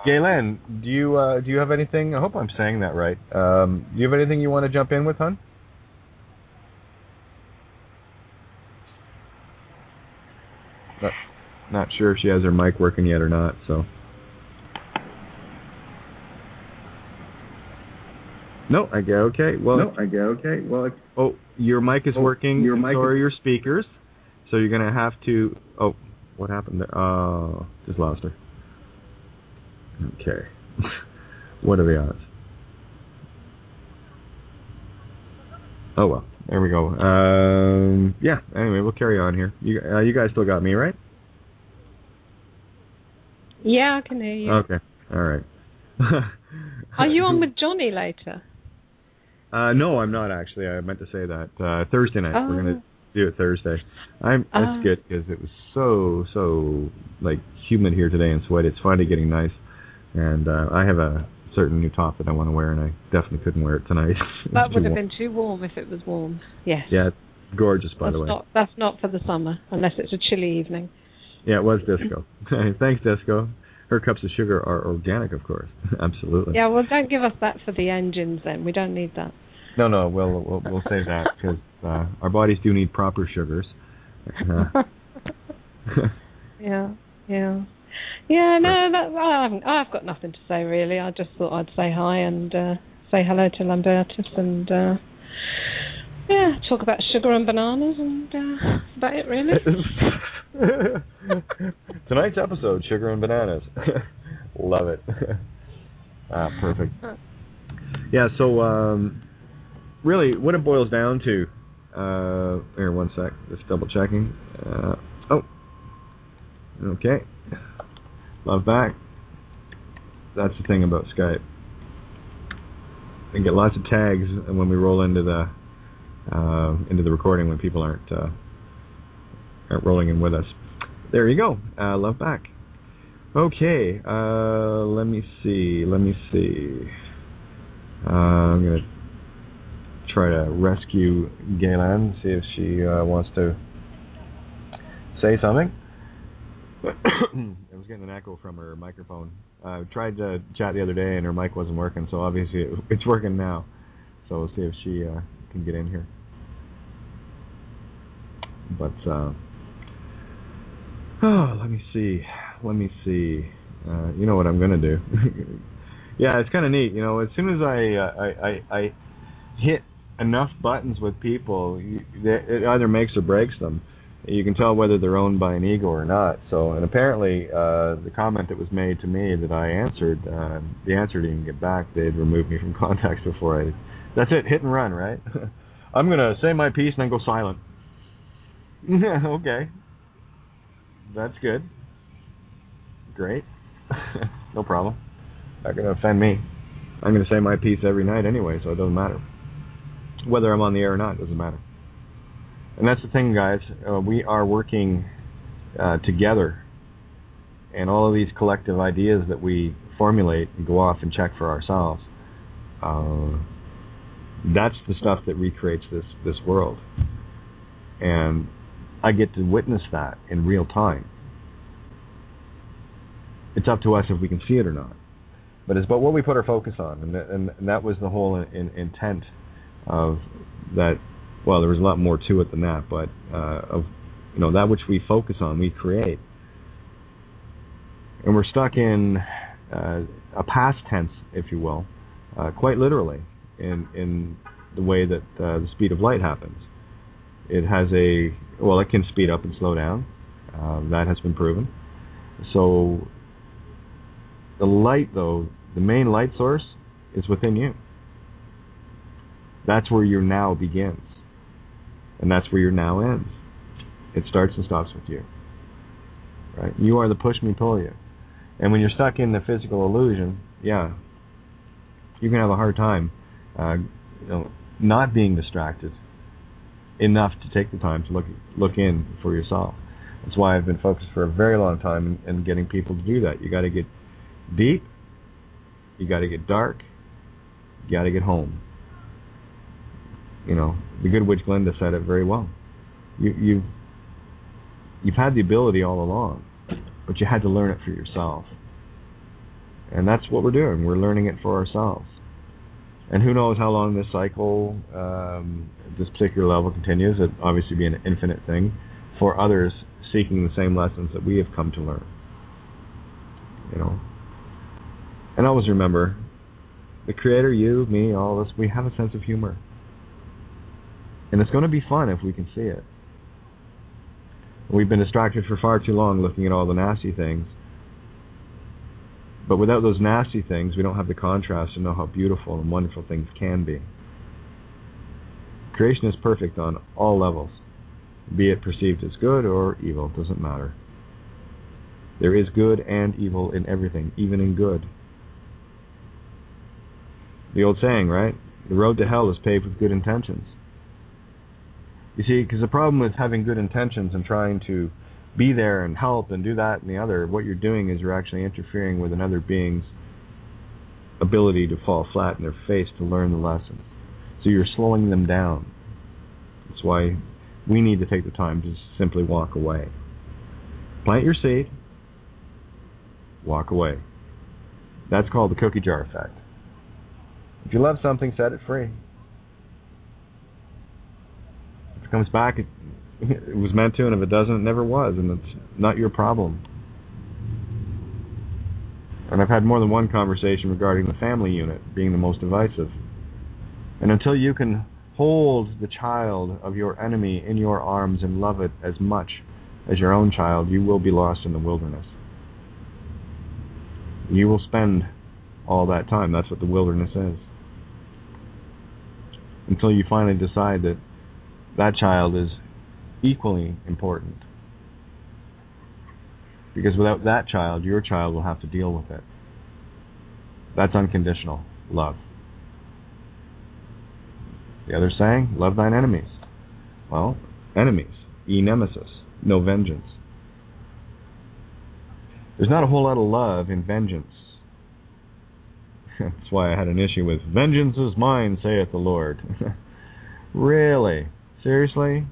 Galen, do you have anything? I hope I'm saying that right. Do you have anything you want to jump in with, hon? Not sure if she has her mic working yet or not, so. No, I get okay. Well, oh, your mic is working. Or your speakers. So you're gonna have to. Oh, what happened there? Oh, just lost her. Okay. What are the odds? Oh well, there we go. Yeah. Anyway, we'll carry on here. You guys still got me, right? Yeah, I can hear you. Okay. All right. Are you on with Johnny later? No, I'm not actually. I meant to say that Thursday night. We're gonna do it Thursday. That's good because it was so like humid here today and sweaty. It's finally getting nice, and I have a certain new top that I want to wear, and I definitely couldn't wear it tonight. That would have been too warm if it was warm. Yes. Yeah, it's gorgeous by the way. That's not for the summer unless it's a chilly evening. Yeah, it was Disco. Thanks, Disco. Her cups of sugar are organic, of course. Absolutely. Yeah, well, don't give us that for the engines then. We don't need that. No, we'll save that because our bodies do need proper sugars. Yeah. No, I've got nothing to say really. I just thought I'd say hi and say hello to Lambertus and talk about sugar and bananas and that's about it really. Tonight's episode, sugar and bananas. Love it. Perfect. Yeah, so really what it boils down to, here, one sec, just double checking. Okay. Love back. That's the thing about Skype. We get lots of tags when we roll into the recording when people aren't rolling in with us. There you go. Love back. Okay. Let me see. I'm gonna try to rescue Galen. See if she wants to say something. I was getting an echo from her microphone. I tried to chat the other day and her mic wasn't working, so obviously it's working now. So we'll see if she can get in here. But, let me see. You know what I'm going to do. Yeah, it's kind of neat. You know, as soon as I hit enough buttons with people, it either makes or breaks them. You can tell whether they're owned by an ego or not. So, and apparently, the comment that was made to me that I answered, the answer didn't get back. They'd removed me from contacts before I. That's it, hit and run, right? I'm gonna say my piece and then go silent. Okay, that's good. Great, no problem. Not gonna offend me. I'm gonna say my piece every night anyway, so it doesn't matter. Whether I'm on the air or not, doesn't matter. And that's the thing, guys. We are working together, and all of these collective ideas that we formulate and go off and check for ourselves, that's the stuff that recreates this world. And I get to witness that in real time. It's up to us if we can see it or not. But it's about what we put our focus on, and that was the whole intent of that. Well, there was a lot more to it than that, but of that which we focus on, we create. And we're stuck in a past tense, if you will, quite literally, in the way that the speed of light happens. It has it can speed up and slow down. That has been proven. So the light, though, the main light source is within you. That's where your now begins. And that's where your now ends. It starts and stops with you. Right? You are the push me, pull you. And when you're stuck in the physical illusion, yeah, you can have a hard time not being distracted enough to take the time to look in for yourself. That's why I've been focused for a very long time in getting people to do that. You got to get deep, you got to get dark, you got to get home. The good witch Glenda said it very well. You've had the ability all along, but you had to learn it for yourself. And that's what we're doing. We're learning it for ourselves. And who knows how long this cycle, this particular level continues. It'd obviously be an infinite thing for others seeking the same lessons that we have come to learn. And always remember, the Creator, you, me, all of us, we have a sense of humor. And it's going to be fun if we can see it. We've been distracted for far too long looking at all the nasty things. But without those nasty things, we don't have the contrast to know how beautiful and wonderful things can be. Creation is perfect on all levels. Be it perceived as good or evil, doesn't matter. There is good and evil in everything, even in good. The old saying, right? The road to hell is paved with good intentions. You see, because the problem with having good intentions and trying to be there and help and do that and the other, what you're doing is you're actually interfering with another being's ability to fall flat in their face to learn the lessons. So you're slowing them down. That's why we need to take the time to simply walk away. Plant your seed, walk away. That's called the cookie jar effect. If you love something, set it free. If it comes back, it was meant to, and if it doesn't, it never was, and it's not your problem. And I've had more than one conversation regarding the family unit being the most divisive. And until you can hold the child of your enemy in your arms and love it as much as your own child, you will be lost in the wilderness. You will spend all that time. That's what the wilderness is. Until you finally decide that that child is equally important. Because without that child, your child will have to deal with it. That's unconditional love. The other saying, love thine enemies. Well, enemies, nemesis, no vengeance. There's not a whole lot of love in vengeance. That's why I had an issue with, vengeance is mine, saith the Lord. Really? Seriously?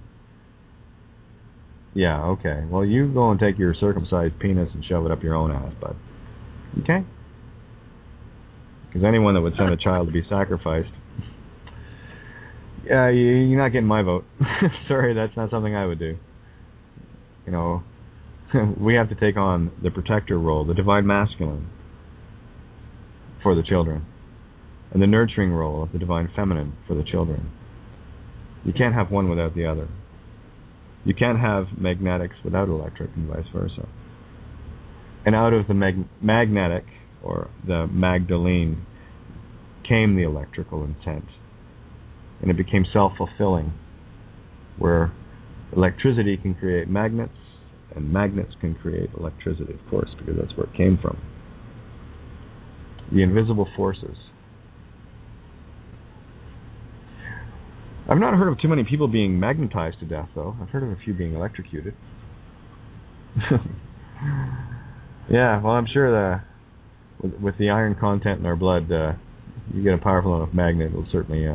Yeah, okay. Well, you go and take your circumcised penis and shove it up your own ass, bud. Okay? Because anyone that would send a child to be sacrificed, you're not getting my vote. Sorry, that's not something I would do. You know, we have to take on the protector role, the divine masculine, for the children, and the nurturing role of the divine feminine for the children. You can't have one without the other. You can't have magnetics without electric, and vice versa. And out of the magnetic, or the Magdalene, came the electrical intent. And it became self-fulfilling, where electricity can create magnets, and magnets can create electricity, of course, because that's where it came from. The invisible forces. I've not heard of too many people being magnetized to death, though. I've heard of a few being electrocuted. Yeah, well, I'm sure with the iron content in our blood, you get a powerful enough magnet, it'll certainly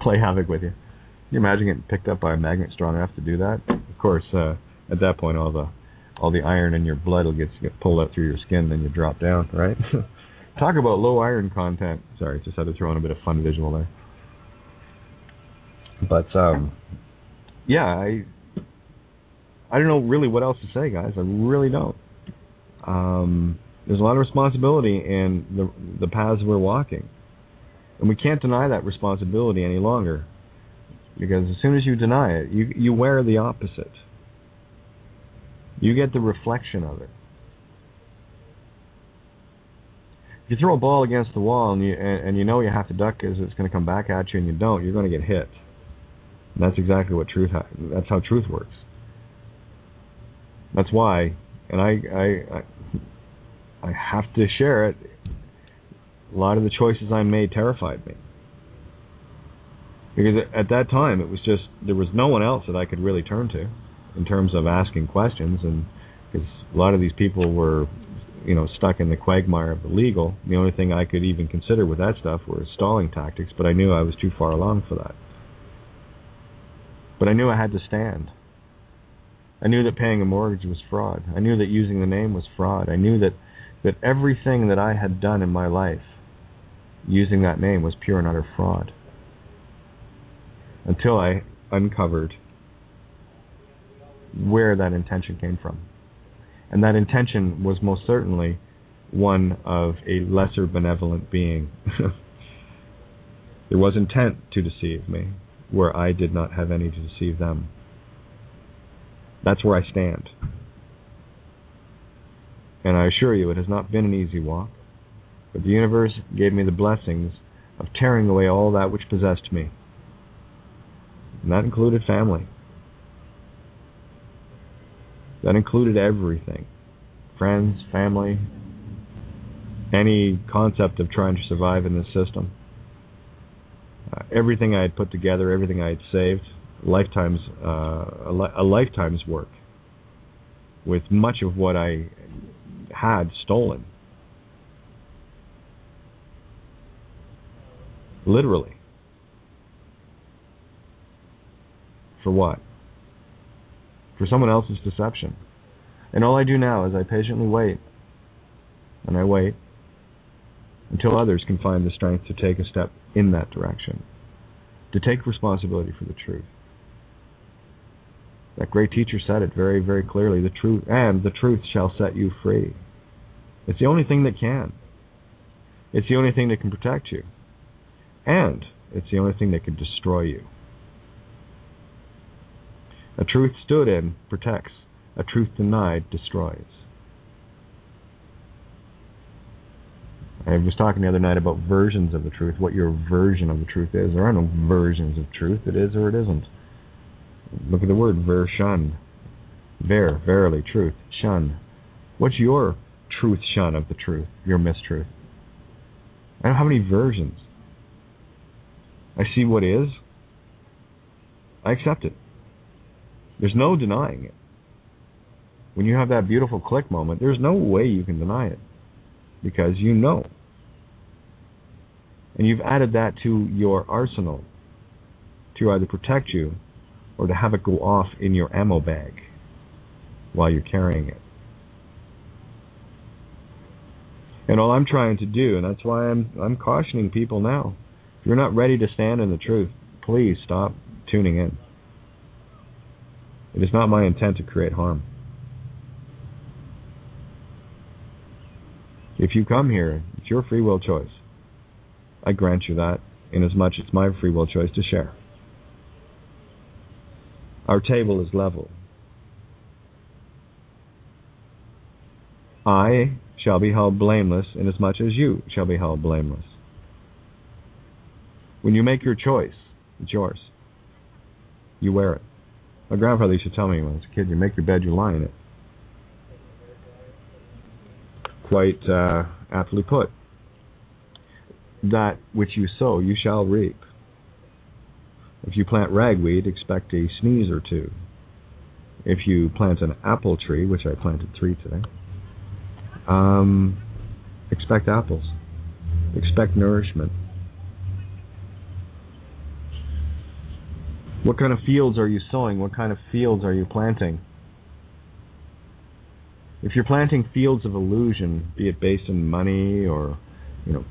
play havoc with you. Can you imagine getting picked up by a magnet strong enough to do that? Of course, at that point, all the iron in your blood will get pulled out through your skin, then you drop down, right? Talk about low iron content. Sorry, just had to throw in a bit of fun visual there. But yeah, I don't know really what else to say, guys. I really don't. There's a lot of responsibility in the paths we're walking, and we can't deny that responsibility any longer, because as soon as you deny it, you wear the opposite. You get the reflection of it. If you throw a ball against the wall and you know you have to duck because it's going to come back at you, and you don't, you're going to get hit. And that's exactly what that's how truth works. That's why, and I have to share it, a lot of the choices I made terrified me. Because at that time, it was just, there was no one else that I could really turn to in terms of asking questions, and because a lot of these people were, stuck in the quagmire of the legal. The only thing I could even consider with that stuff were stalling tactics, but I knew I was too far along for that. But I knew I had to stand. I knew that paying a mortgage was fraud. I knew that using the name was fraud. I knew that everything that I had done in my life using that name was pure and utter fraud. Until I uncovered where that intention came from. And that intention was most certainly one of a lesser benevolent being. There was intent to deceive me, where I did not have any to deceive them. That's where I stand. And I assure you, it has not been an easy walk, but the universe gave me the blessings of tearing away all that which possessed me. And that included family. That included everything. Friends, family, any concept of trying to survive in this system. Everything I had put together, everything I had saved, a lifetime's work, with much of what I had stolen. Literally. For what? For someone else's deception. And all I do now is I patiently wait. And I wait until others can find the strength to take a step in that direction, to take responsibility for the truth. That great teacher said it very, very clearly, the truth shall set you free. It's the only thing that can. It's the only thing that can protect you. And it's the only thing that can destroy you. A truth stood in protects. A truth denied destroys. I was talking the other night about versions of the truth, what your version of the truth is. There are no versions of truth. It is or it isn't. Look at the word ver-shun. Ver, verily, truth. Shun. What's your truth shun of the truth, your mistruth? I don't have any versions. I see what is. I accept it. There's no denying it. When you have that beautiful click moment, there's no way you can deny it, because you know. And you've added that to your arsenal to either protect you or to have it go off in your ammo bag while you're carrying it. And all I'm trying to do, and that's why I'm cautioning people now, if you're not ready to stand in the truth, please stop tuning in. It is not my intent to create harm. If you come here, it's your free will choice. I grant you that, inasmuch it's my free will choice to share. Our table is level. I shall be held blameless inasmuch as you shall be held blameless. When you make your choice, it's yours. You wear it. My grandfather used to tell me when I was a kid, you make your bed, you lie in it. Quite aptly put. That which you sow, you shall reap. If you plant ragweed, expect a sneeze or two. If you plant an apple tree, which I planted 3 today, expect apples. Expect nourishment. What kind of fields are you sowing? What kind of fields are you planting? If you're planting fields of illusion, be it based in money or,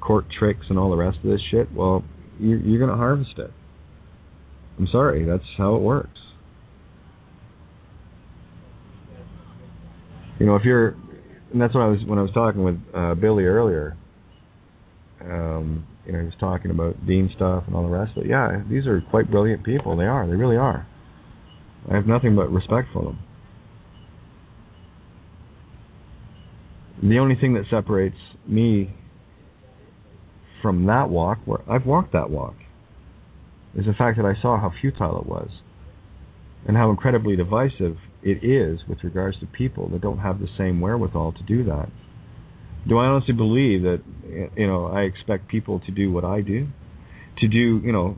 court tricks and all the rest of this shit, well, you're going to harvest it. I'm sorry, that's how it works. If you're, and that's what when I was talking with Billy earlier. He was talking about Dean stuff and all the rest of it. Yeah, these are quite brilliant people. They are. They really are. I have nothing but respect for them. The only thing that separates me from that walk, where I've walked that walk, is the fact that I saw how futile it was and how incredibly divisive it is with regards to people that don't have the same wherewithal to do that. Do I honestly believe that, I expect people to do what I do? To do,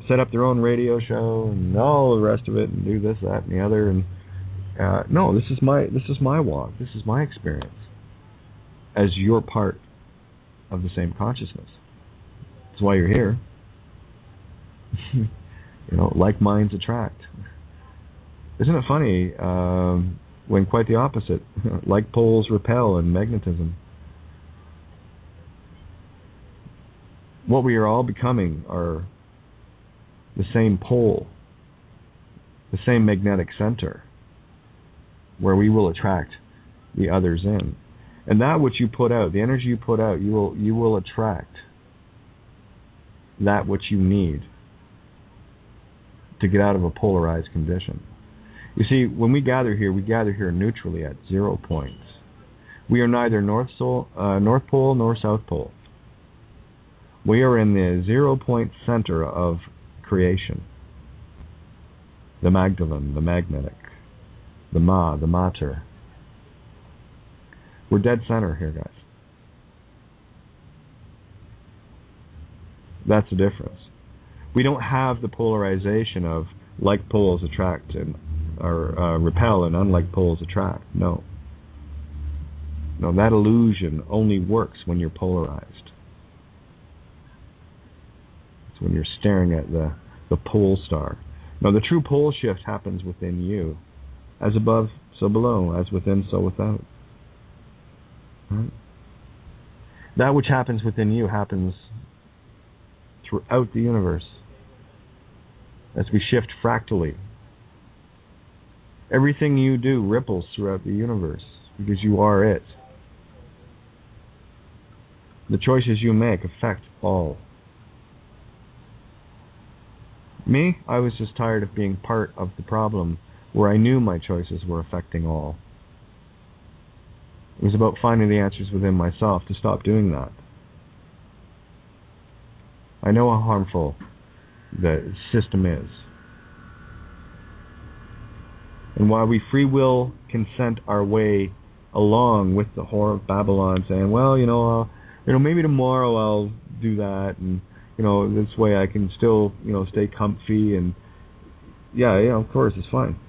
set up their own radio show and all the rest of it and do this, that, and the other. And no, this is my walk. This is my experience as you're part of the same consciousness. That's why you're here. Like minds attract. Isn't it funny when quite the opposite? Like poles repel in magnetism. What we are all becoming are the same pole, the same magnetic center, where we will attract the others in. And that which you put out, the energy you put out, you will attract that which you need to get out of a polarized condition. You see, when we gather here neutrally at 0 points. We are neither North Pole nor South Pole. We are in the 0 point center of creation. The Magdalene, the magnetic, the the mater. We're dead center here, guys. That's the difference. We don't have the polarization of like poles attract or repel and unlike poles attract. No. No, that illusion only works when you're polarized. It's when you're staring at the pole star. No, the true pole shift happens within you. As above, so below. As within, so without. Right? That which happens within you happens throughout the universe as we shift fractally. Everything you do ripples throughout the universe because you are it. The choices you make affect all. Me, I was just tired of being part of the problem where I knew my choices were affecting all. It was about finding the answers within myself to stop doing that. I know how harmful the system is. And while we free will consent our way along with the whore of Babylon, saying, well, maybe tomorrow I'll do that, and this way I can still, stay comfy, and yeah, of course, it's fine.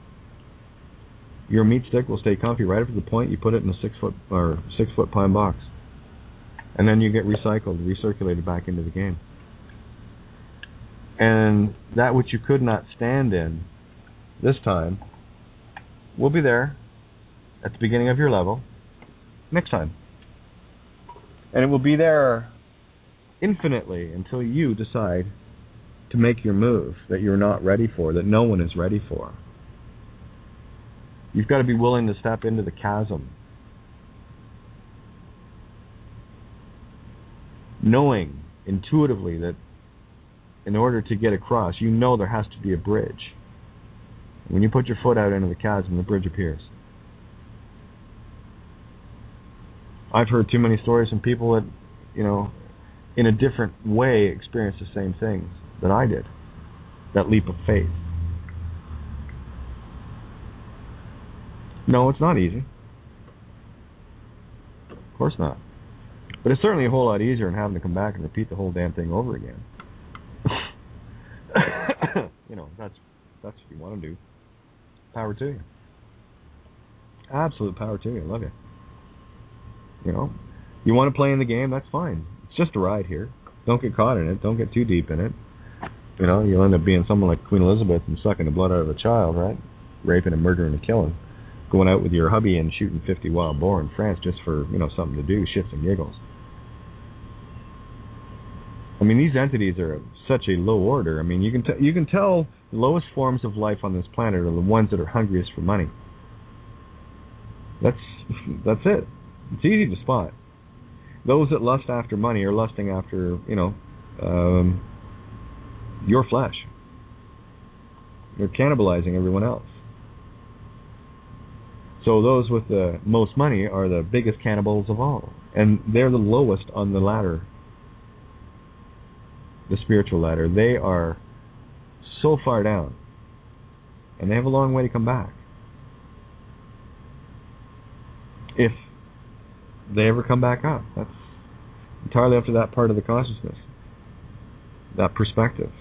Your meat stick will stay comfy right up to the point you put it in a 6-foot pine box, and then you get recirculated back into the game. And that which you could not stand in this time will be there at the beginning of your level next time. And it will be there infinitely until you decide to make your move that you're not ready for, that no one is ready for. You've got to be willing to step into the chasm, knowing intuitively that in order to get across, you know there has to be a bridge. When you put your foot out into the chasm, the bridge appears. I've heard too many stories from people that, in a different way experienced the same things that I did. That leap of faith. No, it's not easy. Of course not. But it's certainly a whole lot easier than having to come back and repeat the whole damn thing over again. That's what you want to do. Power to you. Absolute power to you. I love you. You want to play in the game, that's fine. It's just a ride here. Don't get caught in it. Don't get too deep in it. You'll end up being someone like Queen Elizabeth and sucking the blood out of a child, right? Raping and murdering and killing. Going out with your hubby and shooting 50 wild boar in France just for, something to do, shits and giggles. I mean, these entities are of such a low order. I mean, you can tell the lowest forms of life on this planet are the ones that are hungriest for money. That's it. It's easy to spot. Those that lust after money are lusting after, your flesh. They're cannibalizing everyone else. So those with the most money are the biggest cannibals of all. And they're the lowest on the ladder. The spiritual ladder. They are so far down. And they have a long way to come back. If they ever come back up. That's entirely up to that part of the consciousness. That perspective.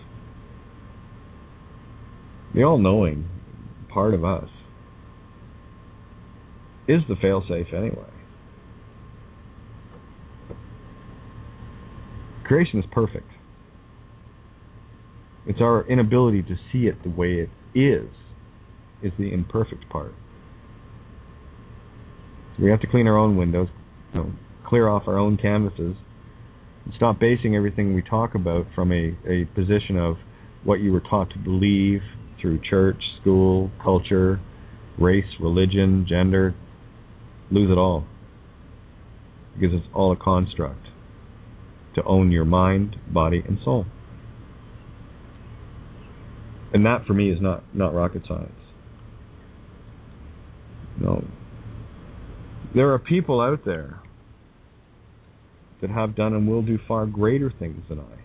The all-knowing part of us is the fail-safe anyway. Creation is perfect. It's our inability to see it the way it is the imperfect part. So we have to clean our own windows, clear off our own canvases, and stop basing everything we talk about from a position of what you were taught to believe through church, school, culture, race, religion, gender. Lose it all. Because it's all a construct to own your mind, body, and soul. And that, for me, is not rocket science. No. There are people out there that have done and will do far greater things than I.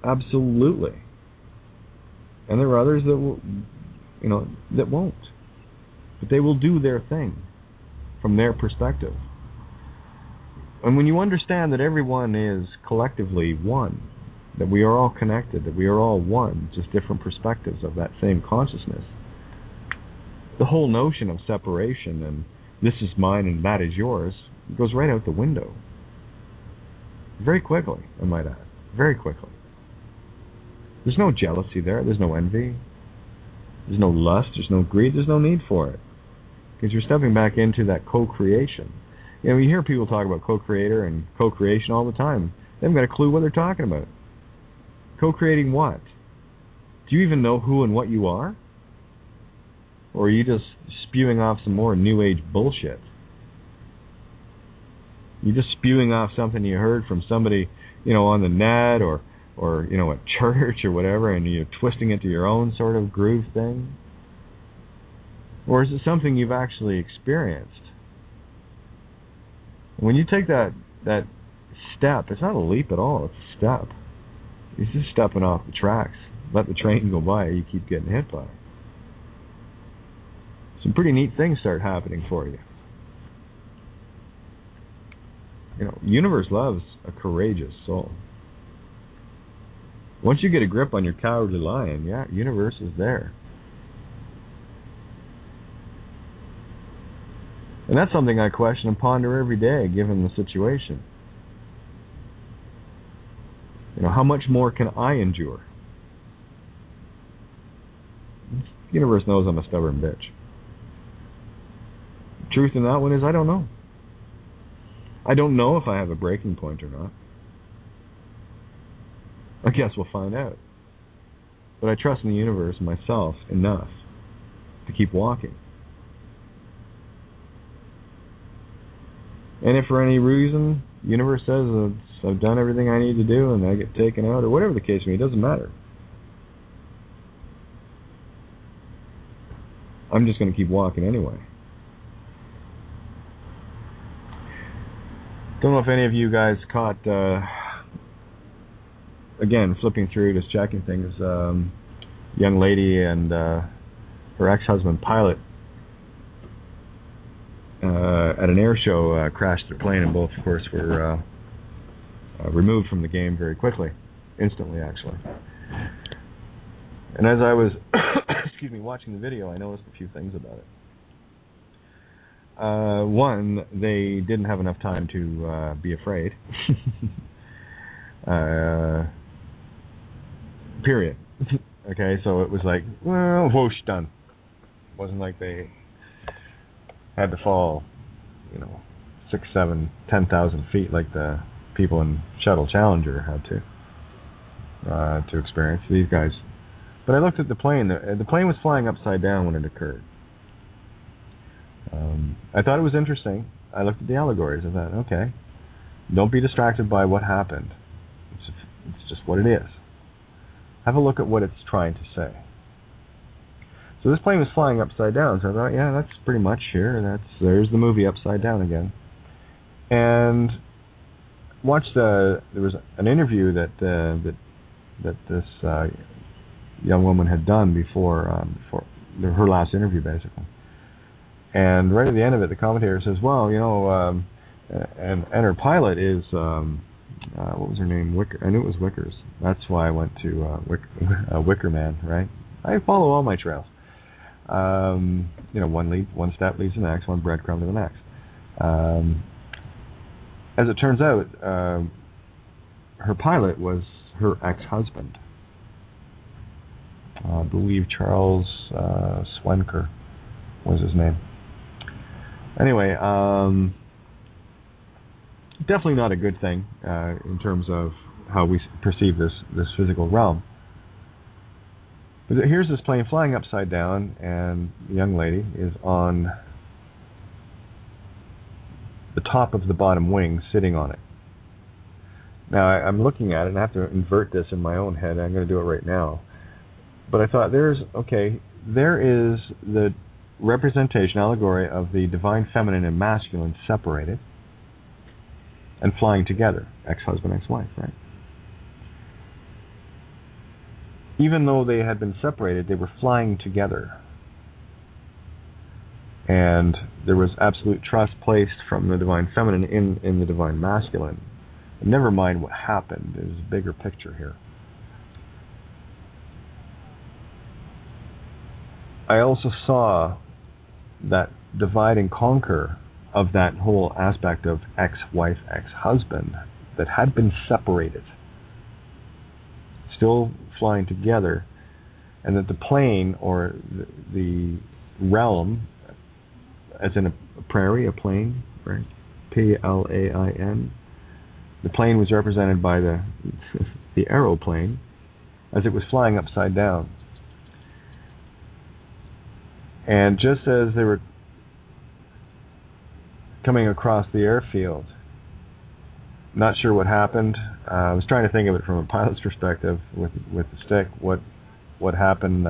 Absolutely. And there are others that will, that won't. But they will do their thing from their perspective. And when you understand that everyone is collectively one, that we are all connected, that we are all one, just different perspectives of that same consciousness, the whole notion of separation and this is mine and that is yours goes right out the window. Very quickly, I might add. Very quickly. There's no jealousy there. There's no envy. There's no lust. There's no greed. There's no need for it. Because you're stepping back into that co-creation. You hear people talk about co-creator and co-creation all the time. They haven't got a clue what they're talking about. Co-creating what? Do you even know who and what you are? Or are you just spewing off some more New Age bullshit? You're just spewing off something you heard from somebody, on the net or at church or whatever, and you're twisting it to your own sort of groove thing? Or is it something you've actually experienced? When you take that step, it's not a leap at all, it's a step. You're just stepping off the tracks. Let the train go by, or you keep getting hit by it. Some pretty neat things start happening for you. Universe loves a courageous soul. Once you get a grip on your cowardly lion, universe is there. And that's something I question and ponder every day, given the situation. How much more can I endure? The universe knows I'm a stubborn bitch. The truth in that one is I don't know. I don't know if I have a breaking point or not. I guess we'll find out. But I trust in the universe and myself enough to keep walking. And if for any reason the universe says I've done everything I need to do and I get taken out, or whatever the case may be, it doesn't matter. I'm just going to keep walking anyway. Don't know if any of you guys caught, again, flipping through, just checking things, young lady and her ex-husband, pilot, at an air show crashed their plane, and both, of course, were removed from the game very quickly, instantly, actually. And as I was excuse me, watching the video, I noticed a few things about it. One, they didn't have enough time to be afraid. Period. Okay, so it was like, well, whoosh, done. It wasn't like they had to fall, 6, 7, 10,000 feet like the people in Shuttle Challenger had to experience. These guys. But I looked at the plane. The plane was flying upside down when it occurred. I thought it was interesting. I looked at the allegories. I thought, okay, don't be distracted by what happened. It's just what it is. Have a look at what it's trying to say. So this plane was flying upside down. So I thought, yeah, that's pretty much here. There's the movie Upside Down again. And there was an interview that this young woman had done before her last interview, basically. And right at the end of it, the commentator says, well, and her pilot is, what was her name? I knew it was Wickers. That's why I went to Wicker Man, right? I follow all my trails. One step leads to the next, one breadcrumb to the next. As it turns out, her pilot was her ex-husband. I believe Charles Swenker was his name. Anyway, definitely not a good thing in terms of how we perceive this physical realm. But here's this plane flying upside down, and the young lady is on the top of the bottom wing, sitting on it. Now, I'm looking at it, and I have to invert this in my own head. I'm going to do it right now. But I thought, there is the representation, allegory of the divine feminine and masculine separated and flying together, ex-husband, ex-wife, right? Even though they had been separated, they were flying together. And there was absolute trust placed from the divine feminine in the divine masculine. And never mind what happened, there's a bigger picture here. I also saw that divide and conquer of that whole aspect of ex-wife, ex-husband that had been separated, still flying together, and that the plane, or the realm, as in a prairie, a plain, right? P-L-A-I-N. The plane was represented by the aeroplane as it was flying upside down. And just as they were coming across the airfield, not sure what happened. I was trying to think of it from a pilot's perspective with the stick. What happened?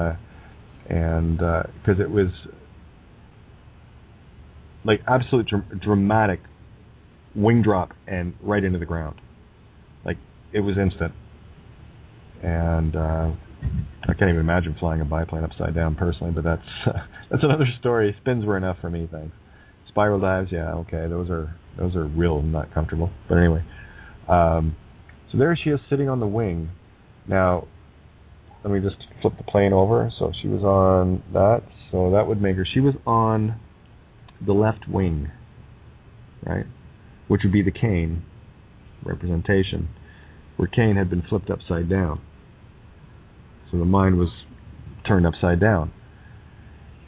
And because it was like absolute dramatic wing drop and right into the ground. Like it was instant. And I can't even imagine flying a biplane upside down personally, but that's another story. Spins were enough for me, thanks. Spiral dives, yeah, okay, those are real not comfortable. But anyway, so there she is sitting on the wing. Now, let me just flip the plane over. So she was on that, so that would make her, she was on the left wing, right? Which would be the cane representation, where Cain had been flipped upside down. So the mind was turned upside down,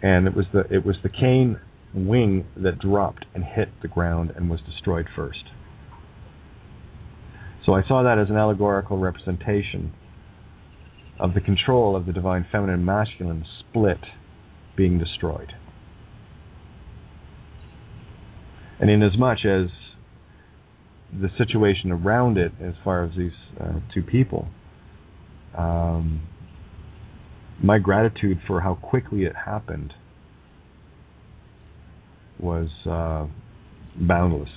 and it was the Cain wing that dropped and hit the ground and was destroyed first. So I saw that as an allegorical representation of the control of the divine feminine and masculine split being destroyed. And in as much as the situation around it, as far as these two people, my gratitude for how quickly it happened was boundless.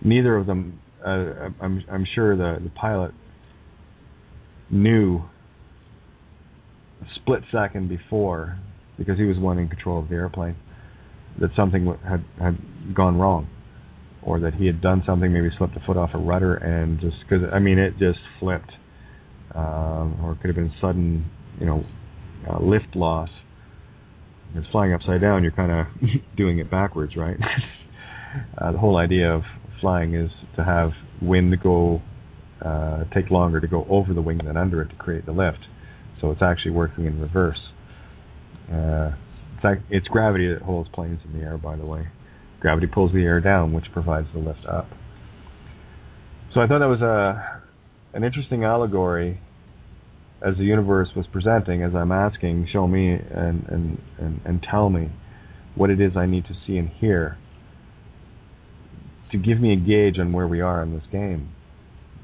Neither of them, I'm sure the pilot knew a split second before, because he was the one in control of the airplane, that something had gone wrong, or that he had done something, maybe slipped a foot off a rudder, and just, because it just flipped, or it could have been sudden, lift loss. If it's flying upside down, you're kind of doing it backwards, right? The whole idea of flying is to have wind go take longer to go over the wing than under it to create the lift. So it's actually working in reverse. It's gravity that holds planes in the air, by the way. Gravity pulls the air down, which provides the lift up. So I thought that was an interesting allegory as the universe was presenting, as I'm asking, show me and tell me what it is I need to see and hear to give me a gauge on where we are in this game.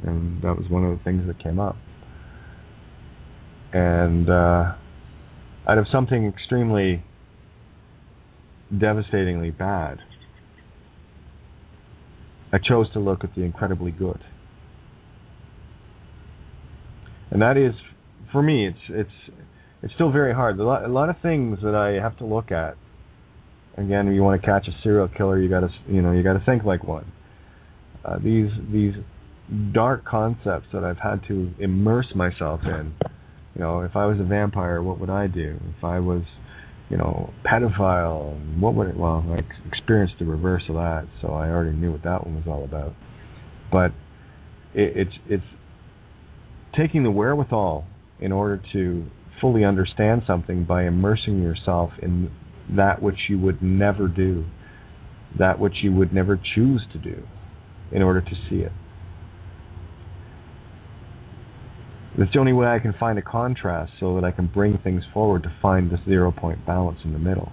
And that was one of the things that came up. And out of something extremely devastatingly bad, I chose to look at the incredibly good. And that is, for me, it's still very hard. A lot of things that I have to look at. Again, if you want to catch a serial killer, you got to think like one. These dark concepts that I've had to immerse myself in. If I was a vampire, what would I do? If I was, pedophile, what would it? Well, I experienced the reverse of that, so I already knew what that one was all about. But it's taking the wherewithal in order to fully understand something by immersing yourself in that which you would never do, that which you would never choose to do, in order to see it. That's the only way I can find a contrast, so that I can bring things forward to find this 0-point balance in the middle.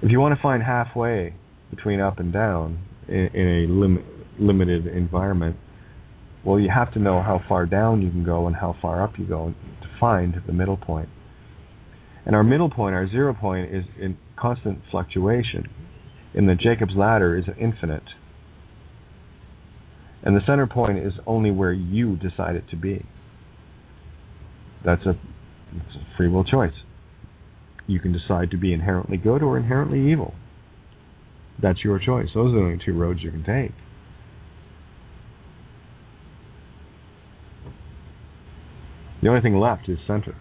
If you want to find halfway between up and down in a limited environment, well, you have to know how far down you can go and how far up you go to find the middle point. And our middle point, our 0 point, is in constant fluctuation. In the Jacob's ladder is infinite. And the center point is only where you decide it to be. It's a free will choice. You can decide to be inherently good or inherently evil. That's your choice. Those are the only two roads you can take. The only thing left is center,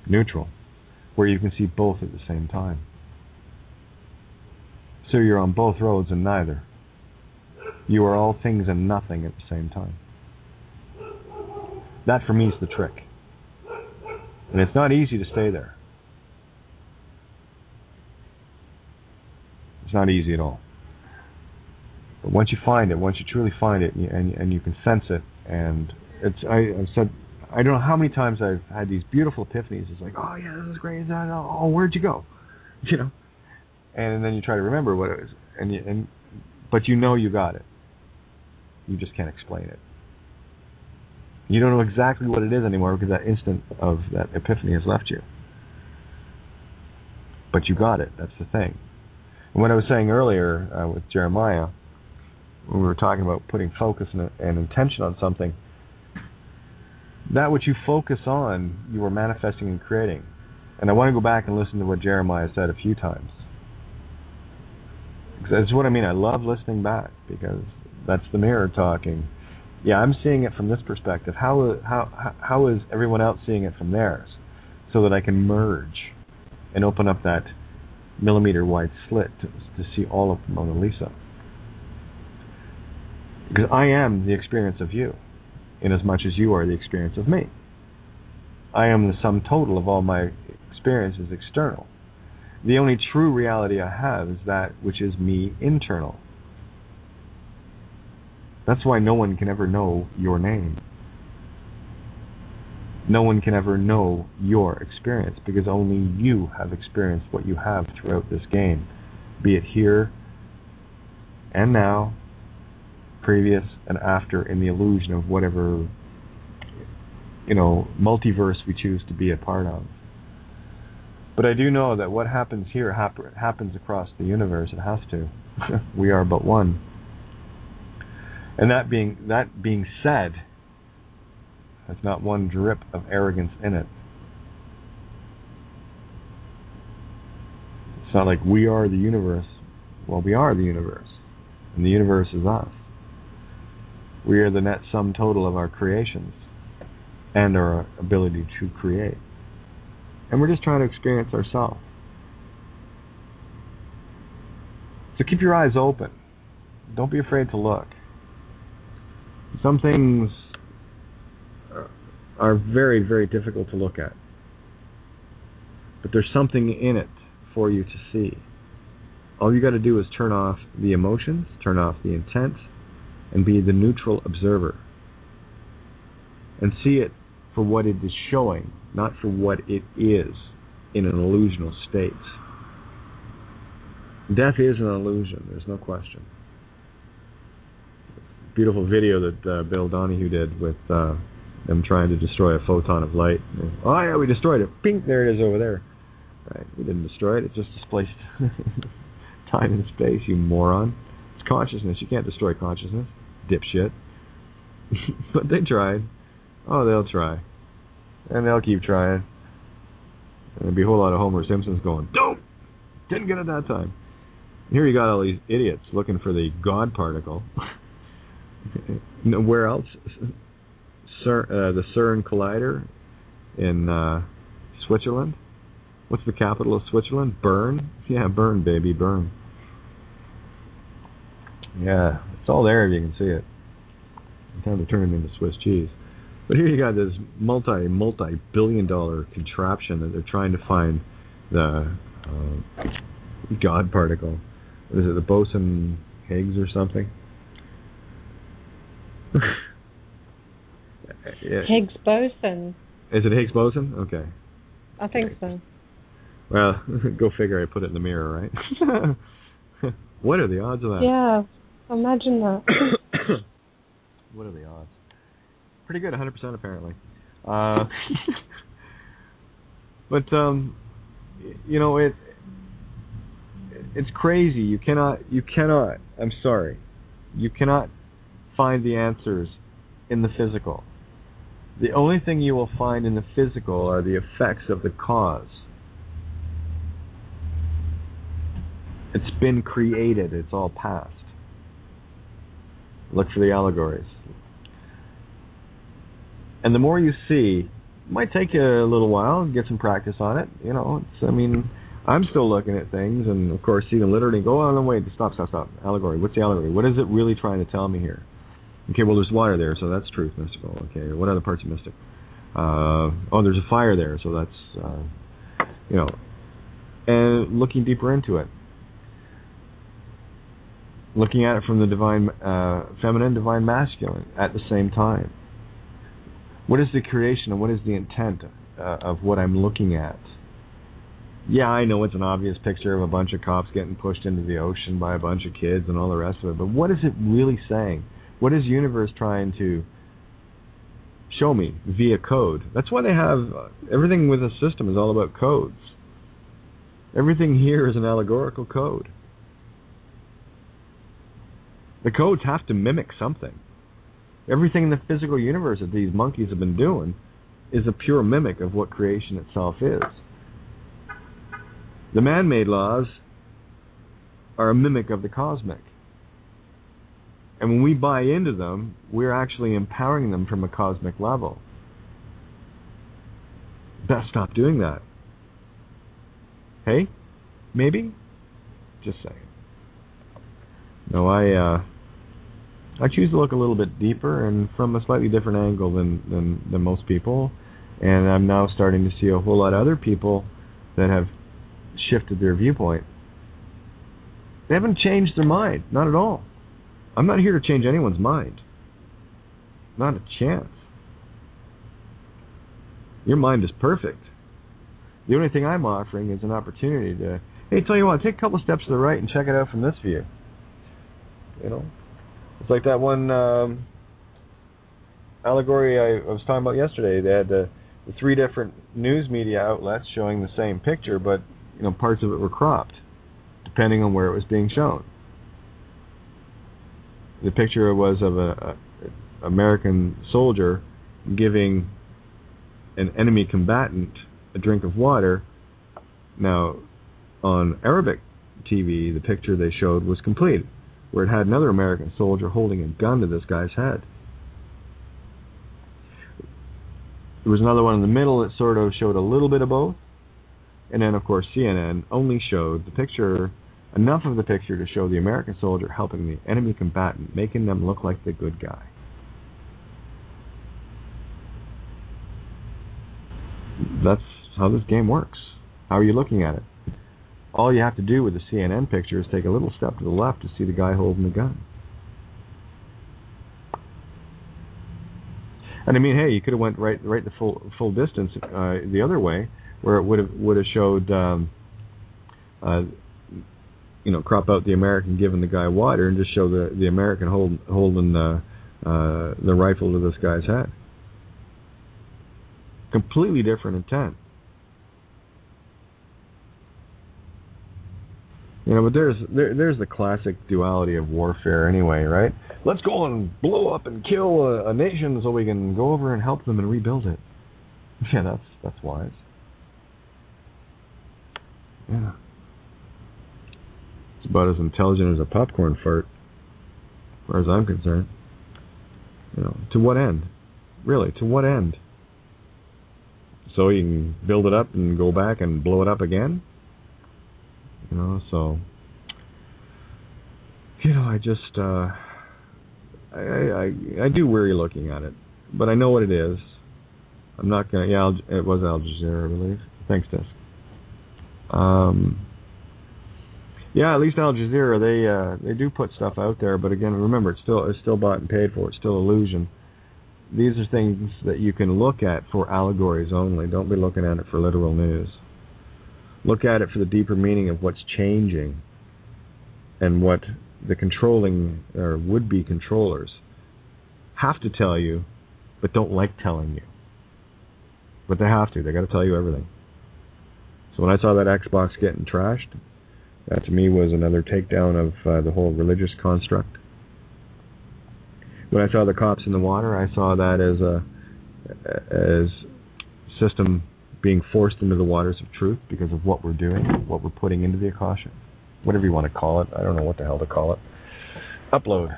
neutral, where you can see both at the same time. So you're on both roads and neither. You are all things and nothing at the same time. That for me is the trick. And it's not easy to stay there. It's not easy at all. But once you find it, once you truly find it, and you can sense it, and I've said, I don't know how many times I've had these beautiful epiphanies. It's like, oh yeah, this is great. Oh, where'd you go? And then you try to remember what it was, but you got it. You just can't explain it. You don't know exactly what it is anymore because that instant of that epiphany has left you. But you got it. That's the thing. And what I was saying earlier with Jeremiah, when we were talking about putting focus and intention on something, that which you focus on, you are manifesting and creating. And I want to go back and listen to what Jeremiah said a few times. That's what I mean. I love listening back because that's the mirror talking. Yeah, I'm seeing it from this perspective. How is everyone else seeing it from theirs? So that I can merge and open up that millimeter-wide slit to see all of Mona Lisa. Because I am the experience of you, in as much as you are the experience of me. I am the sum total of all my experiences external. The only true reality I have is that which is me internal. That's why no one can ever know your name. No one can ever know your experience, because only you have experienced what you have throughout this game, be it here and now, previous and after, in the illusion of whatever, multiverse we choose to be a part of. But I do know that what happens here happens across the universe. It has to. We are but one. And that being said, there's not one drip of arrogance in it. It's not like we are the universe. Well, we are the universe, and the universe is us. We are the net sum total of our creations and our ability to create. And we're just trying to experience ourselves. So keep your eyes open. Don't be afraid to look. Some things are very, very difficult to look at. But there's something in it for you to see. All you got to do is turn off the emotions, turn off the intent, and be the neutral observer. And see it for what it is showing, not for what it is in an illusional state. Death is an illusion, there's no question. Beautiful video that Bill Donahue did with them trying to destroy a photon of light. Oh yeah, we destroyed it. Ping, there it is over there. Right, we didn't destroy it, it just displaced time and space, you moron. It's consciousness, you can't destroy consciousness, dipshit. But they tried. Oh, they'll try. And they'll keep trying. And there'll be a whole lot of Homer Simpsons going, "Dope! Didn't get it that time." And here you got all these idiots looking for the God particle. Where else? The CERN Collider in Switzerland. What's the capital of Switzerland? Bern? Yeah, Bern, baby, Bern. Yeah, it's all there if you can see it. It's time to turn it into Swiss cheese. But here you got this multi-billion-dollar contraption that they're trying to find the God particle. What is it, the boson Higgs or something? Yeah. Higgs boson. Is it Higgs boson? Okay. I think so. Well, go figure. I put it in the mirror, right? What are the odds of that? Yeah, imagine that. What are the odds? Pretty good, 100% apparently. But it's crazy. You cannot. I'm sorry. You cannot find the answers in the physical. The only thing you will find in the physical are the effects of the cause. It's been created. It's all past. Look for the allegories. And the more you see, it might take you a little while to get some practice on it. I'm still looking at things, and of course, see them literally go, "Oh, no, wait, stop. Allegory. What's the allegory? What is it really trying to tell me here?" Okay, well, there's water there, so that's truth, mystical. Okay, what other parts are mystic? There's a fire there, so that's, and looking deeper into it. Looking at it from the divine feminine, divine masculine at the same time. What is the creation and what is the intent of what I'm looking at? Yeah, I know it's an obvious picture of a bunch of cops getting pushed into the ocean by a bunch of kids and all the rest of it, but what is it really saying? What is the universe trying to show me via code? That's why they have everything with a system is all about codes. Everything here is an allegorical code. The codes have to mimic something. Everything in the physical universe that these monkeys have been doing is a pure mimic of what creation itself is. The man-made laws are a mimic of the cosmic. And when we buy into them, we're actually empowering them from a cosmic level. Best stop doing that. Hey? Maybe? Just saying. No, I choose to look a little bit deeper and from a slightly different angle than most people. And I'm now starting to see a whole lot of other people that have shifted their viewpoint. They haven't changed their mind, not at all. I'm not here to change anyone's mind. Not a chance. Your mind is perfect. The only thing I'm offering is an opportunity to, hey, tell you what, take a couple steps to the right and check it out from this view. You know? It's like that one allegory I was talking about yesterday. They had the 3 different news media outlets showing the same picture, but parts of it were cropped, depending on where it was being shown. The picture was of a American soldier giving an enemy combatant a drink of water. Now, on Arabic TV, the picture they showed was complete, where it had another American soldier holding a gun to this guy's head. There was another one in the middle that sort of showed a little bit of both. And then, of course, CNN only showed the picture, enough of the picture to show the American soldier helping the enemy combatant, making them look like the good guy. That's how this game works. How are you looking at it? All you have to do with the CNN picture is take a little step to the left to see the guy holding the gun. And I mean, hey, you could have went right the full distance the other way, where it would have showed, crop out the American giving the guy water and just show the American holding the rifle to this guy's head. Completely different intent. But there's the classic duality of warfare anyway, right? Let's go and blow up and kill a nation so we can go over and help them and rebuild it. Yeah, that's wise. Yeah. It's about as intelligent as a popcorn fart, as far as I'm concerned. To what end? Really, to what end? So you can build it up and go back and blow it up again? So I just I do worry looking at it, but I know what it is. I'm not gonna. Yeah, it was Al Jazeera, I believe. Thanks, Des. Yeah, at least Al Jazeera, they do put stuff out there, but again, remember, it's still bought and paid for. It's still illusion. These are things that you can look at for allegories only. Don't be looking at it for literal news. Look at it for the deeper meaning of what's changing and what the controlling or would-be controllers have to tell you, but don't like telling you. But they have to. They got to tell you everything. So when I saw that Xbox getting trashed, that to me was another takedown of the whole religious construct. When I saw the cops in the water, I saw that as system being forced into the waters of truth because of what we're doing, what we're putting into the Akasha, whatever you want to call it. I don't know what the hell to call it. Upload.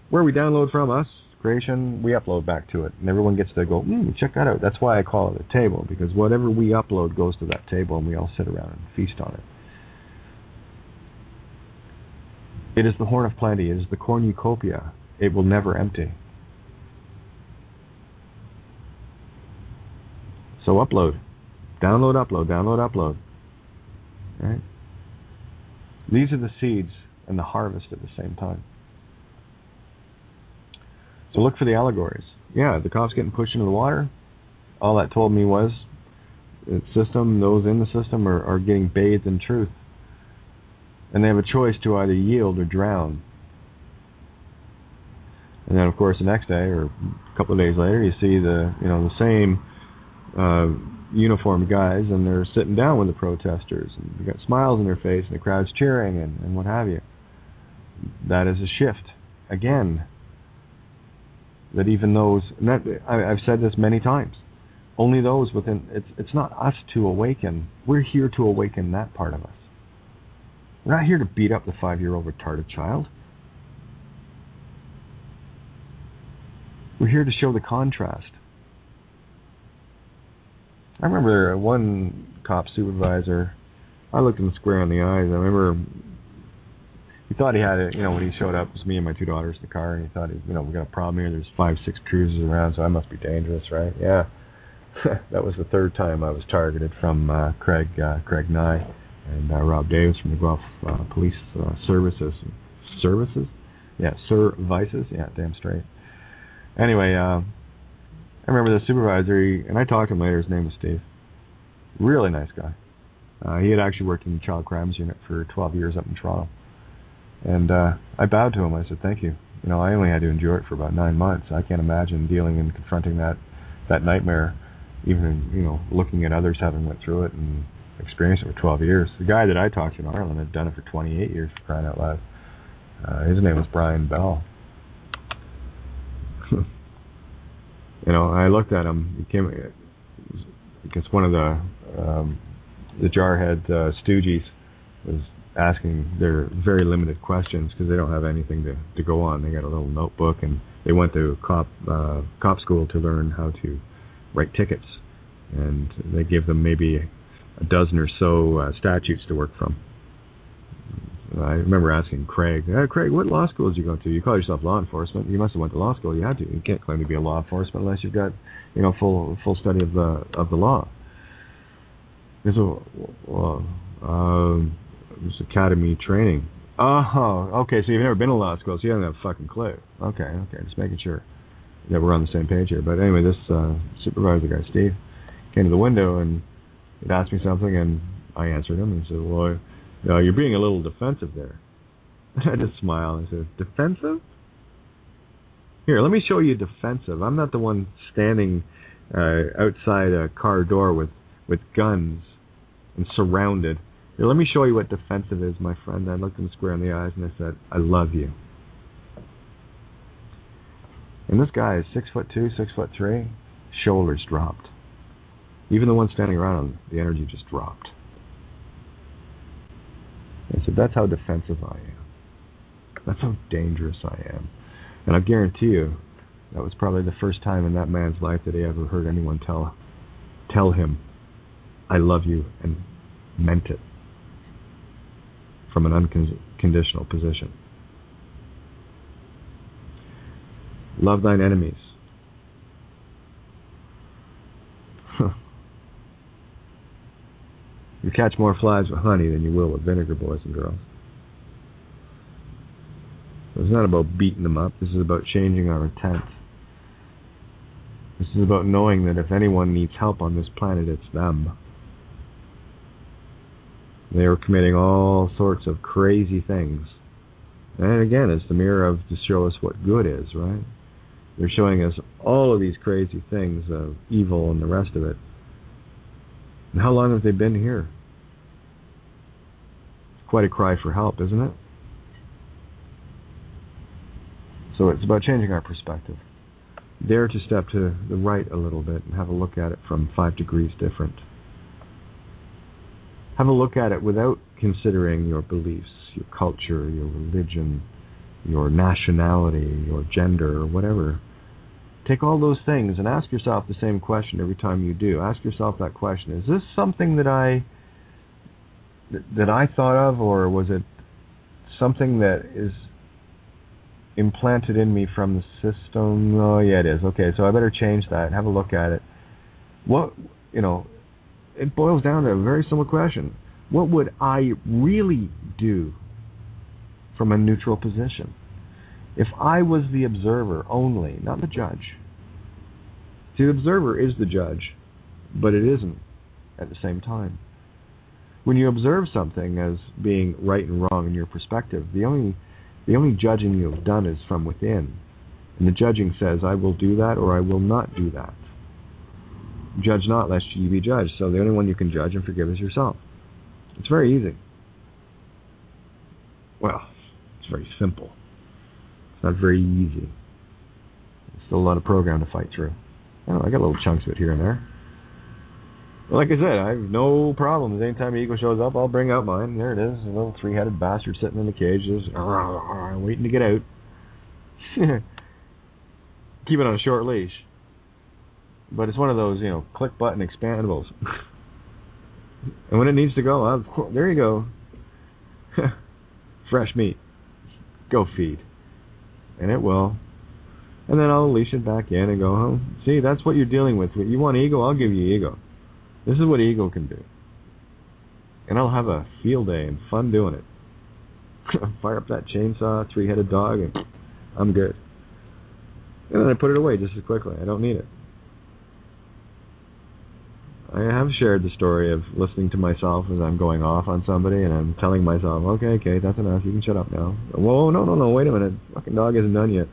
Where we download from, us, creation, we upload back to it. And everyone gets to go, check that out. That's why I call it a table, because whatever we upload goes to that table and we all sit around and feast on it. It is the horn of plenty. It is the cornucopia. It will never empty. So upload. Download, upload, download, upload. Right? These are the seeds and the harvest at the same time. So look for the allegories. Yeah, the cops getting pushed into the water. All that told me was the system, those in the system are getting bathed in truth. And they have a choice to either yield or drown. And then, of course, the next day or a couple of days later, you see the same uniformed guys, and they're sitting down with the protesters, and they've got smiles on their face, and the crowd's cheering, and what have you. That is a shift. Again, that even those, and that, I've said this many times, only those within, it's not us to awaken. We're here to awaken that part of us. We're not here to beat up the 5-year-old retarded child. We're here to show the contrast. I remember one cop supervisor, I looked him square in the eyes. I remember he thought he had it, when he showed up, it was me and my 2 daughters in the car, and he thought, we got a problem here. There's 5-6 cruisers around, so I must be dangerous, right? Yeah. That was the 3rd time I was targeted from Craig Nye and Rob Davis from the Guelph Police Services. Yeah, services. Yeah, damn straight. Anyway, I remember the supervisor, and I talked to him later. His name was Steve. Really nice guy. He had actually worked in the child crimes unit for 12 years up in Toronto. And I bowed to him. I said, thank you. You know, I only had to endure it for about 9 months. I can't imagine dealing and confronting that nightmare, even, you know, looking at others having went through it and experienced it for 12 years. The guy that I talked to in Ireland had done it for 28 years, for crying out loud. His name was Brian Bell. You know, I looked at him. He came, I guess one of the jarhead stooges was asking their very limited questions because they don't have anything to go on. They got a little notebook, and they went to cop school to learn how to write tickets, and they give them maybe a dozen or so statutes to work from. I remember asking Craig, Craig, what law school did you go to? You call yourself law enforcement. You must have went to law school. You had to. You can't claim to be a law enforcement unless you've got, you know, full study of the law. There's it was academy training. Oh, okay. So you've never been to law school, so you don't have a fucking clue. Okay. Just making sure that we're on the same page here. But anyway, this supervisor guy, Steve, came to the window and he'd asked me something, and I answered him. And he said, well, you're being a little defensive there. I just smiled. I said, defensive? Here, let me show you defensive. I'm not the one standing outside a car door with guns and surrounded. Here, let me show you what defensive is, my friend. I looked him square in the eyes and I said, I love you. And this guy is 6'2", 6'3", shoulders dropped. Even the one standing around him, the energy just dropped. I said, that's how defensive I am. That's how dangerous I am. And I guarantee you, that was probably the first time in that man's life that he ever heard anyone tell him, I love you, and meant it from an unconditional position. Love thine enemies. You catch more flies with honey than you will with vinegar, boys and girls. It's not about beating them up. This is about changing our intent. This is about knowing that if anyone needs help on this planet, it's them. They are committing all sorts of crazy things. And again, it's the mirror of to show us what good is, right? They're showing us all of these crazy things of evil and the rest of it. And how long have they been here? It's quite a cry for help, isn't it? So it's about changing our perspective. Dare to step to the right a little bit and have a look at it from 5 degrees different. Have a look at it without considering your beliefs, your culture, your religion, your nationality, your gender, or whatever. Take all those things and ask yourself the same question every time you do. Ask yourself that question. Is this something that I thought of, or was it something that is implanted in me from the system? Oh, yeah, it is. Okay, so I better change that. Have a look at it. It boils down to a very simple question. What would I really do from a neutral position? If I was the observer only, not the judge. See, the observer is the judge, but it isn't at the same time. When you observe something as being right and wrong in your perspective, the only judging you have done is from within. And the judging says, I will do that or I will not do that. Judge not, lest ye be judged. So the only one you can judge and forgive is yourself. It's very easy. Well, it's very simple. It's not very easy. There's still a lot of program to fight through. I got little chunks of it here and there. But like I said, I have no problems. Anytime ego shows up, I'll bring out mine. There it is, a little 3-headed bastard sitting in the cage, just waiting to get out. Keep it on a short leash. But it's one of those, click button expandables. And when it needs to go, there you go. Fresh meat. Go feed. And it will. And then I'll leash it back in and go home. See, that's what you're dealing with. You want ego, I'll give you ego. This is what ego can do. And I'll have a field day and fun doing it. fire up that chainsaw, 3-headed dog, and I'm good. And then I put it away just as quickly. I don't need it. I have shared the story of listening to myself as I'm going off on somebody, and I'm telling myself, okay, Kate, that's enough. You can shut up now. Whoa, no, wait a minute. Fucking dog isn't done yet.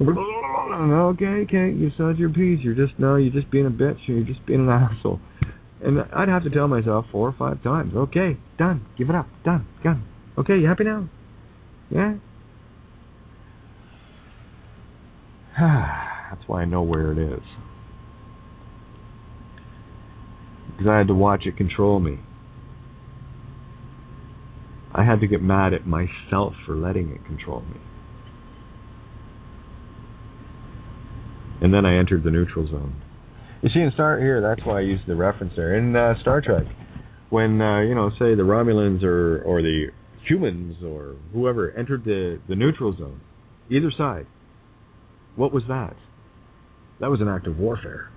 Okay, Kate, you said your piece. You're just being a bitch. You're just being an asshole. And I'd have to tell myself 4 or 5 times, okay, done. Give it up. Done. Okay, you happy now? Yeah? That's why I know where it is. Because I had to watch it control me. I had to get mad at myself for letting it control me. And then I entered the neutral zone. You see, in that's why I used the reference there. In Star Trek, when, say the Romulans or the humans or whoever entered the neutral zone, either side, what was that? That was an act of warfare.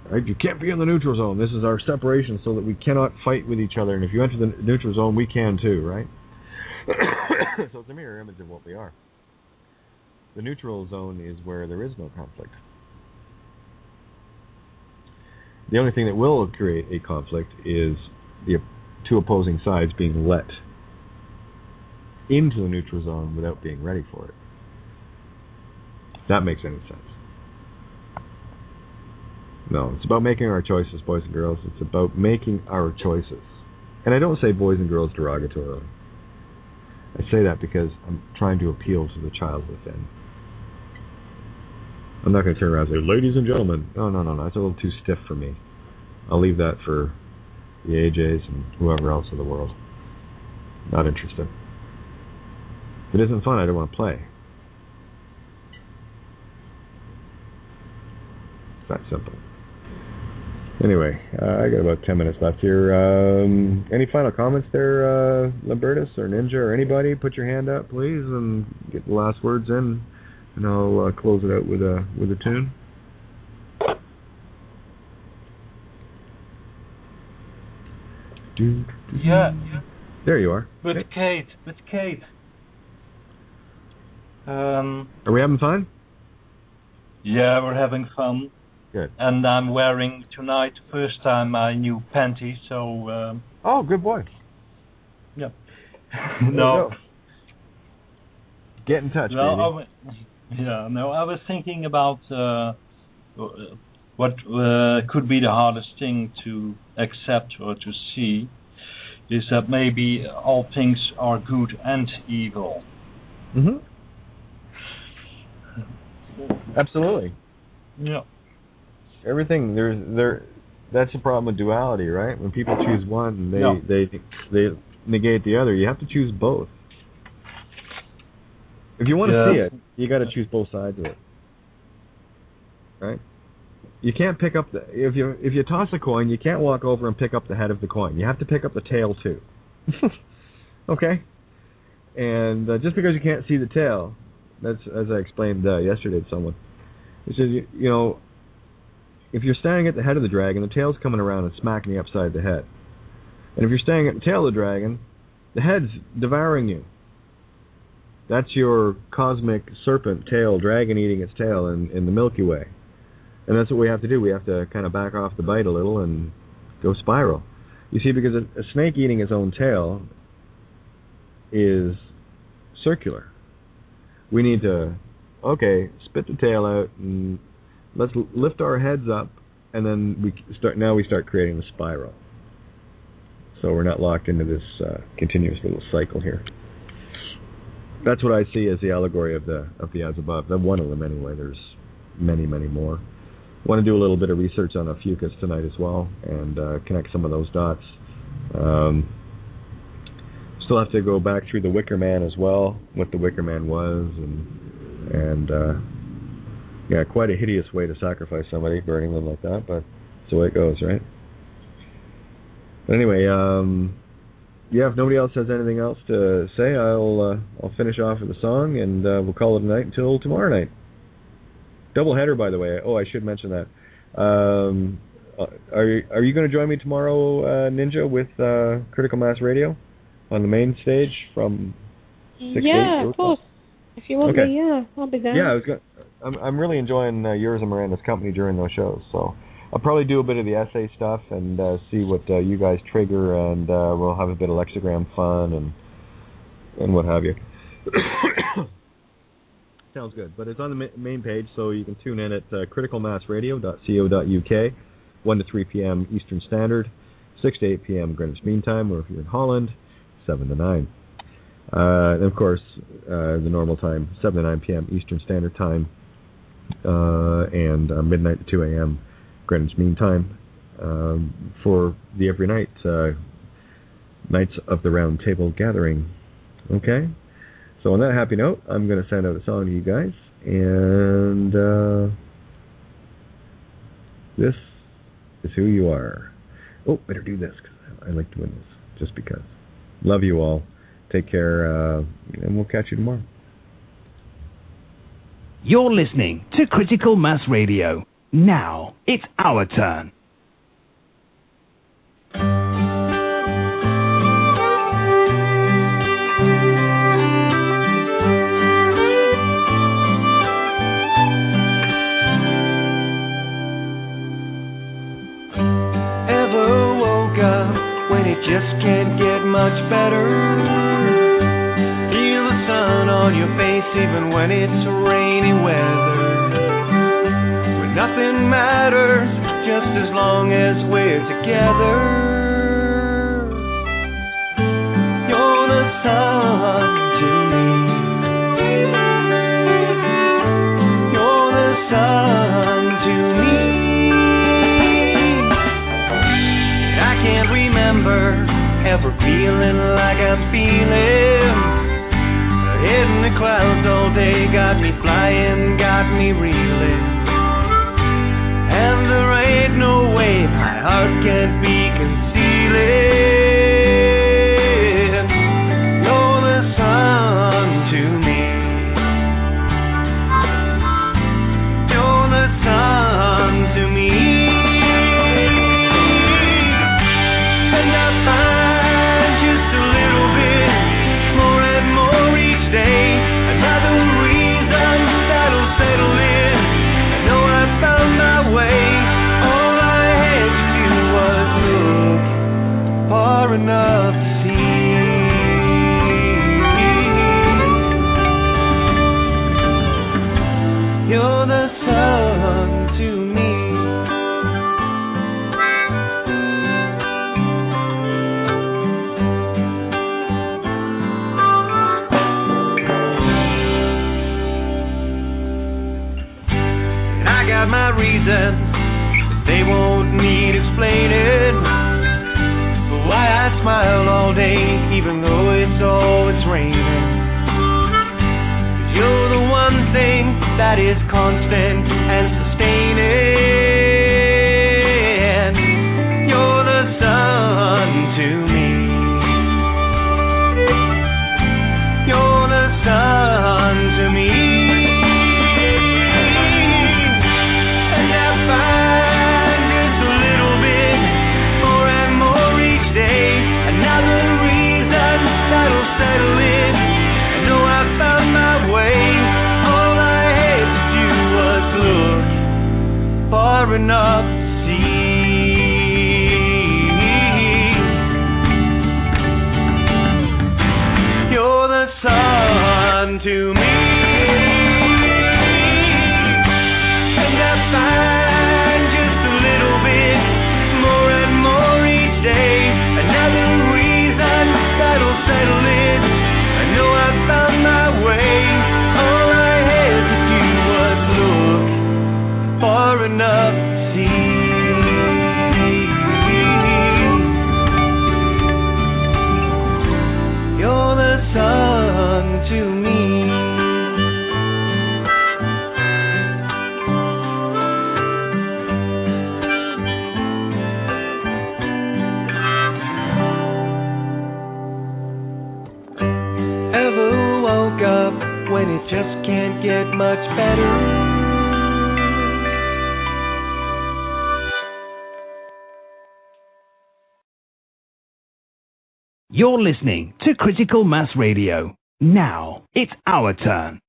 Right? You can't be in the neutral zone. This is our separation so that we cannot fight with each other. And if you enter the neutral zone, we can too, right? So it's a mirror image of what we are. The neutral zone is where there is no conflict. The only thing that will create a conflict is the 2 opposing sides being let into the neutral zone without being ready for it. If that makes any sense. No, it's about making our choices, boys and girls. It's about making our choices. And I don't say boys and girls derogatorily. I say that because I'm trying to appeal to the child within. I'm not going to turn around and say, ladies and gentlemen. No, that's a little too stiff for me. I'll leave that for the AJs and whoever else in the world. Not interested. If it isn't fun, I don't want to play. It's that simple. Anyway, I got about 10 minutes left here. Any final comments there, Libertus or Ninja or anybody? Put your hand up, please, and get the last words in, and I'll close it out with a tune. Yeah. There you are. With Kate. Are we having fun? Yeah, we're having fun. Good. And I'm wearing tonight, first time, my new panties, so... Oh, good boy. Yeah. No. Get in touch, baby. I was thinking about what could be the hardest thing to accept or to see, is that maybe all things are good and evil. Mm-hmm. Absolutely. Yeah. Everything that's the problem with duality, right? When people choose one, they negate the other. You have to choose both. If you want to see it, you got to choose both sides of it. Right? You can't pick up if you toss a coin, you can't walk over and pick up the head of the coin. You have to pick up the tail too. Okay? And just because you can't see the tail, that's as I explained yesterday to someone. It says if you're standing at the head of the dragon, the tail's coming around and smacking you upside the head. And if you're standing at the tail of the dragon, the head's devouring you. That's your cosmic serpent tail, dragon eating its tail in the Milky Way. And that's what we have to do. We have to kind of back off the bite a little and go spiral. You see, because a snake eating its own tail is circular. We need to, spit the tail out and let's lift our heads up, and then we start creating the spiral. So we're not locked into this continuous little cycle here. That's what I see as the allegory of the as above. One of them anyway. There's many, many more. I want to do a little bit of research on a fucus tonight as well, and connect some of those dots. Still have to go back through the Wicker Man as well, what the Wicker Man was, and quite a hideous way to sacrifice somebody, burning them like that, but that's the way it goes, right? But anyway, if nobody else has anything else to say, I'll finish off with a song, and we'll call it a night until tomorrow night. Double header, by the way. Oh, I should mention that. Are you going to join me tomorrow, Ninja, with Critical Mass Radio on the main stage from Yeah, of course. If you want me, yeah, I'll be there. Yeah, I'm really enjoying yours and Miranda's company during those shows. So I'll probably do a bit of the essay stuff and see what you guys trigger, and we'll have a bit of Lexigram fun and what have you. Sounds good. But it's on the main page, so you can tune in at criticalmassradio.co.uk, 1 to 3 p.m. Eastern Standard, 6 to 8 p.m. Greenwich Mean Time, or if you're in Holland, 7 to 9. And of course, the normal time, 7 to 9 p.m. Eastern Standard Time, and midnight to 2 a.m. Greenwich Mean Time, for the every night Knights of the Round Table Gathering. Okay? So on that happy note, I'm going to send out a song to you guys, and this is Who You Are. Oh, better do this, because I like doing this, just because. Love you all. Take care, and we'll catch you tomorrow. You're listening to Critical Mass Radio. Now it's our turn. Ever woke up when it just can't get much better? Feel the sun on your face even when it's rainy weather. When nothing matters, just as long as we're together. You're the sun to me. You're the sun to me. I can't remember ever feeling like I'm feeling. Head in the clouds all day, got me flying, got me reeling. And there ain't no way my heart can't be concealing. You're the sun to me. You're the sun to me. And I find just a little bit more and more each day. Another reason that'll settle in. I know I found my way. All I had to do was look far enough to see. You're the sun to me. I got my reasons, they won't need explaining. But why I smile all day, even though it's always raining. 'Cause you're the one thing that is constant and sustaining. You're the sun to me. You're the sun to me. And I find just a little bit more and more each day. Another reason that'll settle in. I know I found my way. All I had to do was look far enough to see. You're the sun to me. And I find just a little bit more and more each day. Another reason that'll settle in. I know I found my way. All I had to do was look far enough to see. You're the sun to me. Ever woke up when it just can't get much better? You're listening to Critical Mass Radio. Now it's our turn.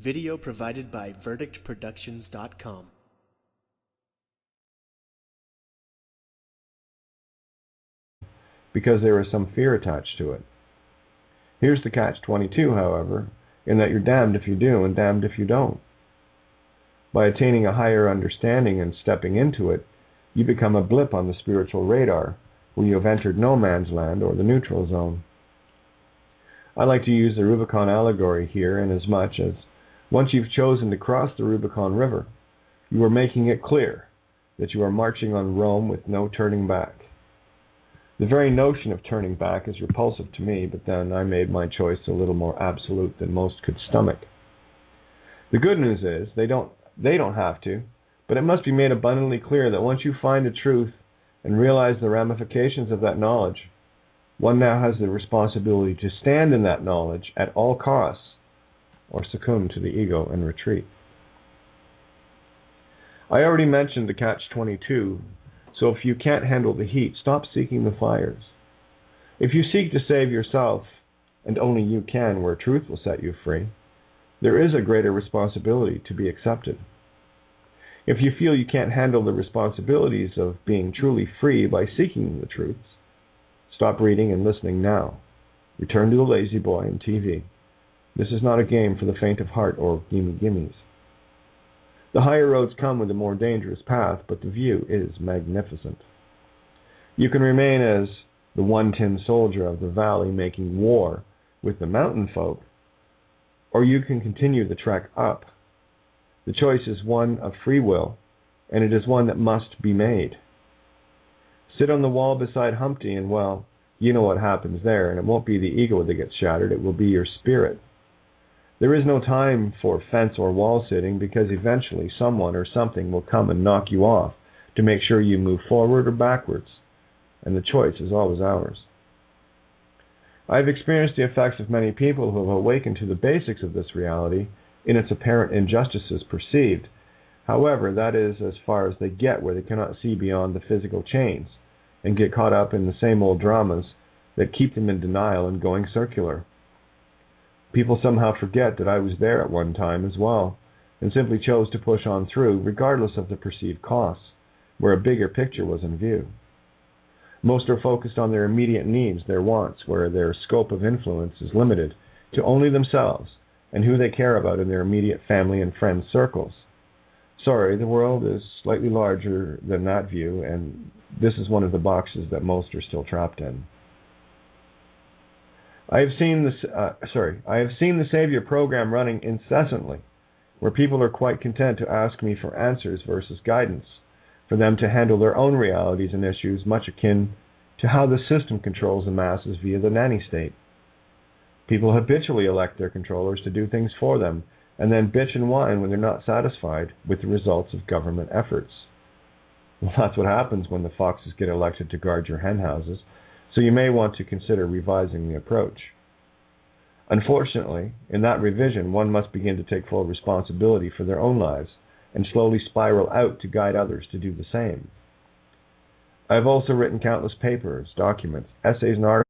Video provided by verdictproductions.com. Because there is some fear attached to it. Here's the catch-22, however, in that you're damned if you do and damned if you don't. By attaining a higher understanding and stepping into it, you become a blip on the spiritual radar, where you have entered no man's land or the neutral zone. I like to use the Rubicon allegory here, inasmuch as once you've chosen to cross the Rubicon River, you are making it clear that you are marching on Rome with no turning back. The very notion of turning back is repulsive to me, but then I made my choice a little more absolute than most could stomach. The good news is they don't have to, but it must be made abundantly clear that once you find the truth and realize the ramifications of that knowledge, one now has the responsibility to stand in that knowledge at all costs, or succumb to the ego and retreat. I already mentioned the catch-22, so if you can't handle the heat, stop seeking the fires. If you seek to save yourself, and only you can, where truth will set you free, there is a greater responsibility to be accepted. If you feel you can't handle the responsibilities of being truly free by seeking the truths, stop reading and listening now. Return to the lazy boy and TV. This is not a game for the faint of heart or gimme-gimmes. The higher roads come with a more dangerous path, but the view is magnificent. You can remain as the one tin soldier of the valley making war with the mountain folk, or you can continue the trek up. The choice is one of free will, and it is one that must be made. Sit on the wall beside Humpty and, well, you know what happens there, and it won't be the ego that gets shattered, it will be your spirit. There is no time for fence or wall sitting, because eventually someone or something will come and knock you off to make sure you move forward or backwards, and the choice is always ours. I have experienced the effects of many people who have awakened to the basics of this reality in its apparent injustices perceived. However, that is as far as they get, where they cannot see beyond the physical chains and get caught up in the same old dramas that keep them in denial and going circular. People somehow forget that I was there at one time as well, and simply chose to push on through, regardless of the perceived costs, where a bigger picture was in view. Most are focused on their immediate needs, their wants, where their scope of influence is limited to only themselves and who they care about in their immediate family and friend circles. Sorry, the world is slightly larger than that view, and this is one of the boxes that most are still trapped in. I have seen the Savior program running incessantly, where people are quite content to ask me for answers versus guidance, for them to handle their own realities and issues, much akin to how the system controls the masses via the nanny state. People habitually elect their controllers to do things for them, and then bitch and whine when they're not satisfied with the results of government efforts. Well, that's what happens when the foxes get elected to guard your hen houses, so you may want to consider revising the approach. Unfortunately, in that revision, one must begin to take full responsibility for their own lives and slowly spiral out to guide others to do the same. I've also written countless papers, documents, essays, and articles.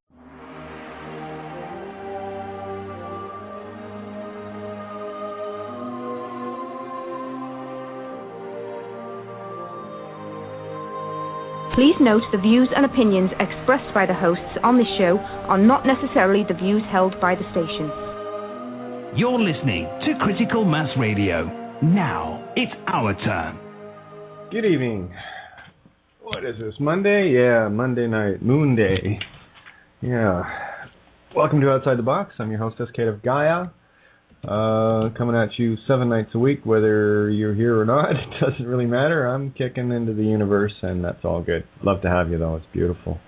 Please note the views and opinions expressed by the hosts on this show are not necessarily the views held by the station. You're listening to Critical Mass Radio. Now it's our turn. Good evening. What is this, Monday? Yeah, Monday night, Moon Day. Yeah. Welcome to Outside the Box. I'm your hostess, Kate of Gaia. Coming at you 7 nights a week, whether you're here or not. It doesn't really matter. I'm kicking into the universe, and that's all good. Love to have you, though. It's beautiful.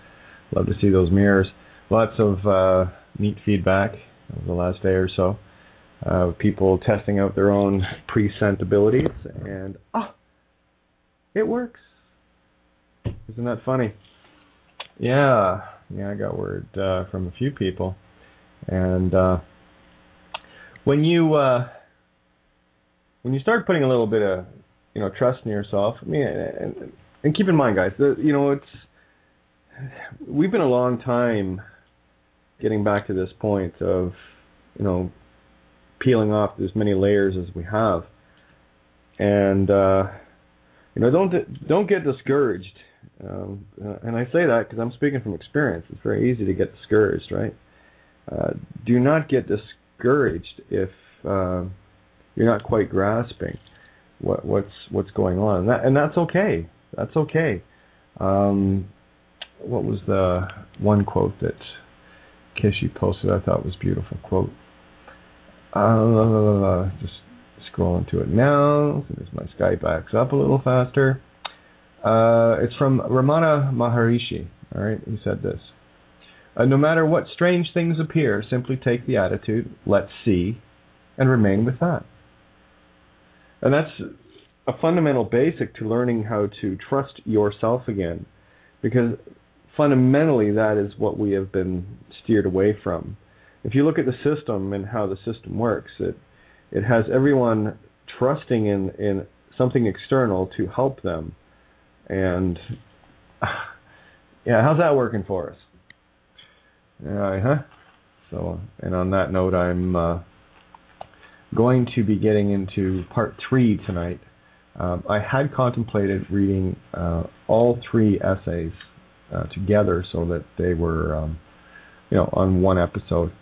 Love to see those mirrors. Lots of neat feedback over the last day or so. People testing out their own present abilities, and it works. Isn't that funny? Yeah, I got word from a few people, and when you start putting a little bit of trust in yourself, I mean, and keep in mind, guys, we've been a long time getting back to this point of peeling off as many layers as we have, and don't get discouraged. And I say that because I'm speaking from experience. It's very easy to get discouraged, right? Do not get discouraged if you're not quite grasping what's going on, and that's okay. That's okay. What was the one quote that Kishi posted? I thought was beautiful quote. Just scrolling to it now. As my Skype backs up a little faster. It's from Ramana Maharishi. All right, he said this. No matter what strange things appear, simply take the attitude, let's see, and remain with that. And that's a fundamental basic to learning how to trust yourself again, because fundamentally that is what we have been steered away from. If you look at the system and how the system works, it has everyone trusting in something external to help them. And yeah, how's that working for us? So, and on that note, I'm going to be getting into part 3 tonight. I had contemplated reading all 3 essays together so that they were, on one episode.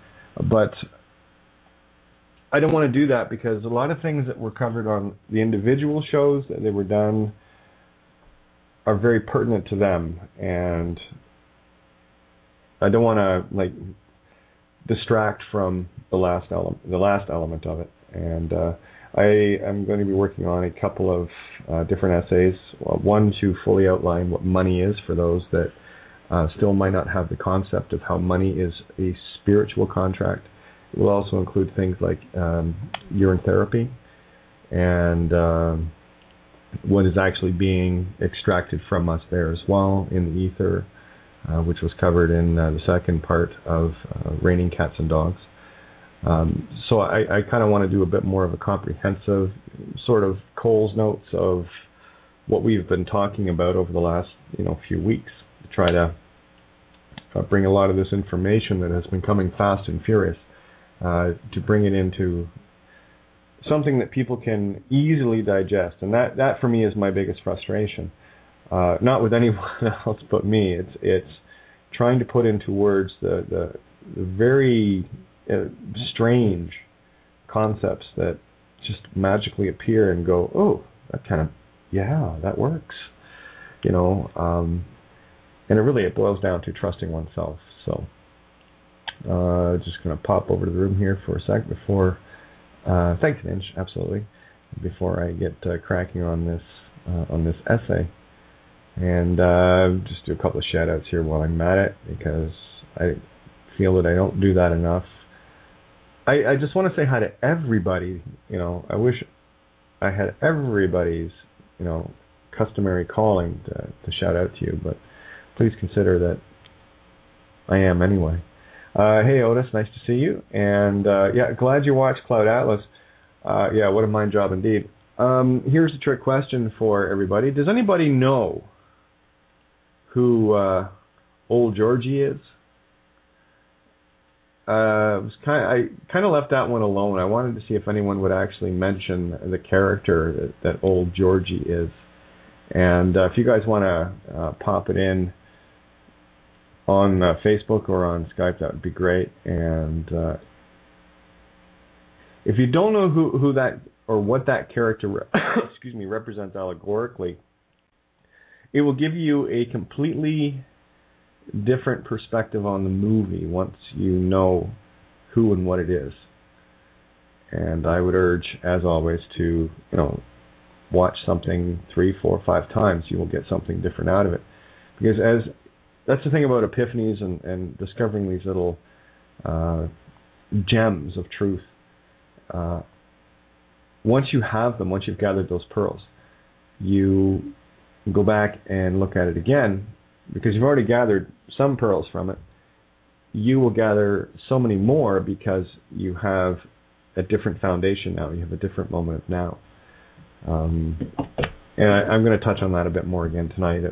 But I don't want to do that because a lot of things that were covered on the individual shows that they were done are very pertinent to them, and I don't want to distract from the last element of it. And I am going to be working on a couple of different essays. One to fully outline what money is for those that still might not have the concept of how money is a spiritual contract. It will also include things like urine therapy and what is actually being extracted from us there as well in the ether, which was covered in the second part of Raining Cats and Dogs. So I kind of want to do a bit more of a comprehensive sort of Cole's notes of what we've been talking about over the last few weeks, to try to bring a lot of this information that has been coming fast and furious, to bring it into something that people can easily digest. And that for me is my biggest frustration. Not with anyone else but me. It's trying to put into words the very strange concepts that just magically appear and go, oh, that kind of, yeah, that works. And it boils down to trusting oneself. So just going to pop over to the room here for a sec before, thanks, Ninj, absolutely, before I get cracking on this essay. And just do a couple of shout outs here while I'm at it, because I feel that I don't do that enough. I just want to say hi to everybody. I wish I had everybody's customary calling to shout out to you, but please consider that I am anyway. Hey Otis, nice to see you, and glad you watched Cloud Atlas. What a mind job indeed. Here's a trick question for everybody. Does anybody know who old Georgie is. I kind of left that one alone. I wanted to see if anyone would actually mention the character that old Georgie is. And if you guys want to pop it in on Facebook or on Skype, that would be great. And if you don't know who that or what that character represents allegorically, it will give you a completely different perspective on the movie once you know who and what it is. And I would urge, as always, to watch something 3, 4, 5 times. You will get something different out of it, because that's the thing about epiphanies and discovering these little gems of truth. Once you have them, once you've gathered those pearls, you go back and look at it again, because you've already gathered some pearls from it. You will gather so many more because you have a different foundation now. You have a different moment of now. And I'm going to touch on that a bit more again tonight,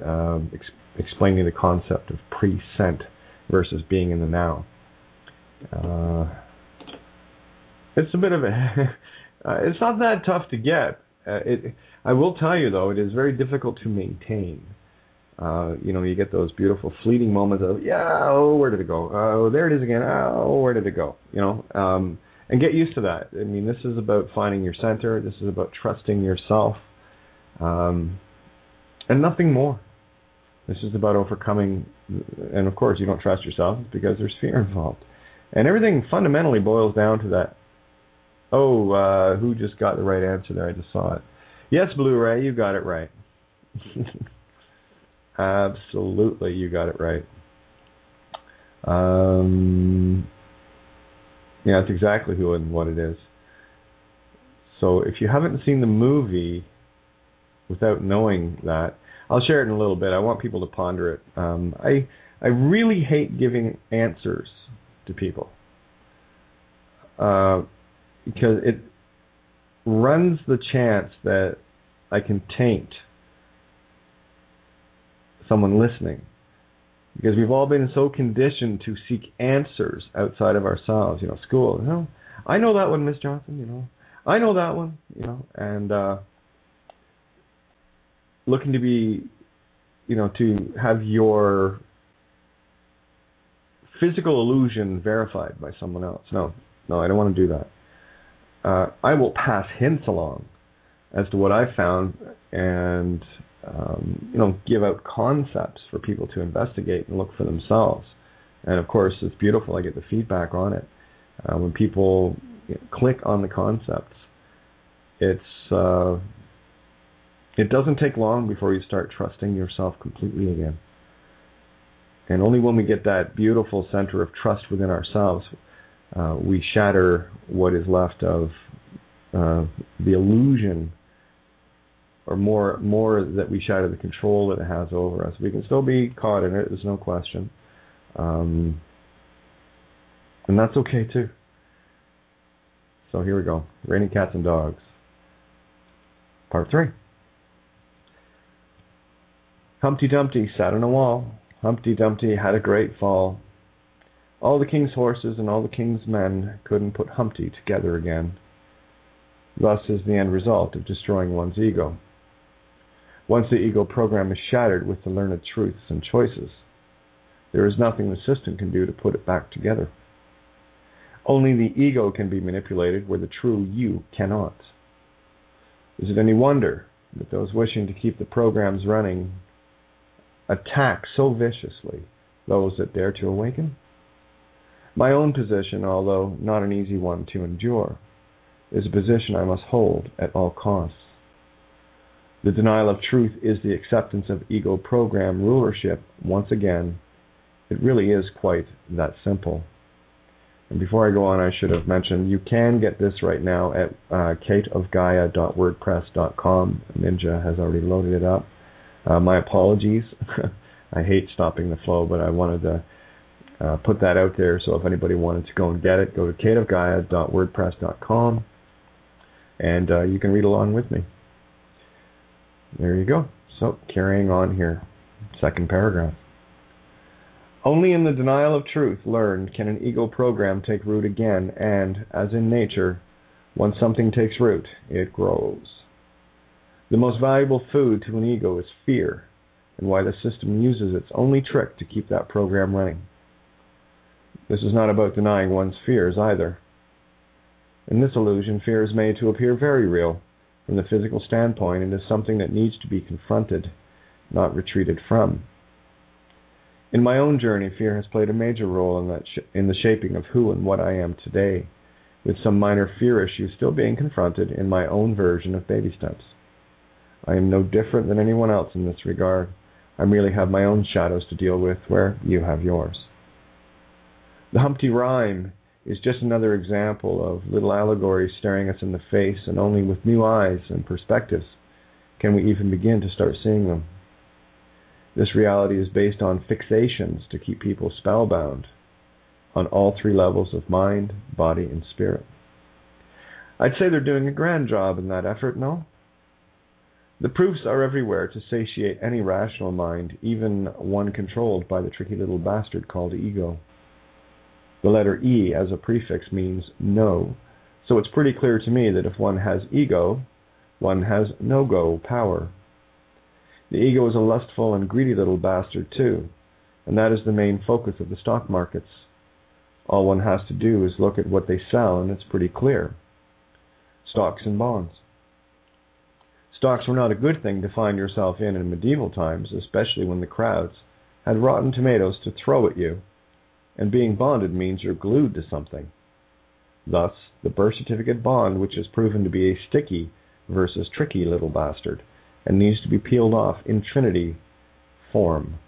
explaining the concept of present versus being in the now. It's a bit of a... it's not that tough to get. I will tell you, though, it is very difficult to maintain. You get those beautiful fleeting moments of, where did it go? Oh, there it is again. Oh, where did it go? And get used to that. I mean, this is about finding your center. This is about trusting yourself. And nothing more. This is about overcoming, and of course you don't trust yourself because there's fear involved. And everything fundamentally boils down to that. Who just got the right answer there? I just saw it. Yes, Blu-ray, you got it right. Absolutely, you got it right. Yeah, that's exactly who and what it is. So if you haven't seen the movie without knowing that, I'll share it in a little bit. I want people to ponder it. I really hate giving answers to people because it runs the chance that I can taint someone listening. Because we've all been so conditioned to seek answers outside of ourselves. School. I know that one, Miss Johnson. I know that one. And looking to be, to have your physical illusion verified by someone else. No, I don't want to do that. I will pass hints along as to what I've found and give out concepts for people to investigate and look for themselves. And of course, it's beautiful. I get the feedback on it. When people click on the concepts, it doesn't take long before you start trusting yourself completely again. And only when we get that beautiful center of trust within ourselves, we shatter what is left of the illusion, or more that we shatter the control that it has over us. We can still be caught in it, there's no question. And that's okay too. So here we go. Raining Cats and Dogs. Part 3. Humpty Dumpty sat on a wall. Humpty Dumpty had a great fall. All the king's horses and all the king's men couldn't put Humpty together again. Thus is the end result of destroying one's ego. Once the ego program is shattered with the learned truths and choices, there is nothing the system can do to put it back together. Only the ego can be manipulated where the true you cannot. Is it any wonder that those wishing to keep the programs running attack so viciously those that dare to awaken? My own position, although not an easy one to endure, is a position I must hold at all costs. The denial of truth is the acceptance of ego program rulership. Once again, it really is quite that simple. And before I go on, I should have mentioned you can get this right now at kateofgaia.wordpress.com. Ninja has already loaded it up. My apologies. I hate stopping the flow, but I wanted to put that out there. So if anybody wanted to go and get it, go to kateofgaia.wordpress.com, and you can read along with me. There you go. So carrying on here. Second paragraph. Only in the denial of truth learned can an ego program take root again, and, as in nature, once something takes root, it grows. The most valuable food to an ego is fear, and why the system uses its only trick to keep that program running. This is not about denying one's fears either. In this illusion, fear is made to appear very real. From the physical standpoint, it is something that needs to be confronted, not retreated from. In my own journey, fear has played a major role in the shaping of who and what I am today, with some minor fear issues still being confronted in my own version of baby steps. I am no different than anyone else in this regard. I merely have my own shadows to deal with where you have yours. The Humpty Rhyme is just another example of little allegories staring us in the face, and only with new eyes and perspectives can we even begin to start seeing them. This reality is based on fixations to keep people spellbound on all three levels of mind, body, and spirit. I'd say they're doing a grand job in that effort, no? The proofs are everywhere to satiate any rational mind, even one controlled by the tricky little bastard called ego. The letter E as a prefix means no, so it's pretty clear to me that if one has ego, one has no-go power. The ego is a lustful and greedy little bastard too, and that is the main focus of the stock markets. All one has to do is look at what they sell, and it's pretty clear. Stocks and bonds. Stocks were not a good thing to find yourself in medieval times, especially when the crowds had rotten tomatoes to throw at you, and being bonded means you're glued to something. Thus, the birth certificate bond, which has proven to be a sticky versus tricky little bastard, and needs to be peeled off in Trinity form,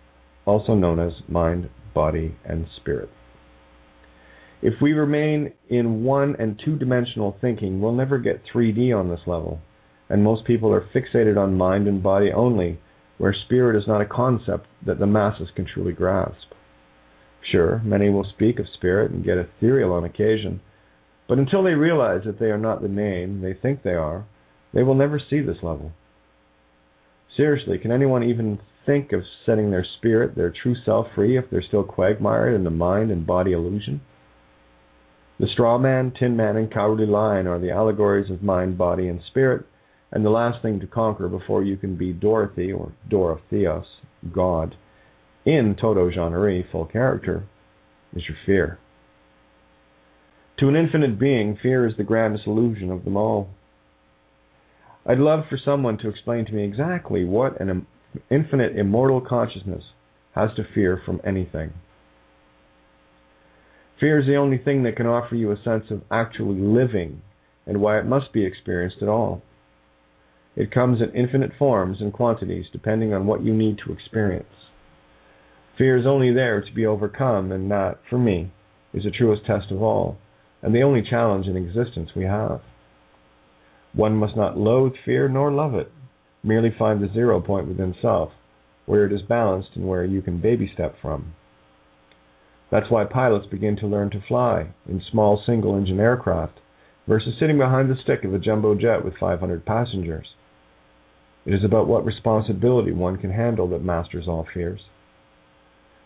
also known as mind, body, and spirit. If we remain in one- and two-dimensional thinking, we'll never get 3D on this level, and most people are fixated on mind and body only, where spirit is not a concept that the masses can truly grasp. Sure, many will speak of spirit and get ethereal on occasion, but until they realize that they are not the name they think they are, they will never see this level. Seriously, can anyone even think of setting their spirit, their true self, free if they're still quagmired in the mind and body illusion? The straw man, tin man, and cowardly lion are the allegories of mind, body, and spirit, and the last thing to conquer before you can be Dorothy, or Dorotheos, God, in toto genre, full character, is your fear. To an infinite being, fear is the grandest illusion of them all. I'd love for someone to explain to me exactly what an infinite immortal consciousness has to fear from anything. Fear is the only thing that can offer you a sense of actually living and why it must be experienced at all. It comes in infinite forms and quantities depending on what you need to experience. Fear is only there to be overcome, and that, for me, is the truest test of all, and the only challenge in existence we have. One must not loathe fear nor love it, merely find the 0 point within self, where it is balanced and where you can baby step from. That's why pilots begin to learn to fly in small single-engine aircraft versus sitting behind the stick of a jumbo jet with 500 passengers. It is about what responsibility one can handle that masters all fears.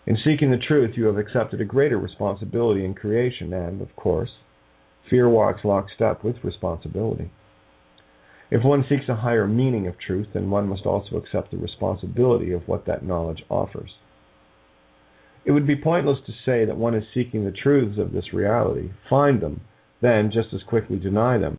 In seeking the truth, you have accepted a greater responsibility in creation, and, of course, fear walks lockstep with responsibility. If one seeks a higher meaning of truth, then one must also accept the responsibility of what that knowledge offers. It would be pointless to say that one is seeking the truths of this reality, find them, then just as quickly deny them,